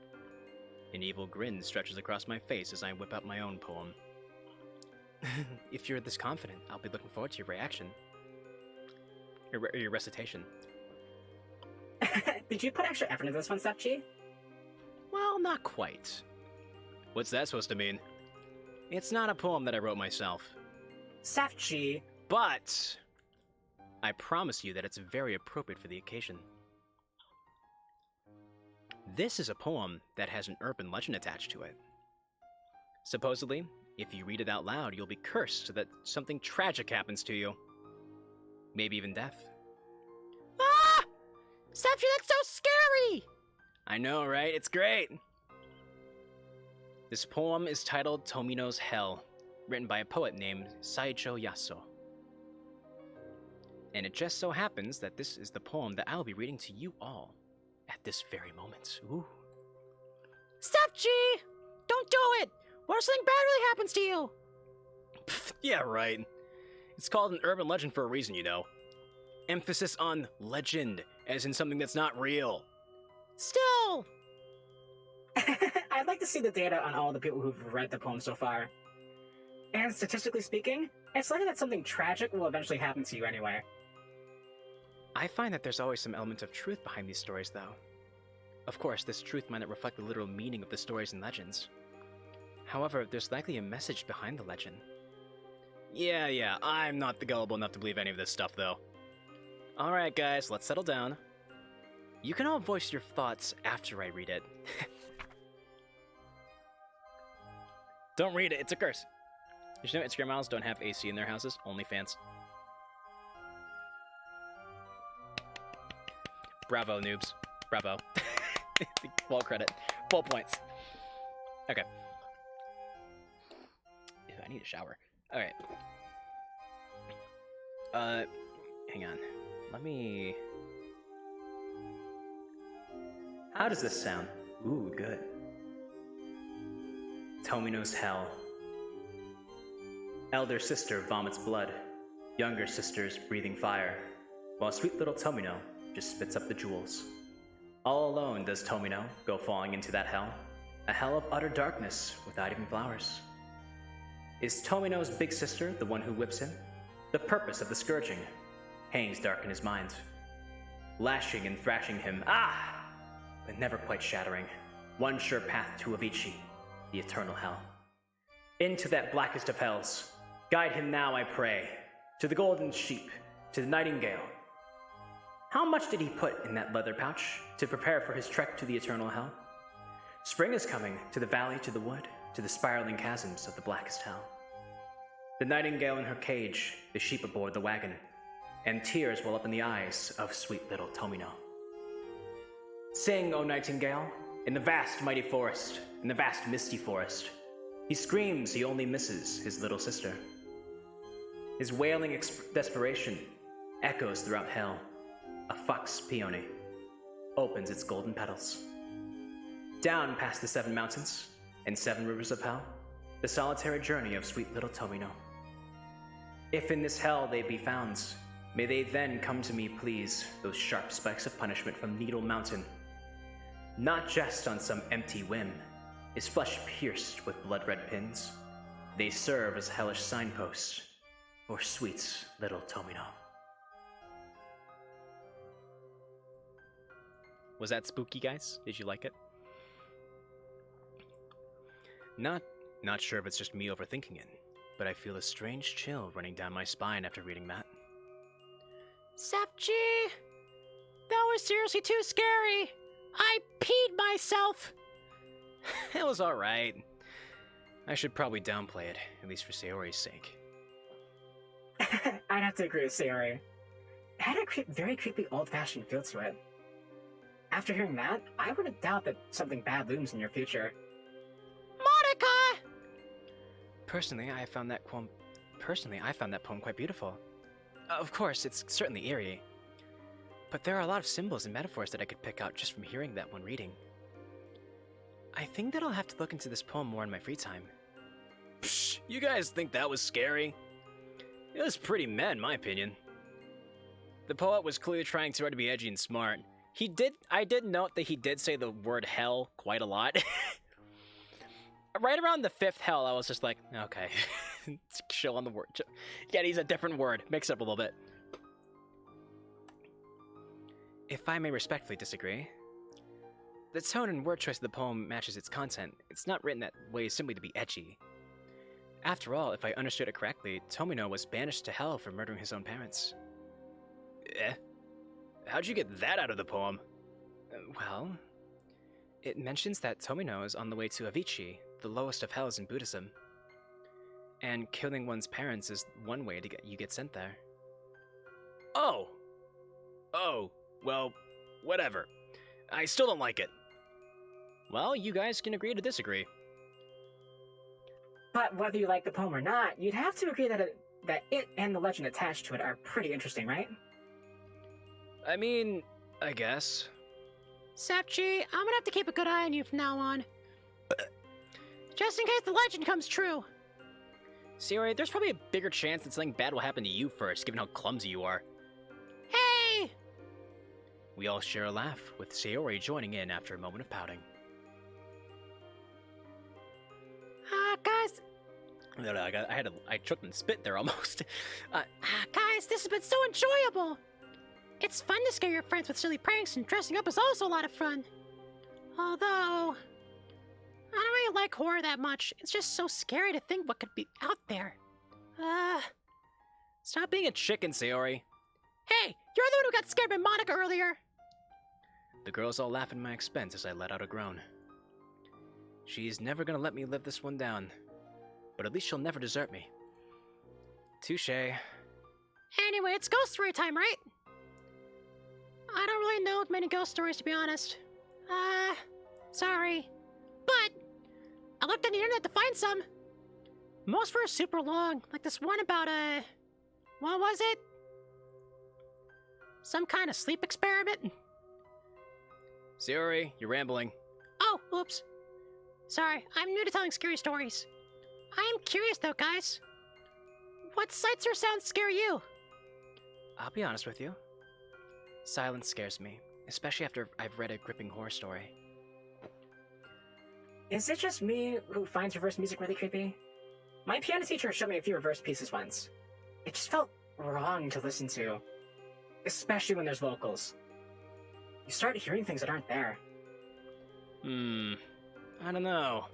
S1: An evil grin stretches across my face as I whip out my own poem. If you're this confident, I'll be looking forward to your reaction. Your recitation.
S6: Did you put extra effort into this one, Sefchi?
S1: Well, not quite. What's that supposed to mean? It's not a poem that I wrote myself.
S6: Sefchi.
S1: But I promise you that it's very appropriate for the occasion. This is a poem that has an urban legend attached to it. Supposedly, if you read it out loud, you'll be cursed so that something tragic happens to you. Maybe even death.
S2: Ah! Sefchi, that's so scary!
S1: I know, right? It's great! This poem is titled Tomino's Hell, written by a poet named Saicho Yaso. And it just so happens that this is the poem that I'll be reading to you all at this very moment. Ooh.
S2: Sefchi! Don't do it! What if something bad really happens to you?
S1: Pfft, yeah, right. It's called an urban legend for a reason, you know. Emphasis on legend, as in something that's not real.
S2: Still!
S6: I'd like to see the data on all the people who've read the poem so far. And statistically speaking, it's likely that something tragic will eventually happen to you anyway.
S1: I find that there's always some element of truth behind these stories, though. Of course, this truth might not reflect the literal meaning of the stories and legends. However, there's likely a message behind the legend. Yeah, I'm not gullible enough to believe any of this stuff, though. Alright, guys, let's settle down. You can all voice your thoughts after I read it. Don't read it, it's a curse. Did you know Instagram models don't have AC in their houses? Only fans. Bravo, noobs. Bravo. Full credit. Full points. Okay. Ew, I need a shower. Alright. Hang on. Let me... How does this sound? Ooh, good. Tomino's Hell. Elder sister vomits blood. Younger sister's breathing fire. While sweet little Tomino just spits up the jewels. All alone does Tomino go falling into that hell. A hell of utter darkness without even flowers. Is Tomino's big sister the one who whips him? The purpose of the scourging hangs dark in his mind. Lashing and thrashing him, but never quite shattering. One sure path to Avicii, the eternal hell. Into that blackest of hells. Guide him now, I pray, to the golden sheep, to the nightingale. How much did he put in that leather pouch to prepare for his trek to the eternal hell? Spring is coming to the valley, to the wood, to the spiraling chasms of the blackest hell. The nightingale in her cage, the sheep aboard the wagon, and tears well up in the eyes of sweet little Tomino. Sing, O nightingale, in the vast mighty forest, in the vast misty forest. He screams he only misses his little sister. His wailing desperation echoes throughout hell. A fox peony opens its golden petals. Down past the 7 mountains and 7 rivers of hell, the solitary journey of sweet little Tomino. If in this hell they be found, may they then come to me, please, those sharp spikes of punishment from Needle Mountain. Not just on some empty whim, his flesh pierced with blood-red pins. They serve as hellish signposts for sweet little Tomino. Was that spooky, guys? Did you like it? Not sure if it's just me overthinking it, but I feel a strange chill running down my spine after reading that.
S2: Sefchi! That was seriously too scary! I peed myself!
S1: It was alright. I should probably downplay it, at least for Sayori's sake.
S6: I'd have to agree with Sayori. had a very creepy old-fashioned feel to it. After hearing that, I wouldn't doubt that something bad looms in your future.
S2: Monica!
S1: Personally, I found that poem quite beautiful. Of course, it's certainly eerie. But there are a lot of symbols and metaphors that I could pick out just from hearing that one reading. I think that I'll have to look into this poem more in my free time. Psh, you guys think that was scary? It was pretty meh in my opinion. The poet was clearly trying too hard to be edgy and smart. I did note that he did say the word hell quite a lot. Right around the 5th hell, I was just like, okay. Chill on the word. Yeah, he's a different word. Mix it up a little bit. If I may respectfully disagree, the tone and word choice of the poem matches its content. It's not written that way simply to be edgy. After all, if I understood it correctly, Tomino was banished to hell for murdering his own parents. Eh? How'd you get that out of the poem? Well, it mentions that Tomino is on the way to Avicii, the lowest of hells in Buddhism. And killing one's parents is one way to get sent there. Oh! Oh, well, whatever. I still don't like it. Well, you guys can agree to disagree.
S6: But whether you like the poem or not, you'd have to agree that it and the legend attached to it are pretty interesting, right?
S1: I mean, I guess.
S2: Sefchi, I'm gonna have to keep a good eye on you from now on. Just in case the legend comes true.
S1: Sayori, there's probably a bigger chance that something bad will happen to you first, given how clumsy you are.
S2: Hey!
S1: We all share a laugh, with Sayori joining in after a moment of pouting.
S2: Guys.
S1: No, I choked and spit there almost.
S2: Guys, this has been so enjoyable. It's fun to scare your friends with silly pranks, and dressing up is also a lot of fun. Although, I don't really like horror that much. It's just so scary to think what could be out there.
S1: Stop being a chicken, Sayori.
S2: Hey, you're the one who got scared by Monica earlier.
S1: The girls all laugh at my expense as I let out a groan. She's never gonna let me live this one down. But at least she'll never desert me. Touché.
S2: Anyway, it's ghost story time, right? I don't really know many ghost stories, to be honest. Sorry. But I looked on the internet to find some. Most were super long, like this one about what was it? Some kind of sleep experiment?
S1: Sayori, you're rambling.
S2: Oh, oops. Sorry, I'm new to telling scary stories. I am curious though, guys. What sights or sounds scare you?
S1: I'll be honest with you. Silence scares me, especially after I've read a gripping horror story.
S6: Is it just me who finds reverse music really creepy? My piano teacher showed me a few reverse pieces once. It just felt wrong to listen to. Especially when there's vocals. You start hearing things that aren't there.
S1: I don't know.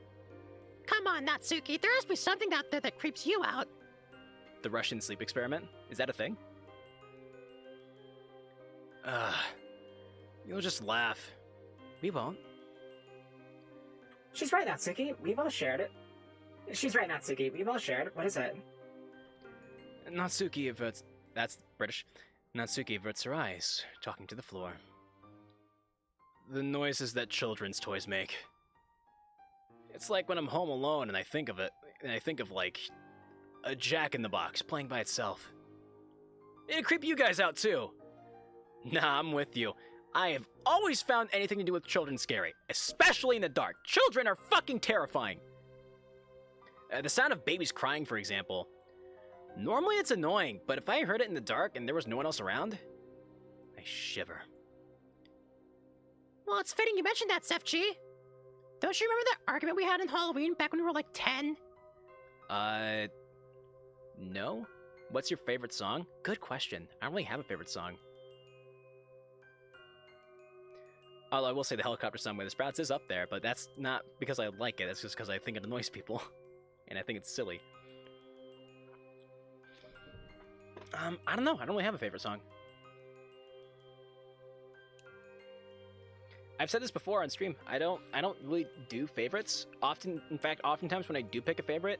S2: Come on, Natsuki, there has to be something out there that creeps you out.
S1: The Russian sleep experiment? Is that a thing? You'll just laugh. We won't.
S6: She's right, Natsuki. We've all shared it. She's right, Natsuki. We've all shared. What is it?
S1: Natsuki averts... That's British. Natsuki averts her eyes, talking to the floor. The noises that children's toys make. It's like when I'm home alone and I think of it, and I think of, like, a Jack-in-the-Box playing by itself. It'd creep you guys out, too. Nah, I'm with you. I have always found anything to do with children scary, especially in the dark. Children are fucking terrifying. The sound of babies crying, for example. Normally it's annoying, but if I heard it in the dark and there was no one else around, I shiver.
S2: Well, it's fitting you mentioned that, Sefchi. Don't you remember that argument we had on Halloween back when we were like 10?
S1: No? What's your favorite song? Good question. I don't really have a favorite song. Although I will say the Helicopter Song by the Sprouts is up there, but that's not because I like it, that's just because I think it annoys people. And I think it's silly. I don't know. I don't really have a favorite song. I've said this before on stream. I don't really do favorites. Oftentimes when I do pick a favorite,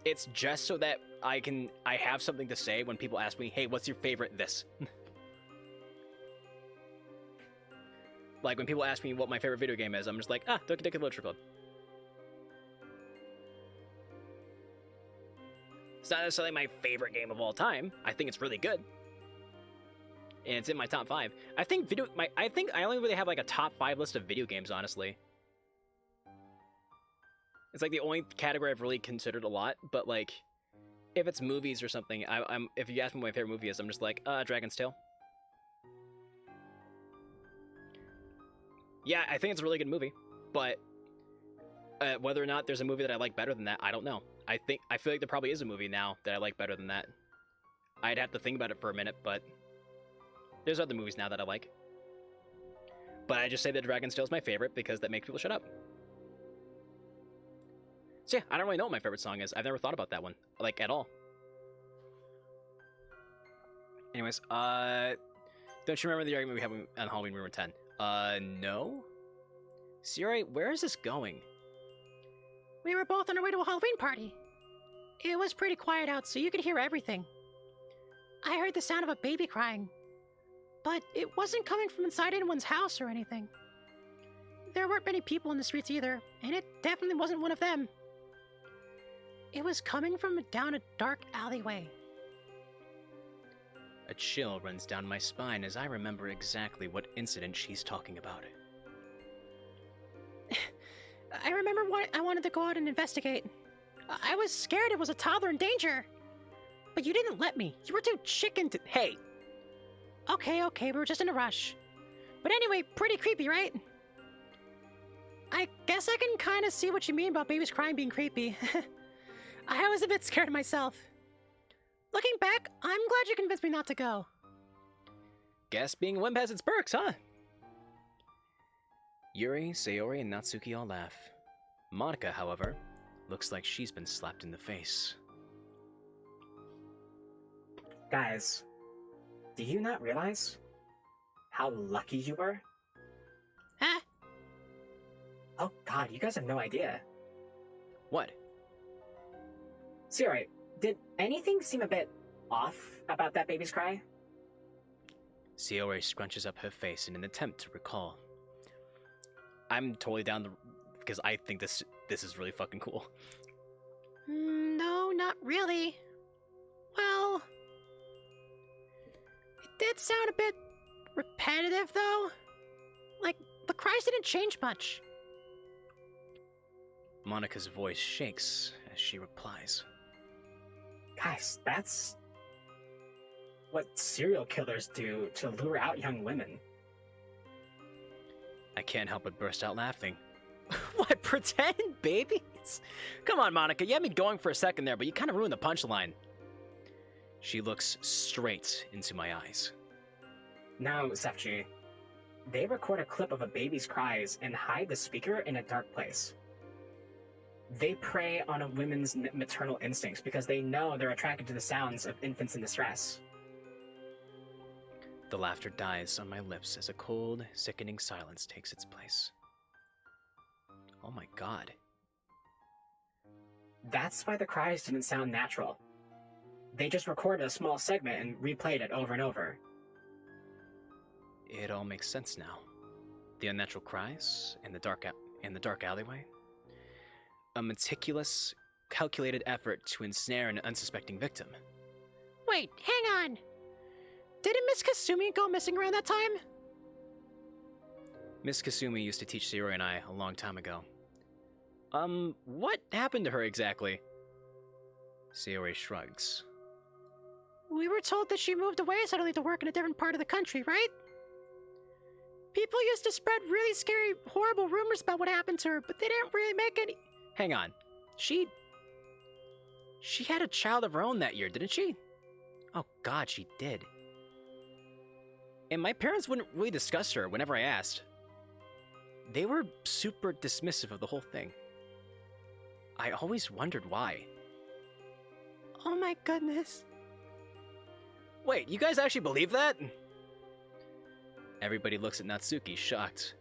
S1: it's just so that I have something to say when people ask me, "Hey, what's your favorite this?" Like, when people ask me what my favorite video game is, I'm just like, Doki Doki Literature Club. It's not necessarily my favorite game of all time. I think it's really good. And it's in my top 5. I think I only really have like a top 5 list of video games, honestly. It's like the only category I've really considered a lot, but like, if it's movies or something, if you ask me what my favorite movie is, I'm just like, Dragon's Tale. Yeah, I think it's a really good movie, but whether or not there's a movie that I like better than that, I don't know. I feel like there probably is a movie now that I like better than that. I'd have to think about it for a minute, but there's other movies now that I like. But I just say that Dragon's Tale is my favorite because that makes people shut up. So yeah, I don't really know what my favorite song is. I've never thought about that one, like, at all. Anyways, don't you remember the argument we had on Halloween Rumor 10? No? Sayori, where is this going?
S2: We were both on our way to a Halloween party. It was pretty quiet out, so you could hear everything. I heard the sound of a baby crying, but it wasn't coming from inside anyone's house or anything. There weren't many people in the streets either, and it definitely wasn't one of them. It was coming from down a dark alleyway.
S1: A chill runs down my spine as I remember exactly what incident she's talking about.
S2: I remember I wanted to go out and investigate. I was scared it was a toddler in danger. But you didn't let me. You were too chicken to— Hey! Okay, we were just in a rush. But anyway, pretty creepy, right? I guess I can kind of see what you mean about babies crying being creepy. I was a bit scared myself. Looking back, I'm glad you convinced me not to go.
S1: Guess being a wimp has its perks, huh? Yuri, Sayori, and Natsuki all laugh. Monica, however, looks like she's been slapped in the face.
S6: Guys, do you not realize how lucky you were?
S2: Huh?
S6: Oh god, you guys have no idea.
S1: What?
S6: Sayori, did anything seem a bit off about that baby's cry?
S1: Sayori scrunches up her face in an attempt to recall. I'm totally down because I think this is really fucking cool.
S2: No, not really. Well, it did sound a bit repetitive, though. Like, the cries didn't change much.
S1: Monica's voice shakes as she replies.
S6: Guys, that's what serial killers do to lure out young women.
S1: I can't help but burst out laughing. What, pretend babies? Come on, Monica, you had me going for a second there, but you kind of ruined the punchline. She looks straight into my eyes.
S6: Now, Sefchi, they record a clip of a baby's cries and hide the speaker in a dark place. They prey on a woman's maternal instincts because they know they're attracted to the sounds of infants in distress.
S1: The laughter dies on my lips as a cold, sickening silence takes its place. Oh my god.
S6: That's why the cries didn't sound natural. They just recorded a small segment and replayed it over and over.
S1: It all makes sense now. The unnatural cries and the dark alleyway. A meticulous, calculated effort to ensnare an unsuspecting victim.
S2: Wait, hang on. Didn't Miss Kasumi go missing around that time?
S1: Miss Kasumi used to teach Sayori and I a long time ago. What happened to her exactly? Sayori shrugs.
S2: We were told that she moved away suddenly to work in a different part of the country, right? People used to spread really scary, horrible rumors about what happened to her, but they didn't really make any—
S1: Hang on. She had a child of her own that year, didn't she? Oh god, she did. And my parents wouldn't really discuss her whenever I asked. They were super dismissive of the whole thing. I always wondered why.
S2: Oh my goodness.
S1: Wait, you guys actually believe that? Everybody looks at Natsuki, shocked.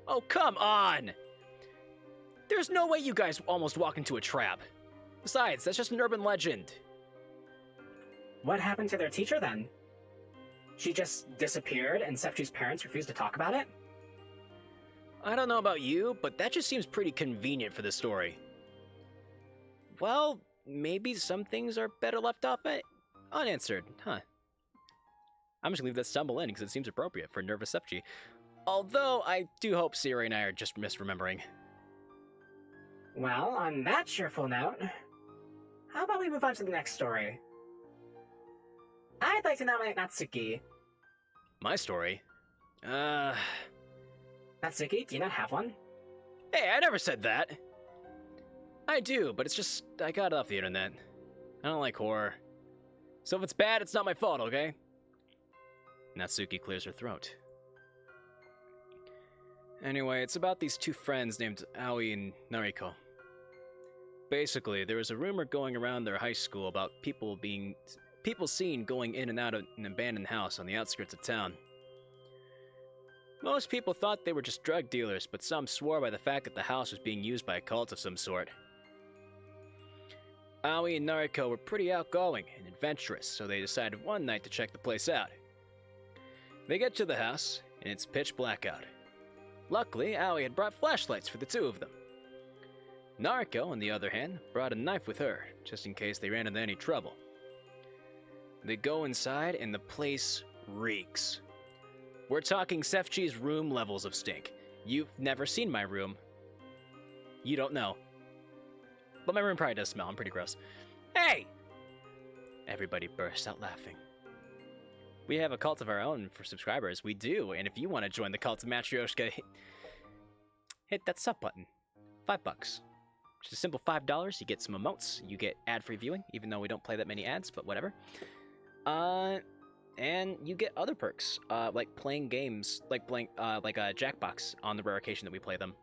S1: Oh, come on! There's no way you guys almost walked into a trap. Besides, that's just an urban legend.
S6: What happened to their teacher then? She just disappeared and Sefchi's parents refused to talk about it?
S1: I don't know about you, but that just seems pretty convenient for the story. Well, maybe some things are better left off unanswered, huh? I'm just gonna leave that stumble in because it seems appropriate for Nervous Sepchi. Although, I do hope Sayori and I are just misremembering.
S6: Well, on that cheerful note, how about we move on to the next story? I'd like to nominate Natsuki.
S1: My story?
S6: Natsuki, do you not have one?
S1: Hey, I never said that! I do, but it's just, I got it off the internet. I don't like horror. So if it's bad, it's not my fault, okay? Natsuki clears her throat. Anyway, it's about these two friends named Aoi and Nariko. Basically, there was a rumor going around their high school about people seen going in and out of an abandoned house on the outskirts of town. Most people thought they were just drug dealers, but some swore by the fact that the house was being used by a cult of some sort. Aoi and Nariko were pretty outgoing and adventurous, so they decided one night to check the place out. They get to the house, and it's pitch black out. Luckily, Aoi had brought flashlights for the two of them. Nariko, on the other hand, brought a knife with her, just in case they ran into any trouble. They go inside, and the place reeks. We're talking Sefchi's room levels of stink. You've never seen my room. You don't know. But my room probably does smell. I'm pretty gross. Hey! Everybody bursts out laughing. We have a cult of our own for subscribers. We do, and if you want to join the cult of Matryoshka, hit that sub button. $5. Just a simple $5. You get some emotes. You get ad-free viewing, even though we don't play that many ads, but whatever. And you get other perks, like playing games, like a Jackbox on the rare occasion that we play them.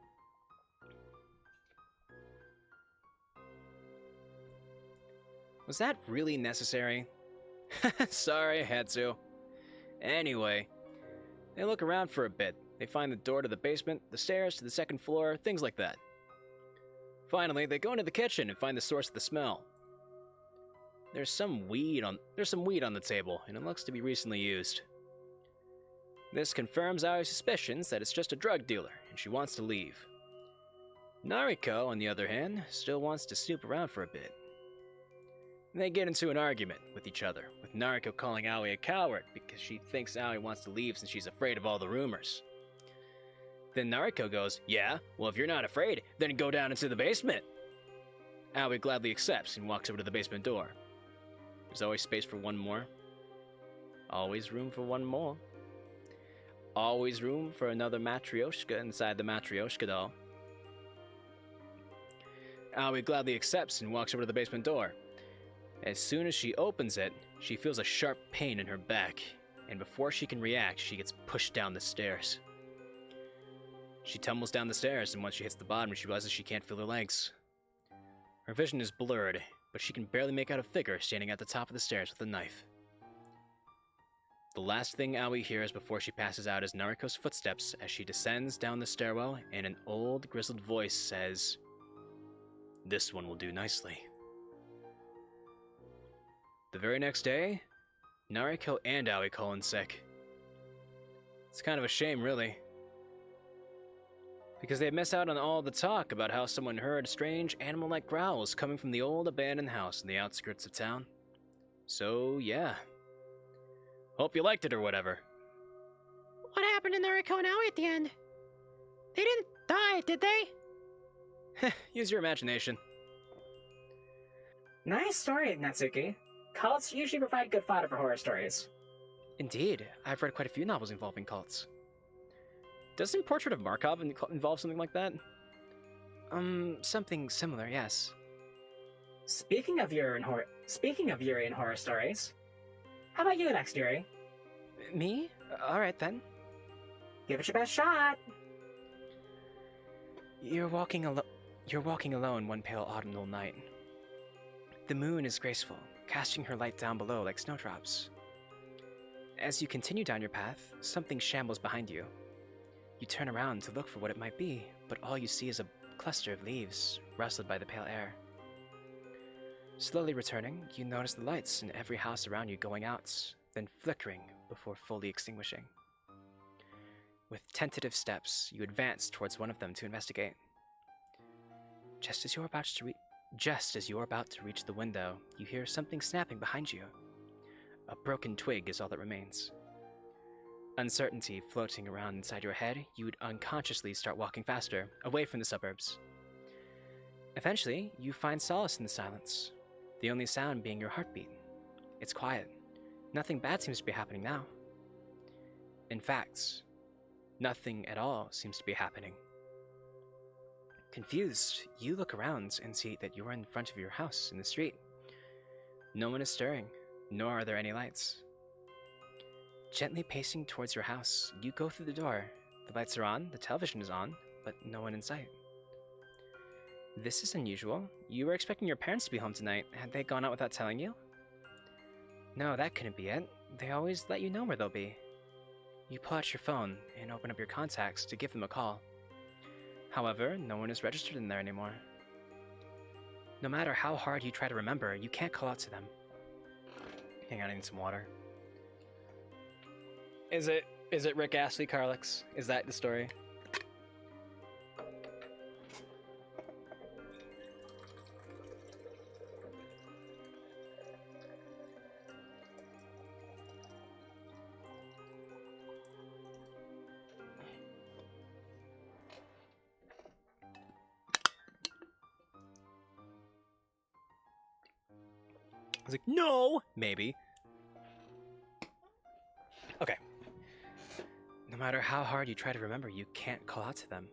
S1: Was that really necessary? Sorry, I had to. Anyway, they look around for a bit. They find the door to the basement, the stairs to the second floor, things like that. Finally, they go into the kitchen and find the source of the smell. There's some weed on the table, and it looks to be recently used. This confirms Aoi's suspicions that it's just a drug dealer, and she wants to leave. Nariko, on the other hand, still wants to snoop around for a bit. They get into an argument with each other, with Nariko calling Aoi a coward because she thinks Aoi wants to leave since she's afraid of all the rumors. Then Nariko goes, "Yeah, well if you're not afraid, then go down into the basement." Aoi gladly accepts and walks over to the basement door. There's always space for one more. Always room for one more. Always room for another Matryoshka inside the Matryoshka doll. Aoi gladly accepts and walks over to the basement door. As soon as she opens it, she feels a sharp pain in her back, and before she can react, she gets pushed down the stairs. She tumbles down the stairs, and once she hits the bottom, she realizes she can't feel her legs. Her vision is blurred, but she can barely make out a figure standing at the top of the stairs with a knife. The last thing Aoi hears before she passes out is Nariko's footsteps as she descends down the stairwell, and an old, grizzled voice says, "This one will do nicely." The very next day, Nariko and Aoi call in sick. It's kind of a shame, really, because they miss out on all the talk about how someone heard strange animal-like growls coming from the old abandoned house in the outskirts of town. So, yeah. Hope you liked it or whatever.
S2: What happened to Nariko and Aoi at the end? They didn't die, did they?
S1: Use your imagination.
S6: Nice story, Natsuki. Cults usually provide good fodder for horror stories.
S1: Indeed, I've read quite a few novels involving cults. Doesn't Portrait of Markov involve something like that? Something similar, yes.
S6: Speaking of Yuri and horror stories, how about you next, Yuri?
S1: Me? Alright then.
S6: Give it your best shot!
S1: You're walking alone one pale autumnal night. The moon is graceful, casting her light down below like snowdrops. As you continue down your path, something shambles behind you. You turn around to look for what it might be, but all you see is a cluster of leaves, rustled by the pale air. Slowly returning, you notice the lights in every house around you going out, then flickering before fully extinguishing. With tentative steps, you advance towards one of them to investigate. Just as you're about to reach the window, you hear something snapping behind you. A broken twig is all that remains. Uncertainty floating around inside your head, you would unconsciously start walking faster, away from the suburbs. Eventually, you find solace in the silence, the only sound being your heartbeat. It's quiet. Nothing bad seems to be happening now. In fact, nothing at all seems to be happening. Confused, you look around and see that you are in front of your house in the street. No one is stirring, nor are there any lights. Gently pacing towards your house, you go through the door. The lights are on, the television is on, but no one in sight. This is unusual. You were expecting your parents to be home tonight. Had they gone out without telling you? No, that couldn't be it. They always let you know where they'll be. You pull out your phone and open up your contacts to give them a call. However, no one is registered in there anymore. No matter how hard you try to remember, you can't call out to them. Hang on, I need some water. Is it Rick Astley, Carlix? Is that the story? I was like, no! Maybe. Okay. No matter how hard you try to remember, you can't call out to them.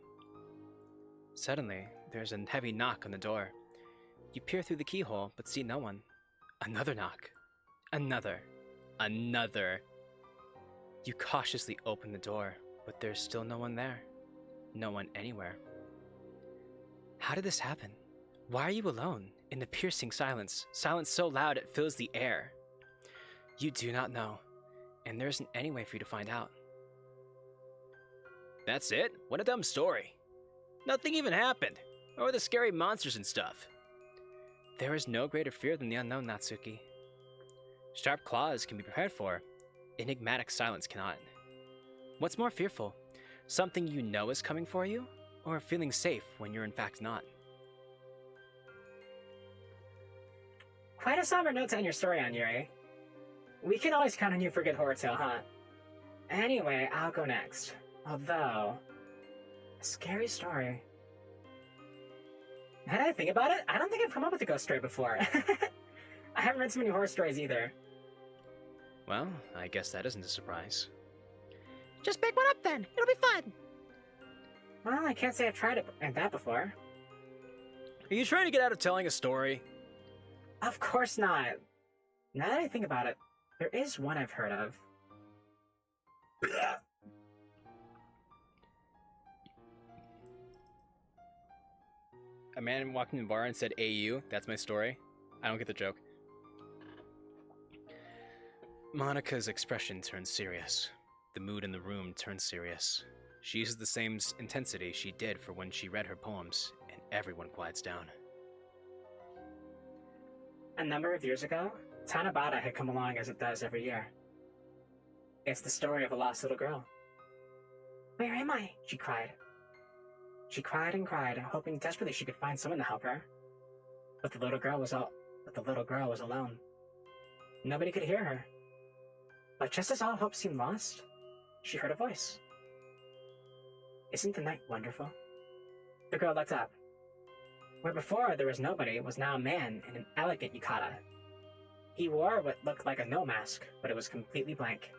S1: Suddenly, there's a heavy knock on the door. You peer through the keyhole, but see no one. Another knock. Another. You cautiously open the door, but there's still no one there. No one anywhere. How did this happen? Why are you alone? In the piercing silence. Silence so loud it fills the air. You do not know, and there isn't any way for you to find out. That's it? What a dumb story. Nothing even happened. Or the scary monsters and stuff. There is no greater fear than the unknown, Natsuki. Sharp claws can be prepared for. Enigmatic silence cannot. What's more fearful? Something you know is coming for you? Or feeling safe when you're in fact not?
S6: Quite a somber note to end your story on, Yuri. We can always count on you for a good horror tale, huh? Anyway, I'll go next. Although, a scary story. Now that I think about it, I don't think I've come up with a ghost story before. I haven't read so many horror stories either.
S1: Well, I guess that isn't a surprise.
S2: Just pick one up then. It'll be fun.
S6: Well, I can't say I've tried it and that before.
S1: Are you trying to get out of telling a story?
S6: Of course not. Now that I think about it, there is one I've heard of.
S1: A man walked in the bar and said, AU, that's my story. I don't get the joke. Monika's expression turns serious. The mood in the room turns serious. She uses the same intensity she did for when she read her poems, and everyone quiets down.
S6: A number of years ago, Tanabata had come along as it does every year. It's the story of a lost little girl. Where am I? She cried. She cried and cried, hoping desperately she could find someone to help her. But the little girl was alone. Nobody could hear her. But just as all hope seemed lost, she heard a voice. Isn't the night wonderful? The girl looked up. Where before there was nobody was now a man in an elegant yukata. He wore what looked like a no mask, but it was completely blank.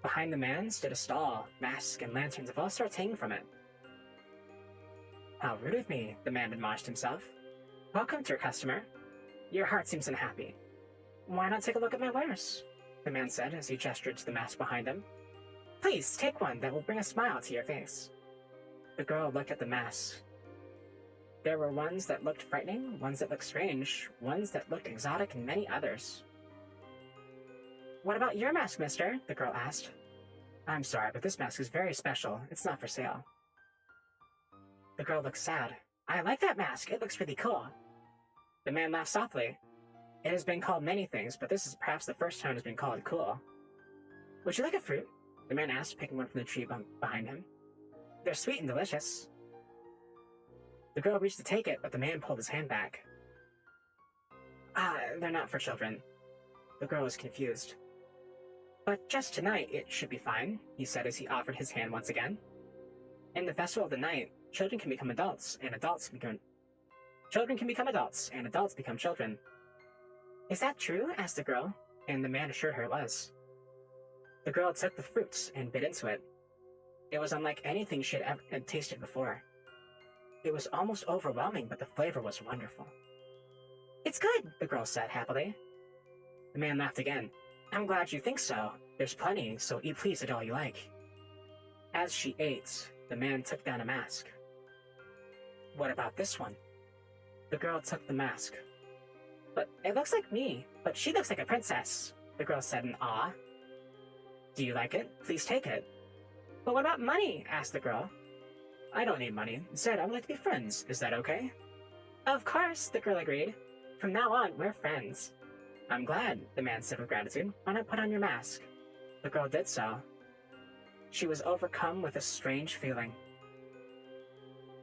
S6: Behind the man stood a stall, masks and lanterns of all sorts hanging from it. How rude of me, the man admonished himself. Welcome, dear customer. Your heart seems unhappy. Why not take a look at my wares? The man said as he gestured to the mask behind him. Please, take one that will bring a smile to your face. The girl looked at the masks. There were ones that looked frightening, ones that looked strange, ones that looked exotic, and many others. What about your mask, mister? The girl asked. I'm sorry, but this mask is very special. It's not for sale. The girl looked sad. I like that mask. It looks really cool. The man laughed softly. It has been called many things, but this is perhaps the first time it's been called cool. Would you like a fruit? the man asked, picking one from the tree behind him. They're sweet and delicious. The girl reached to take it, but the man pulled his hand back. They're not for children. The girl was confused. But just tonight, it should be fine, he said as he offered his hand once again. In the festival of the night, children can become adults, and adults become... Children can become adults, and adults become children. Is that true? Asked the girl, and the man assured her it was. The girl took the fruits and bit into it. It was unlike anything she had ever tasted before. It was almost overwhelming, but the flavor was wonderful. It's good, the girl said happily. The man laughed again. I'm glad you think so. There's plenty, so eat please at all you like. As she ate, the man took down a mask. What about this one? The girl took the mask. But it looks like me, but she looks like a princess, the girl said in awe. Do you like it? Please take it. But what about money? Asked the girl. I don't need money. Instead, I would like to be friends. Is that okay? Of course, the girl agreed. From now on, we're friends. I'm glad, the man said with gratitude. Why not put on your mask? The girl did so. She was overcome with a strange feeling.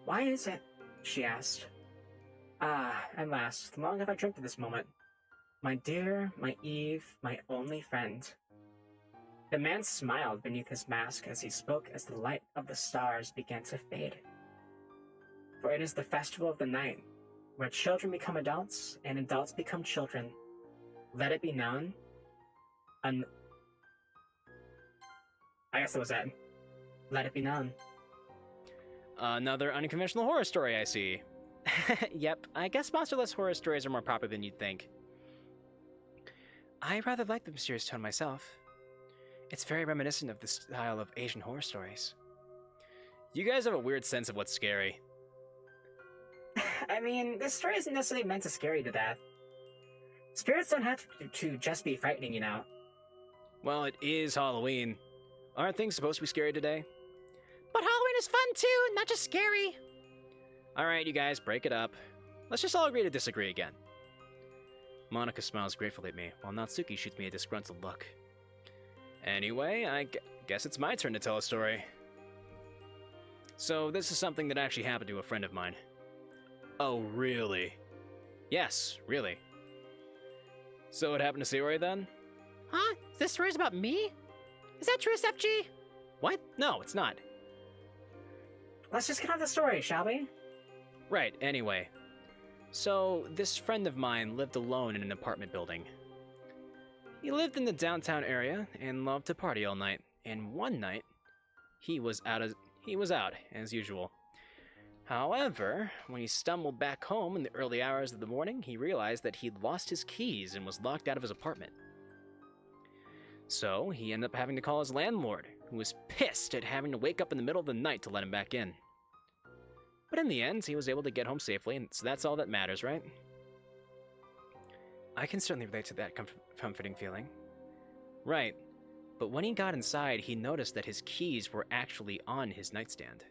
S6: Why is it? She asked. At last, long have I dreamt of this moment. My dear, my Eve, my only friend. The man smiled beneath his mask as he spoke as the light of the stars began to fade. For it is the festival of the night, where children become adults and adults become children. Let it be known. I guess that was it. Let it be known.
S1: Another unconventional horror story, I see. Yep, I guess monsterless horror stories are more popular than you'd think. I rather like the mysterious tone myself. It's very reminiscent of the style of Asian horror stories. You guys have a weird sense of what's scary.
S6: I mean, this story isn't necessarily meant to scare you to death. Spirits don't have to just be frightening, you know.
S1: Well, it is Halloween. Aren't things supposed to be scary today?
S2: But Halloween is fun too, not just scary.
S1: Alright, you guys, break it up. Let's just all agree to disagree again. Monica smiles gratefully at me, while Natsuki shoots me a disgruntled look. Anyway, I guess it's my turn to tell a story. So, this is something that actually happened to a friend of mine. Oh, really? Yes, really. So it happened to Sayori then?
S2: Huh? This story's about me? Is that true, SFG?
S1: What? No, it's not.
S6: Let's just get on the story, shall we?
S1: Right, anyway. So, this friend of mine lived alone in an apartment building. He lived in the downtown area and loved to party all night, and one night, he was out, as usual. However, when he stumbled back home in the early hours of the morning, he realized that he'd lost his keys and was locked out of his apartment. So, he ended up having to call his landlord, who was pissed at having to wake up in the middle of the night to let him back in. But in the end, he was able to get home safely, and so that's all that matters, right? I can certainly relate to that comforting feeling. Right, but when he got inside, he noticed that his keys were actually on his nightstand.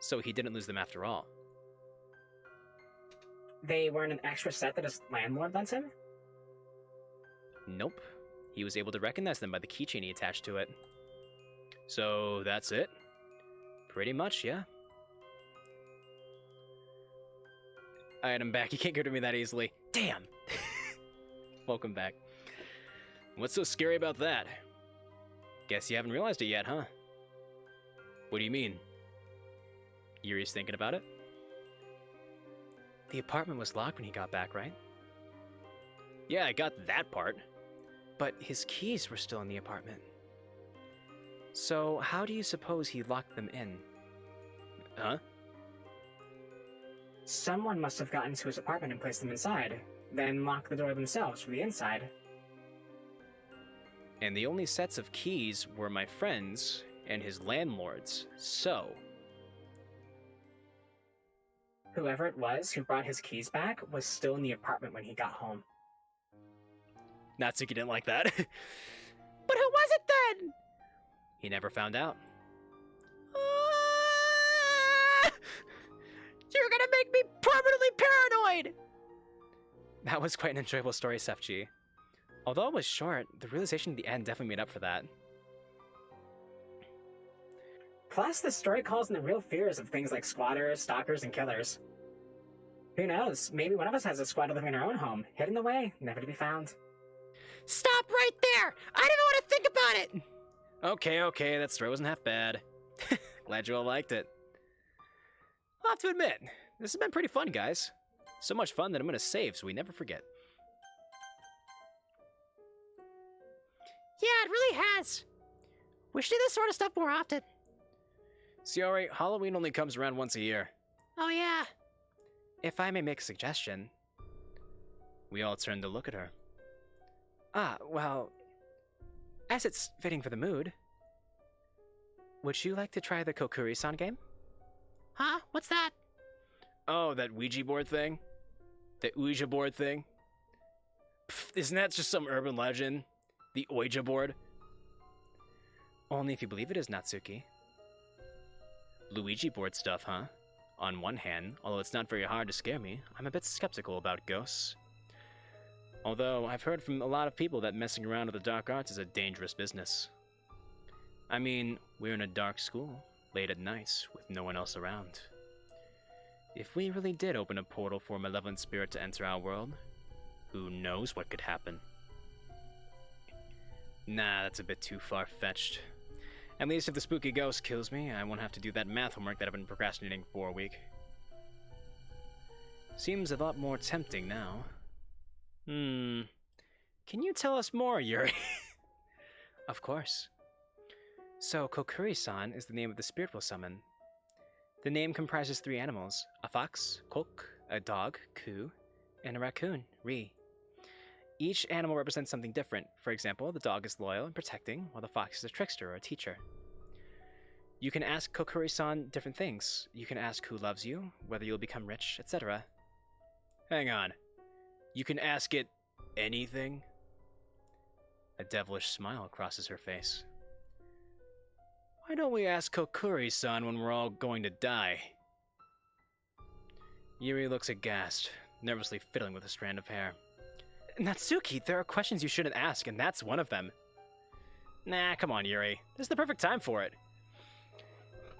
S1: So he didn't lose them after all.
S6: They weren't an extra set that his landlord lent him?
S1: Nope. He was able to recognize them by the keychain he attached to it. So that's it? Pretty much, yeah. Alright, I'm back. You can't get rid of me that easily. Damn! Welcome back. What's so scary about that? Guess you haven't realized it yet, huh? What do you mean? Yuri's thinking about it? The apartment was locked when he got back, right? Yeah, I got that part. But his keys were still in the apartment. So, how do you suppose he locked them in? Huh?
S6: Someone must have gotten to his apartment and placed them inside, then locked the door themselves from the inside.
S1: And the only sets of keys were my friend's and his landlord's, so...
S6: Whoever it was who brought his keys back was still in the apartment when he got home.
S1: Natsuki didn't like that.
S2: But who was it then?
S1: He never found out.
S2: You're gonna make me permanently paranoid!
S1: That was quite an enjoyable story, SFG. Although it was short, the realization at the end definitely made up for that.
S6: Plus, the story calls in the real fears of things like squatters, stalkers, and killers. Who knows? Maybe one of us has a squatter living in our own home, hidden away, never to be found.
S2: Stop right there! I don't know what to think about it!
S1: Okay, that story wasn't half bad. Glad you all liked it. I'll have to admit, this has been pretty fun, guys. So much fun that I'm gonna save so we never forget.
S2: Yeah, it really has. We should do this sort of stuff more often.
S1: Sayori, Halloween only comes around once a year.
S2: Oh yeah.
S1: If I may make a suggestion. We all turned to look at her. Well, as it's fitting for the mood, would you like to try the Kokkuri-San game?
S2: Huh? What's that?
S1: Oh, that Ouija board thing? The Ouija board thing? Pfft, isn't that just some urban legend? The Ouija board? Only if you believe it is, Natsuki. Luigi board stuff, huh? On one hand, although it's not very hard to scare me, I'm a bit skeptical about ghosts. Although, I've heard from a lot of people that messing around with the dark arts is a dangerous business. I mean, we're in a dark school, late at nights, with no one else around. If we really did open a portal for a malevolent spirit to enter our world, who knows what could happen? Nah, that's a bit too far-fetched. At least if the spooky ghost kills me, I won't have to do that math homework that I've been procrastinating for a week. Seems a lot more tempting now. Can you tell us more, Yuri? Of course. So, Kokkuri-San is the name of the spirit we'll summon. The name comprises 3 animals, a fox, Kok, a dog, Ku, and a raccoon, Ri. Each animal represents something different. For example, the dog is loyal and protecting, while the fox is a trickster or a teacher. You can ask Kokkuri-San different things. You can ask who loves you, whether you'll become rich, etc. Hang on. You can ask it anything? A devilish smile crosses her face. Why don't we ask Kokkuri-san when we're all going to die? Yuri looks aghast, nervously fiddling with a strand of hair. Natsuki, there are questions you shouldn't ask, and that's one of them. Nah, come on, Yuri. This is the perfect time for it.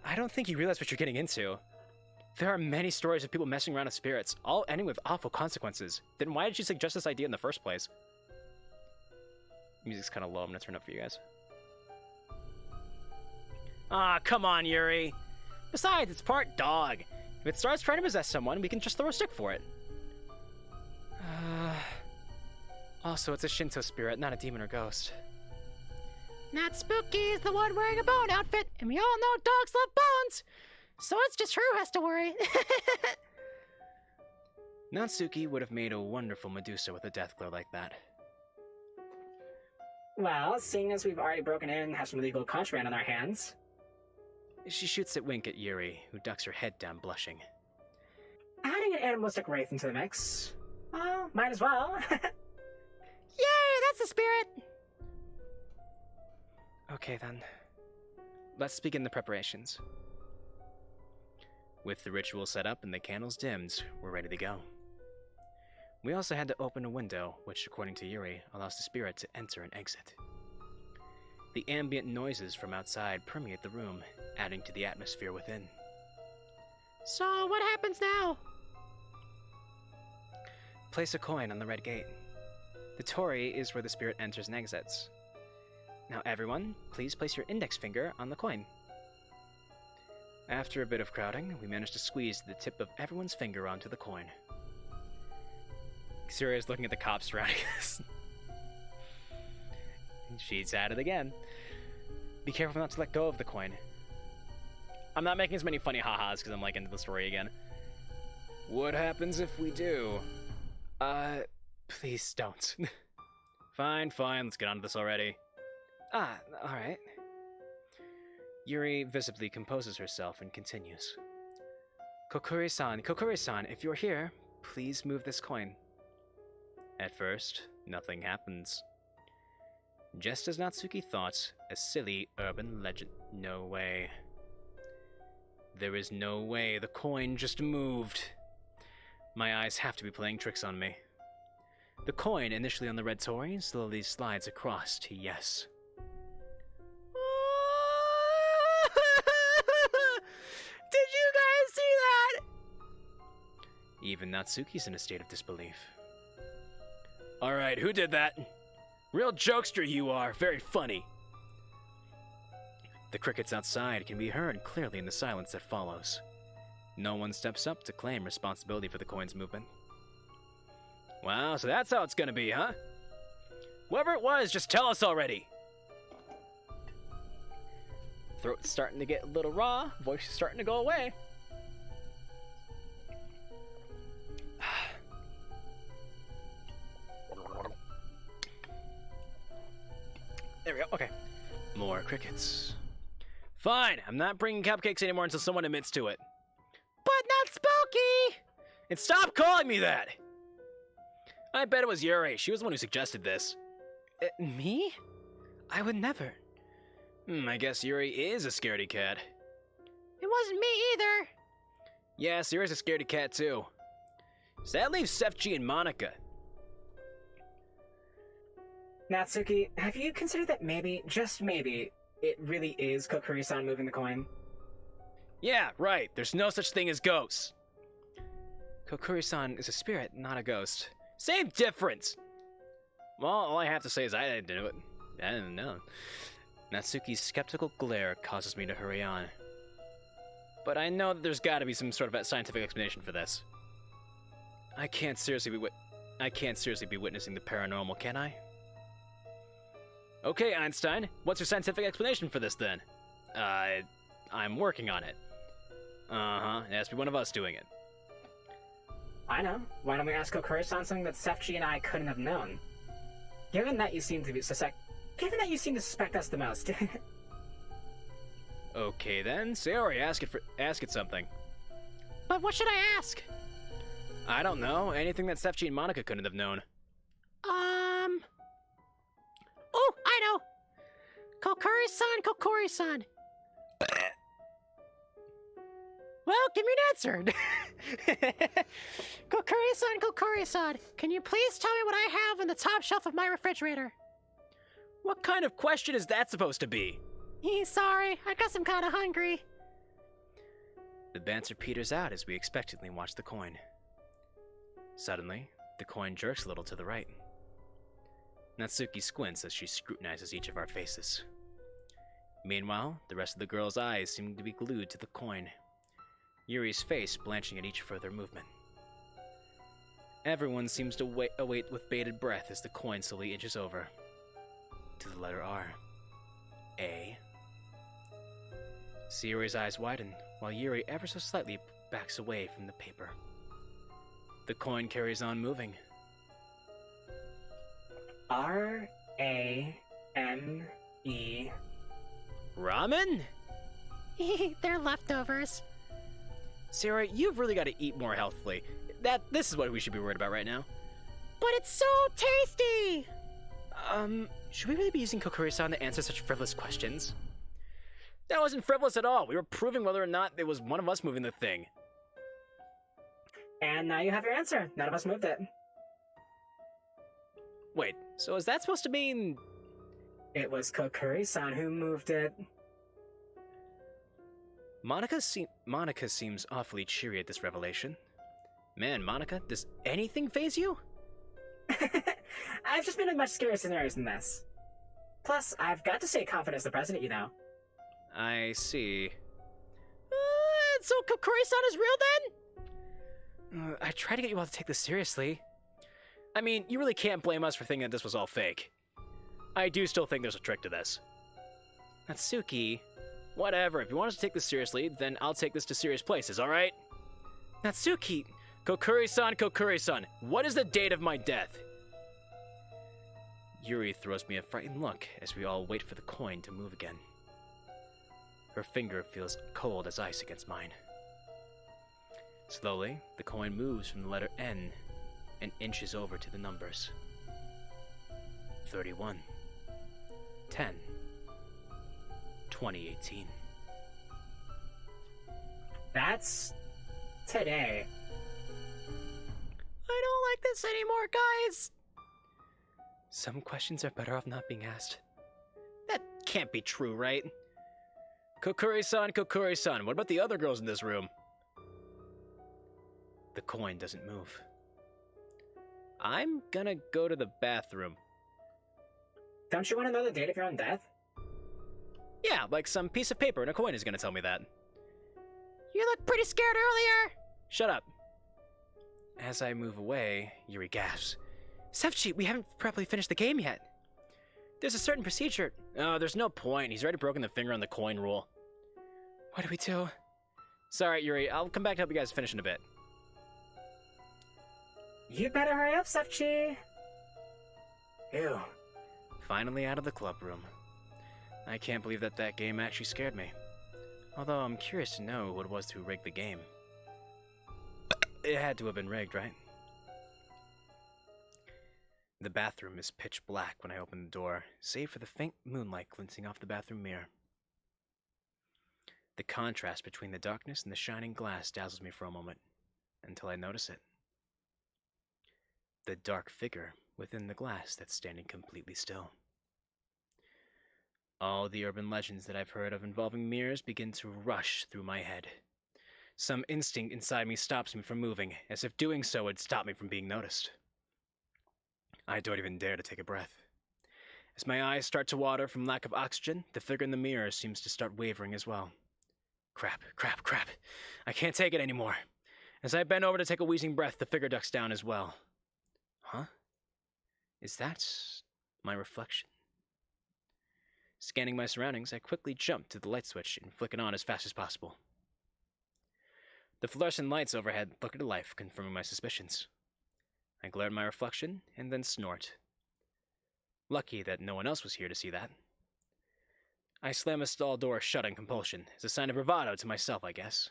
S1: I don't think you realize what you're getting into. There are many stories of people messing around with spirits, all ending with awful consequences. Then why did you suggest this idea in the first place? Music's kind of low. I'm gonna turn it up for you guys. Come on, Yuri. Besides, it's part dog. If it starts trying to possess someone, we can just throw a stick for it. Also, it's a Shinto spirit, not a demon or ghost.
S2: Not Spooky is the one wearing a bone outfit, and we all know dogs love bones, so it's just her who has to worry.
S1: Natsuki would have made a wonderful Medusa with a death glow like that.
S6: Well, seeing as we've already broken in and have some illegal contraband on our hands...
S1: She shoots a wink at Yuri, who ducks her head down, blushing.
S6: Adding an animalistic wraith into the mix... well, might as well.
S2: Yay, that's the spirit!
S1: Okay then. Let's begin the preparations. With the ritual set up and the candles dimmed, we're ready to go. We also had to open a window, which, according to Yuri, allows the spirit to enter and exit. The ambient noises from outside permeate the room, adding to the atmosphere within.
S2: So, what happens now?
S1: Place a coin on the red gate. The torii is where the spirit enters and exits. Now everyone, please place your index finger on the coin. After a bit of crowding, we managed to squeeze the tip of everyone's finger onto the coin. Siria's looking at the cops surrounding us. She's at it again. Be careful not to let go of the coin. I'm not making as many funny ha-has because I'm like into the story again. What happens if we do? Please don't. Fine, let's get on to this already. Alright. Yuri visibly composes herself and continues. Kokkuri-san, if you're here, please move this coin. At first, nothing happens. Just as Natsuki thought, a silly urban legend. No way. There is no way the coin just moved. My eyes have to be playing tricks on me. The coin, initially on the red torii, slowly slides across to yes. Even Natsuki's in a state of disbelief. Alright, who did that? Real jokester you are, very funny. The crickets outside can be heard clearly in the silence that follows. No one steps up to claim responsibility for the coin's movement. Wow, so that's how it's gonna be, huh? Whoever it was, just tell us already! Throat's starting to get a little raw, voice is starting to go away. There we go, okay. More crickets. Fine, I'm not bringing cupcakes anymore until someone admits to it.
S2: But not spooky!
S1: And stop calling me that! I bet it was Yuri. She was the one who suggested this. Me? I would never. I guess Yuri is a scaredy cat.
S2: It wasn't me either.
S1: Yes, Yuri's a scaredy cat too. So that leaves Sefchi and Monica.
S6: Natsuki, have you considered that maybe, just maybe, it really is Kokkuri-San moving the coin?
S1: Yeah, right. There's no such thing as ghosts. Kokkuri-san is a spirit, not a ghost. Same difference! Well, all I have to say is I didn't do it. I didn't know. Natsuki's skeptical glare causes me to hurry on. But I know that there's gotta be some sort of scientific explanation for this. I can't seriously be witnessing the paranormal, can I? Okay, Einstein, what's your scientific explanation for this then? I'm working on it. Uh-huh, it has to be one of us doing it.
S6: I know. Why don't we ask Kokkuri-san something that Sefchi and I couldn't have known? Given that you seem to suspect us the most.
S1: Okay then, Sayori, ask it something.
S2: But what should I ask?
S1: I don't know, anything that Sefchi and Monica couldn't have known.
S2: Oh, I know! Kokkuri-san. Well, give me an answer. Kokkuri-san, can you please tell me what I have on the top shelf of my refrigerator?
S1: What kind of question is that supposed to be?
S2: Sorry, I guess I'm kinda hungry.
S1: The banter peters out as we expectantly watch the coin. Suddenly, the coin jerks a little to the right. Natsuki squints as she scrutinizes each of our faces. Meanwhile, the rest of the girl's eyes seem to be glued to the coin, Yuri's face blanching at each further movement. Everyone seems to await with bated breath as the coin slowly inches over to the letter R. A. Sayori's eyes widen, while Yuri ever so slightly backs away from the paper. The coin carries on moving.
S6: R-A-M-E.
S1: Ramen?
S2: They're leftovers.
S1: Sayori, you've really got to eat more healthily. This is what we should be worried about right now.
S2: But it's so tasty!
S1: Should we really be using Kokkuri-san to answer such frivolous questions? That wasn't frivolous at all. We were proving whether or not it was one of us moving the thing.
S6: And now you have your answer. None of us moved it.
S1: Wait, so is that supposed to mean...
S6: It was Kokkuri-san who moved it.
S1: Monica seems awfully cheery at this revelation. Man, Monica, does anything faze you?
S6: I've just been in much scarier scenarios than this. Plus, I've got to stay confident as the president, you know.
S1: I see.
S2: So Kokkuri-san is real then?
S1: I tried to get you all to take this seriously. I mean, you really can't blame us for thinking that this was all fake. I do still think there's a trick to this. Natsuki, whatever, if you want us to take this seriously, then I'll take this to serious places, alright? Natsuki! Kokkuri-san, what is the date of my death? Yuri throws me a frightened look as we all wait for the coin to move again. Her finger feels cold as ice against mine. Slowly, the coin moves from the letter N and inches over to the numbers. 31. 10. 2018.
S6: That's... today.
S2: I don't like this anymore, guys!
S1: Some questions are better off not being asked. That can't be true, right? Kokkuri-san, what about the other girls in this room? The coin doesn't move. I'm gonna go to the bathroom.
S6: Don't you want to know the date of your own death?
S1: Yeah, like some piece of paper and a coin is gonna tell me that.
S2: You looked pretty scared earlier.
S1: Shut up. As I move away, Yuri gasps.
S2: Sefchi, we haven't properly finished the game yet. There's a certain procedure.
S1: Oh, there's no point. He's already broken the finger on the coin rule.
S2: What do we do?
S1: Sorry, Yuri. I'll come back to help you guys finish in a bit.
S6: You better hurry up, Sefchi. Ew.
S1: Finally out of the club room. I can't believe that game actually scared me. Although I'm curious to know what it was to rig the game. It had to have been rigged, right? The bathroom is pitch black when I open the door, save for the faint moonlight glinting off the bathroom mirror. The contrast between the darkness and the shining glass dazzles me for a moment, until I notice it. The dark figure within the glass that's standing completely still. All the urban legends that I've heard of involving mirrors begin to rush through my head. Some instinct inside me stops me from moving, as if doing so would stop me from being noticed. I don't even dare to take a breath. As my eyes start to water from lack of oxygen, the figure in the mirror seems to start wavering as well. Crap. I can't take it anymore. As I bend over to take a wheezing breath, the figure ducks down as well. Huh? Is that my reflection? Scanning my surroundings, I quickly jump to the light switch and flick it on as fast as possible. The fluorescent lights overhead flicker to life, confirming my suspicions. I glare at my reflection and then snort. Lucky that no one else was here to see that. I slam a stall door shut on compulsion, as a sign of bravado to myself, I guess.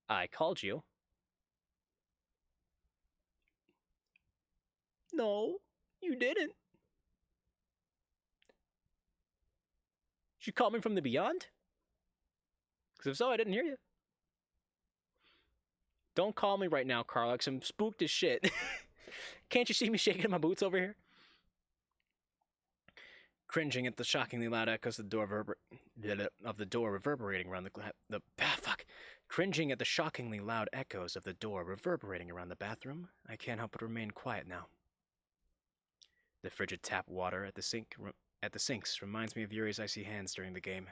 S1: I called you. No, you didn't. Did you call me from the beyond? Because if so, I didn't hear you. Don't call me right now, Carlux. I'm spooked as shit. Can't you see me shaking in my boots over here? Cringing at the shockingly loud echoes of the door reverberating around Cringing at the shockingly loud echoes of the door reverberating around the bathroom, I can't help but remain quiet now. The frigid tap water at the sinks reminds me of Yuri's icy hands during the game.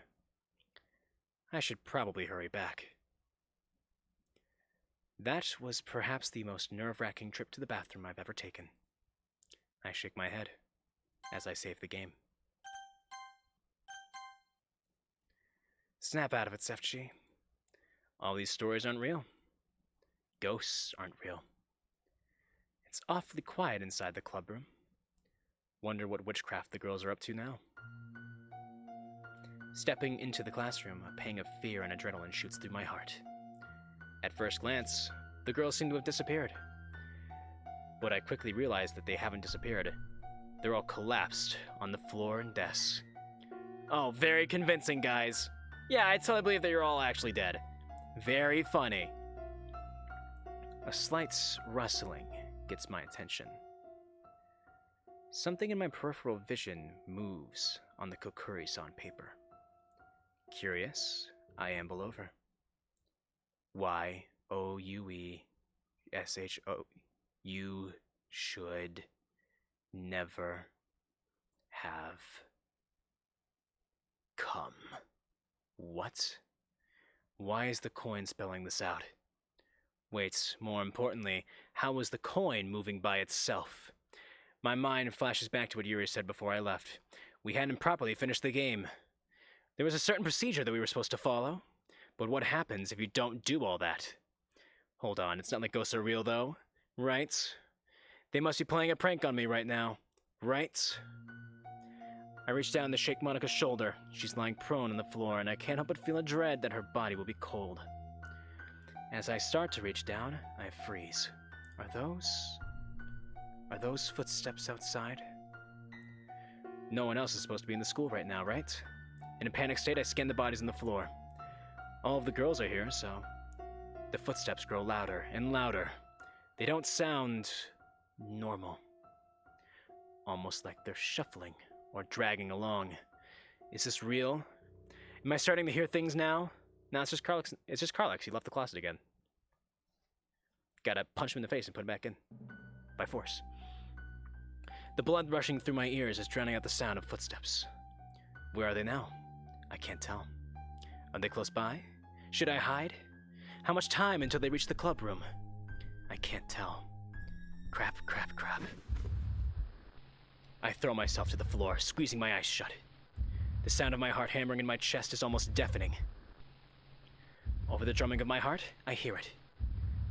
S1: I should probably hurry back. That was perhaps the most nerve-wracking trip to the bathroom I've ever taken. I shake my head as I save the game. Snap out of it, Sefchi. All these stories aren't real. Ghosts aren't real. It's awfully quiet inside the clubroom. Wonder what witchcraft the girls are up to now. Stepping into the classroom, a pang of fear and adrenaline shoots through my heart. At first glance, the girls seem to have disappeared. But I quickly realize that they haven't disappeared. They're all collapsed on the floor and desks. Oh, very convincing, guys. Yeah, I totally believe that you're all actually dead. Very funny. A slight rustling gets my attention. Something in my peripheral vision moves on the Kokkuri-San paper. Curious, I amble over. Y-O-U-E-S-H-O. You should never have come. What? Why is the coin spelling this out? Wait, more importantly, how is the coin moving by itself? My mind flashes back to what Yuri said before I left. We hadn't properly finished the game. There was a certain procedure that we were supposed to follow. But what happens if you don't do all that? Hold on, it's not like ghosts are real, though, right? They must be playing a prank on me right now, right? I reach down to shake Monica's shoulder. She's lying prone on the floor, and I can't help but feel a dread that her body will be cold. As I start to reach down, I freeze. Are those footsteps outside? No one else is supposed to be in the school right now, right? In a panic state, I scan the bodies on the floor. All of the girls are here, so the footsteps grow louder and louder. They don't sound normal. Almost like they're shuffling or dragging along. Is this real? Am I starting to hear things now? No, it's just Carlux. It's just Carlux. He left the closet again. Gotta punch him in the face and put him back in. By force. The blood rushing through my ears is drowning out the sound of footsteps. Where are they now? I can't tell. Are they close by? Should I hide? How much time until they reach the club room? I can't tell. Crap. I throw myself to the floor, squeezing my eyes shut. The sound of my heart hammering in my chest is almost deafening. Over the drumming of my heart, I hear it.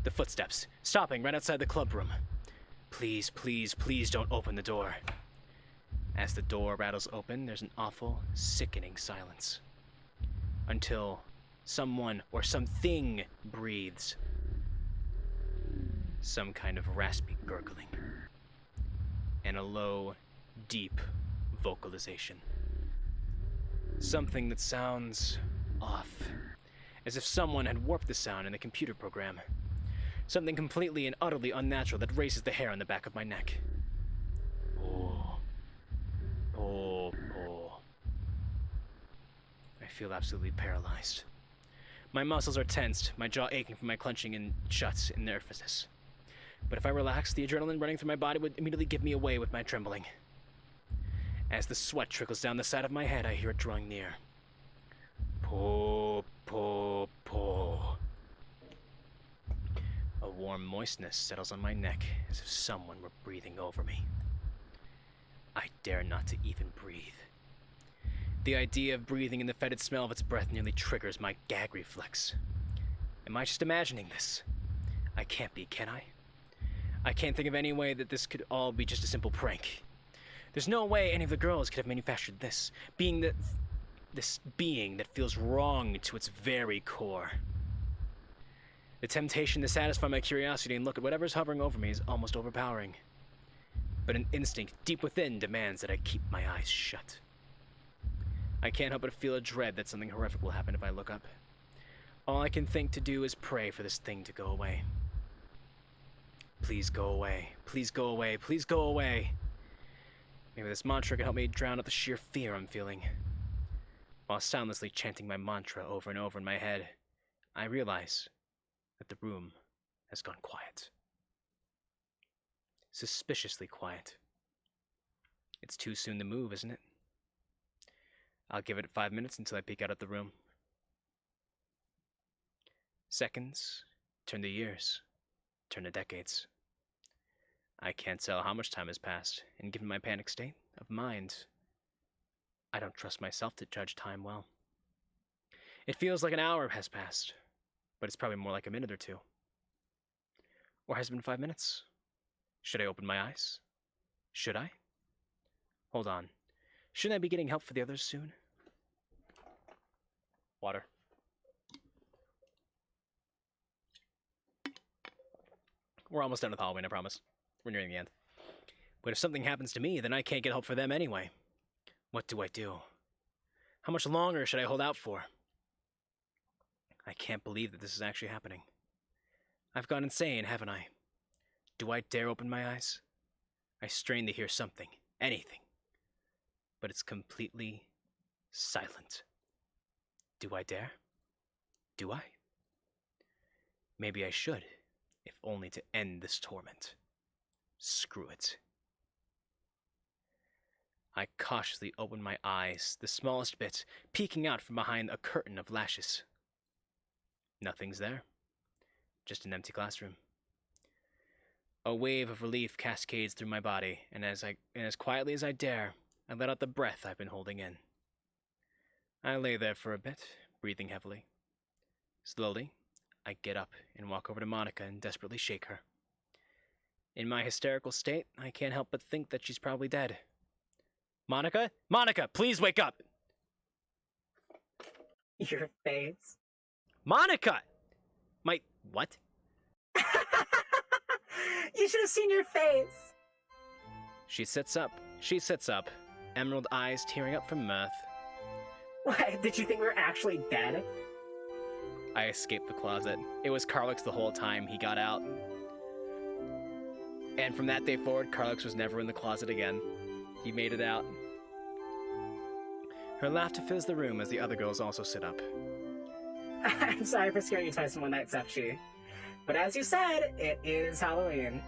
S1: The footsteps, stopping right outside the club room. Please don't open the door. As the door rattles open, there's an awful, sickening silence. Until someone or something breathes. Some kind of raspy gurgling. And a low, deep vocalization. Something that sounds off. As if someone had warped the sound in the computer program. Something completely and utterly unnatural that raises the hair on the back of my neck. Oh. I feel absolutely paralyzed. My muscles are tensed, my jaw aching from my clenching and shut in nervousness. But if I relax, the adrenaline running through my body would immediately give me away with my trembling. As the sweat trickles down the side of my head, I hear it drawing near. Po. A warm moistness settles on my neck as if someone were breathing over me. I dare not to even breathe. The idea of breathing in the fetid smell of its breath nearly triggers my gag reflex. Am I just imagining this? I can't be, can I? I can't think of any way that this could all be just a simple prank. There's no way any of the girls could have manufactured this being that feels wrong to its very core. The temptation to satisfy my curiosity and look at whatever's hovering over me is almost overpowering. But an instinct deep within demands that I keep my eyes shut. I can't help but feel a dread that something horrific will happen if I look up. All I can think to do is pray for this thing to go away. Please go away. Please go away. Please go away. Maybe this mantra can help me drown out the sheer fear I'm feeling. While soundlessly chanting my mantra over and over in my head, I realize that the room has gone quiet. Suspiciously quiet. It's too soon to move, isn't it? I'll give it 5 minutes until I peek out at the room. Seconds turn to years, turn to decades. I can't tell how much time has passed, and given my panic state of mind, I don't trust myself to judge time well. It feels like an hour has passed, but it's probably more like a minute or two. Or has it been 5 minutes? Should I open my eyes? Should I? Hold on. Shouldn't I be getting help for the others soon? Water. We're almost done with Halloween, I promise. We're nearing the end. But if something happens to me, then I can't get help for them anyway. What do I do? How much longer should I hold out for? I can't believe that this is actually happening. I've gone insane, haven't I? Do I dare open my eyes? I strain to hear something, anything. But it's completely silent. Do I dare? Do I? Maybe I should, if only to end this torment. Screw it. I cautiously open my eyes, the smallest bit, peeking out from behind a curtain of lashes. Nothing's there. Just an empty classroom. A wave of relief cascades through my body, and as quietly as I dare, I let out the breath I've been holding in. I lay there for a bit, breathing heavily. Slowly, I get up and walk over to Monica and desperately shake her. In my hysterical state, I can't help but think that she's probably dead. Monica? Monica, please wake up!
S6: Your face.
S1: Monica! My... what?
S6: You should have seen your face!
S1: She sits up, emerald eyes tearing up from mirth.
S6: What, did you think we were actually dead?
S1: I escaped the closet. It was Carlix the whole time. He got out. And from that day forward, Carlix was never in the closet again. He made it out. Her laughter fills the room as the other girls also sit up.
S6: I'm sorry for scaring you twice in one night, Sepchi. But as you said, it is Halloween.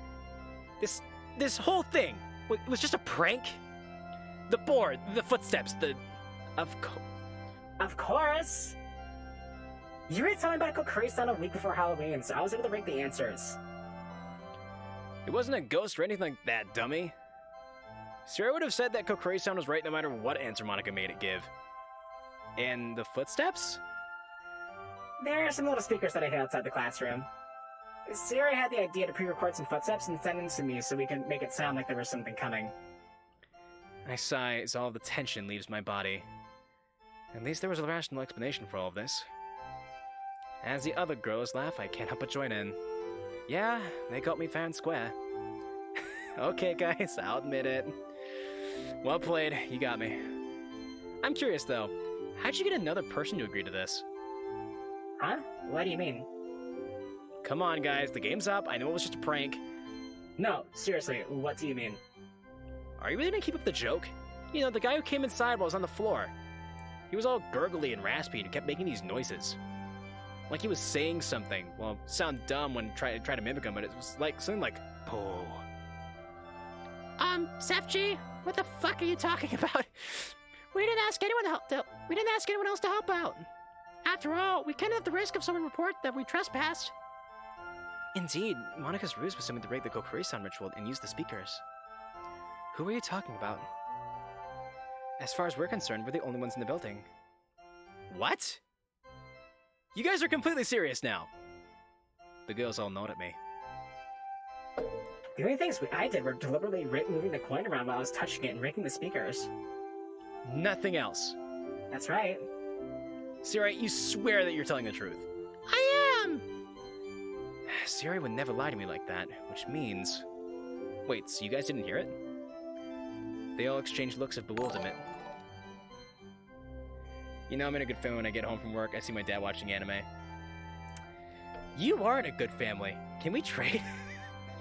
S1: This whole thing was just a prank? The board, the footsteps,
S6: Of course! You were telling me about Kokkuri-San a week before Halloween, so I was able to rig the answers.
S1: It wasn't a ghost or anything like that, dummy. Sayori would have said that Kokkuri-San was right no matter what answer Monica made it give. And the footsteps?
S6: There are some little speakers that I hid outside the classroom. Sayori had the idea to pre-record some footsteps and send them to me so we can make it sound like there was something coming.
S1: I sigh as all the tension leaves my body. At least there was a rational explanation for all of this. As the other girls laugh, I can't help but join in. Yeah, they got me fair and square. Okay, guys, I'll admit it. Well played, you got me. I'm curious, though. How'd you get another person to agree to this?
S6: Huh? What do you mean?
S1: Come on, guys, the game's up. I know it was just a prank.
S6: No, seriously, what do you mean?
S1: Are you really gonna keep up the joke? You know, the guy who came inside while I was on the floor. He was all gurgly and raspy and kept making these noises. Like he was saying something. Well, it sounded dumb when try to mimic him, but it was like something like, "Po."
S2: Sefji, what the fuck are you talking about? We didn't ask anyone we didn't ask anyone else to help out. After all, we can't have the risk of someone report that we trespassed.
S1: Indeed, Monica's ruse was someone to break the Kokkuri-San ritual and use the speakers. Who are you talking about? As far as we're concerned, we're the only ones in the building. What? You guys are completely serious now. The girls all nod at me.
S6: The only things I did were deliberately moving the coin around while I was touching it and raking the speakers.
S1: Nothing else.
S6: That's right.
S1: Sayori, you swear that you're telling the truth.
S2: I am!
S1: Sayori would never lie to me like that, which means... Wait, so you guys didn't hear it? They all exchanged looks of bewilderment. You know I'm in a good family when I get home from work. I see my dad watching anime. You are in a good family. Can we trade?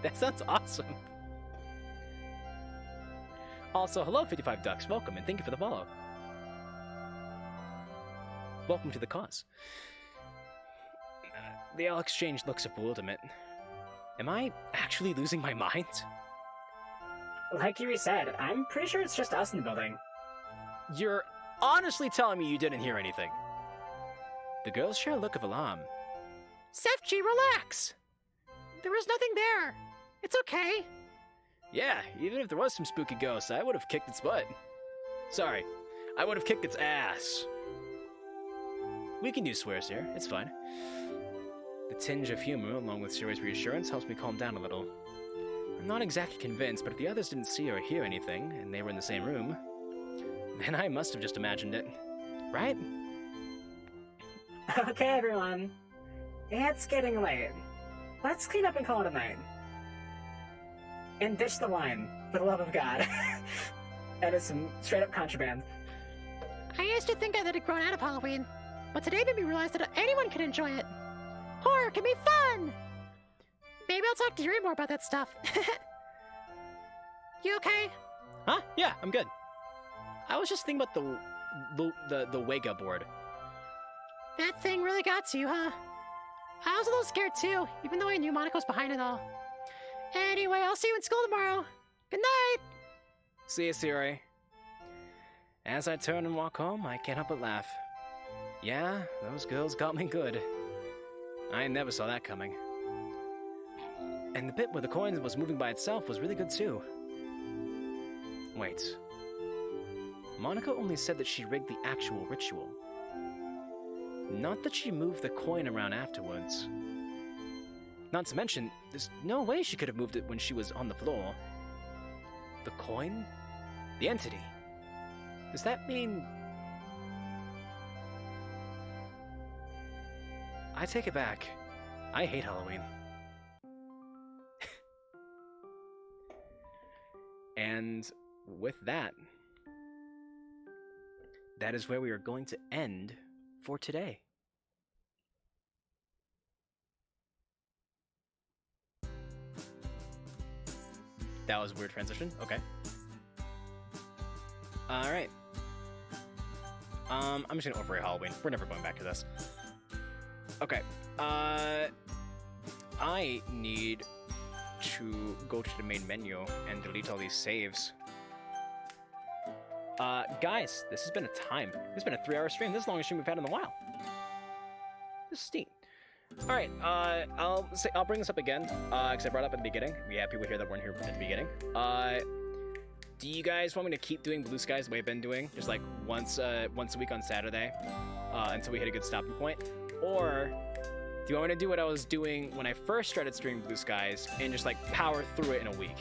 S1: That sounds awesome. Also, hello 55 Ducks. Welcome and thank you for the follow. Welcome to the cause. They all exchanged looks of bewilderment. Am I actually losing my mind?
S6: Like Yuri said, I'm pretty sure it's just us in the building.
S1: You're honestly telling me you didn't hear anything? The girls share a look of alarm.
S2: Sefji, relax! There was nothing there. It's okay.
S1: Yeah, even if there was some spooky ghosts, I would have kicked its butt. Sorry, I would have kicked its ass. We can do swears here, it's fine. The tinge of humor, along with Sayori's reassurance, helps me calm down a little. I'm not exactly convinced, but if the others didn't see or hear anything, and they were in the same room, then I must have just imagined it. Right?
S6: Okay, everyone. It's getting late. Let's clean up and call it a night. And ditch the wine, for the love of God. That is some straight-up contraband.
S2: I used to think that it had grown out of Halloween, but today made me realize that anyone can enjoy it. Horror can be fun! Maybe I'll talk to Yuri more about that stuff. You okay?
S1: Huh? Yeah, I'm good. I was just thinking about the Wega board.
S2: That thing really got to you, huh? I was a little scared too, even though I knew Monica was behind it all. Anyway, I'll see you in school tomorrow. Good night!
S1: See you, Sayori. As I turn and walk home, I can't help but laugh. Yeah, those girls got me good. I never saw that coming. And the bit where the coin was moving by itself was really good too. Wait. Monica only said that she rigged the actual ritual. Not that she moved the coin around afterwards. Not to mention, there's no way she could have moved it when she was on the floor. The coin? The entity? Does that mean... I take it back. I hate Halloween. And with that, that is where we are going to end for today. That was a weird transition. Okay. All right. I'm just gonna overrate Halloween. We're never going back to this. Okay. I need to go to the main menu and delete all these saves. Guys, this has been a time. This has been a 3-hour stream. This is the longest stream we've had in a while. This is neat. All right, I'll bring this up again, because I brought it up at the beginning. We have people here that weren't here at the beginning. Do you guys want me to keep doing Blue Skies the way I've been doing, just like once a week on Saturday, until we hit a good stopping point, or do you want me to do what I was doing when I first started streaming Blue Skies and just like power through it in a week?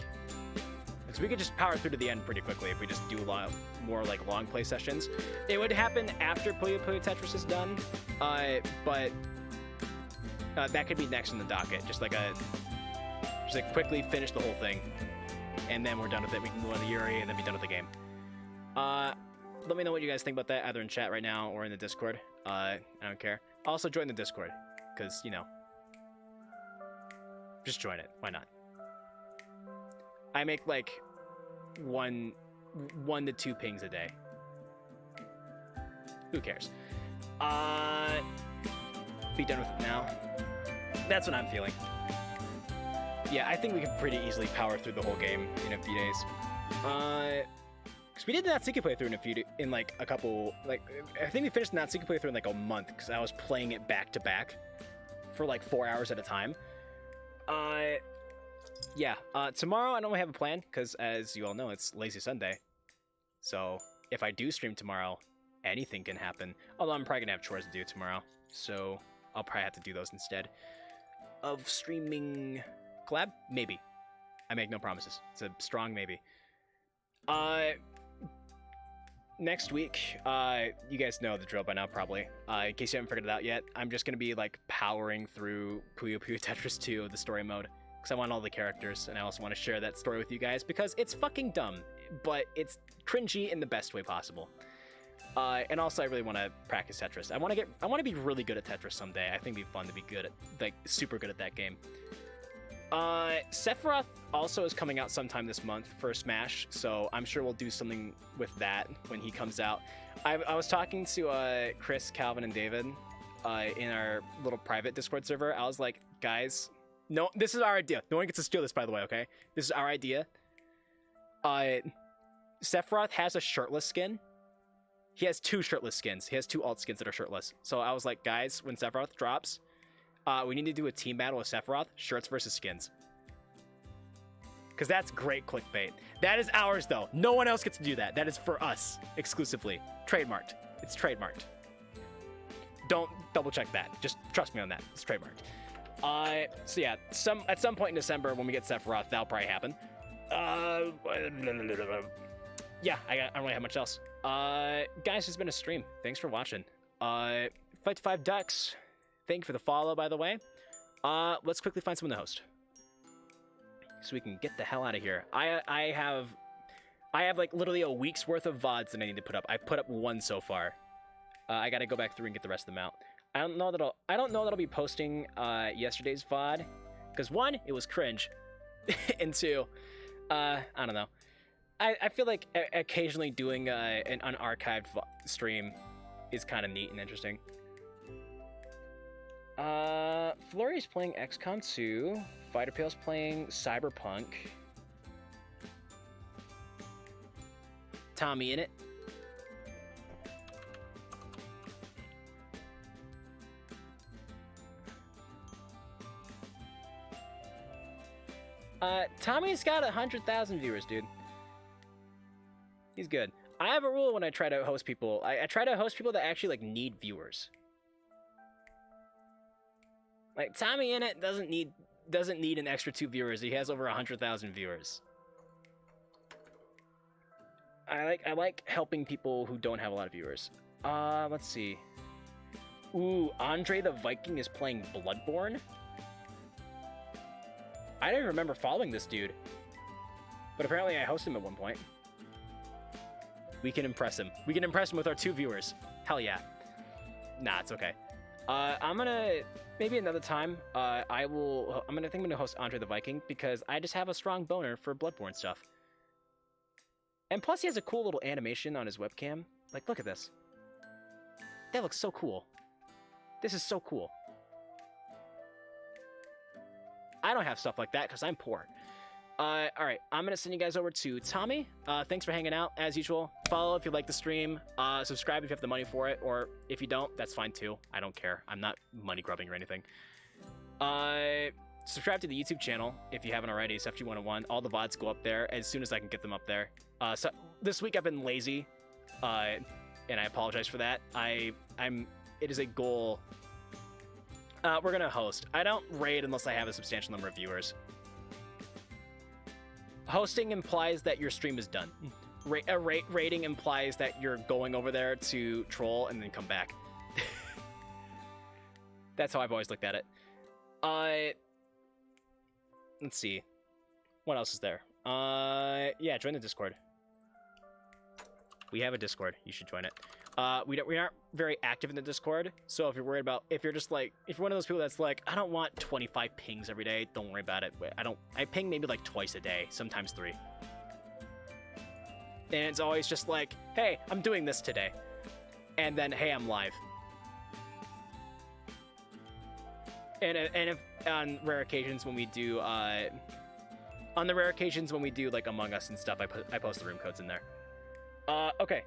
S1: Because we could just power through to the end pretty quickly if we just do a lot more like long play sessions. It would happen after Puyo Puyo Tetris is done, but that could be next on the docket. Just like quickly finish the whole thing, and then we're done with it. We can go on to Yuri and then be done with the game. Let me know what you guys think about that, either in chat right now or in the Discord. I don't care. Also join the Discord, because, you know, just join it. Why not? I make like one to 2 pings a day. Who cares? Be done with it now. That's what I'm feeling. Yeah, I think we can pretty easily power through the whole game in a few days. Because we did the Natsuki playthrough in like a couple, like, I think we finished the Natsuki playthrough in like a month, because I was playing it back to back for like 4 hours at a time. Yeah, tomorrow I don't really have a plan, because as you all know, it's Lazy Sunday. So if I do stream tomorrow, anything can happen. Although I'm probably gonna have chores to do tomorrow, so I'll probably have to do those instead of streaming collab. Maybe. I make no promises. It's a strong maybe. Next week, you guys know the drill by now, probably. In case you haven't figured it out yet, I'm just gonna be like powering through Puyo Puyo Tetris 2, the story mode, because I want all the characters, and I also want to share that story with you guys, because it's fucking dumb, but it's cringy in the best way possible. And also, I really want to practice Tetris. I want to be really good at Tetris someday. I think it'd be fun to be good at, like, super good at that game. Sephiroth also is coming out sometime this month for Smash, so I'm sure we'll do something with that when he comes out. I was talking to Chris, Calvin, and David in our little private Discord server. I was like, guys, no, this is our idea. No one gets to steal this, by the way, okay? This is our idea. Sephiroth has a shirtless skin. He has 2 shirtless skins. He has 2 alt skins that are shirtless. So I was like, guys, when Sephiroth drops, we need to do a team battle with Sephiroth, shirts versus skins. Because that's great clickbait. That is ours, though. No one else gets to do that. That is for us, exclusively. Trademarked. It's trademarked. Don't double check that. Just trust me on that. It's trademarked. So yeah, at some point in December, when we get Sephiroth, that'll probably happen. Yeah, I don't really have much else. Guys, it's been a stream. Thanks for watching. Fight to 5 Ducks. Thank you for the follow, by the way. Let's quickly find someone to host, so we can get the hell out of here. I have like literally a week's worth of VODs that I need to put up. I put up 1 so far. I gotta go back through and get the rest of them out. I don't know that I'll be posting yesterday's VOD, because 1, it was cringe, and 2, I don't know. I feel like occasionally doing an unarchived stream is kind of neat and interesting. Flurry's playing XCOM 2. Fighter Pale's playing Cyberpunk. Tommy in it. Tommy's got 100,000 viewers, dude. He's good. I have a rule when I try to host people. I try to host people that actually like need viewers. Like Tommy in it doesn't need an extra 2 viewers. He has over 100,000 viewers. I like helping people who don't have a lot of viewers. Let's see. Ooh, Andre the Viking is playing Bloodborne. I don't even remember following this dude, but apparently I hosted him at one point. We can impress him. We can impress him with our 2 viewers. Hell yeah. Nah, it's okay. I'm gonna maybe another time. I'm gonna host Andre the Viking, because I just have a strong boner for Bloodborne stuff. And plus, he has a cool little animation on his webcam. Like, look at this. That looks so cool. This is so cool. I don't have stuff like that because I'm poor. All right, I'm gonna send you guys over to Tommy. Thanks for hanging out as usual. Follow if you like the stream. Subscribe if you have the money for it, or if you don't, that's fine too. I don't care. I'm not money grubbing or anything. Subscribe to the YouTube channel if you haven't already. SFG101. All the VODs go up there as soon as I can get them up there. So this week I've been lazy, and I apologize for that. It is a goal. We're gonna host. I don't raid unless I have a substantial number of viewers. Hosting implies that your stream is done. Raiding implies that you're going over there to troll and then come back. That's how I've always looked at it. Let's see. What else is there? Yeah, join the Discord. We have a Discord. You should join it. We aren't very active in the Discord, so if you're worried about, if you're one of those people that's like, I don't want 25 pings every day, don't worry about it. I ping maybe like twice a day, sometimes 3. And it's always just like, hey, I'm doing this today. And then, hey, I'm live. And if on rare occasions when we do, like Among Us and stuff, I post the room codes in there. Okay.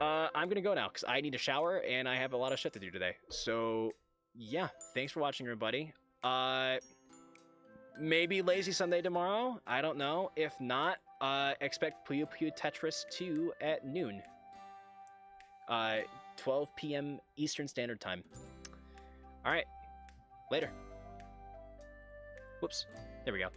S1: I'm gonna go now because I need a shower and I have a lot of shit to do today. So yeah, thanks for watching, everybody. Maybe Lazy Sunday tomorrow. I don't know. If not, expect Puyo Puyo Tetris 2 at noon. 12 p.m. Eastern Standard Time. All right. Later. Whoops. There we go.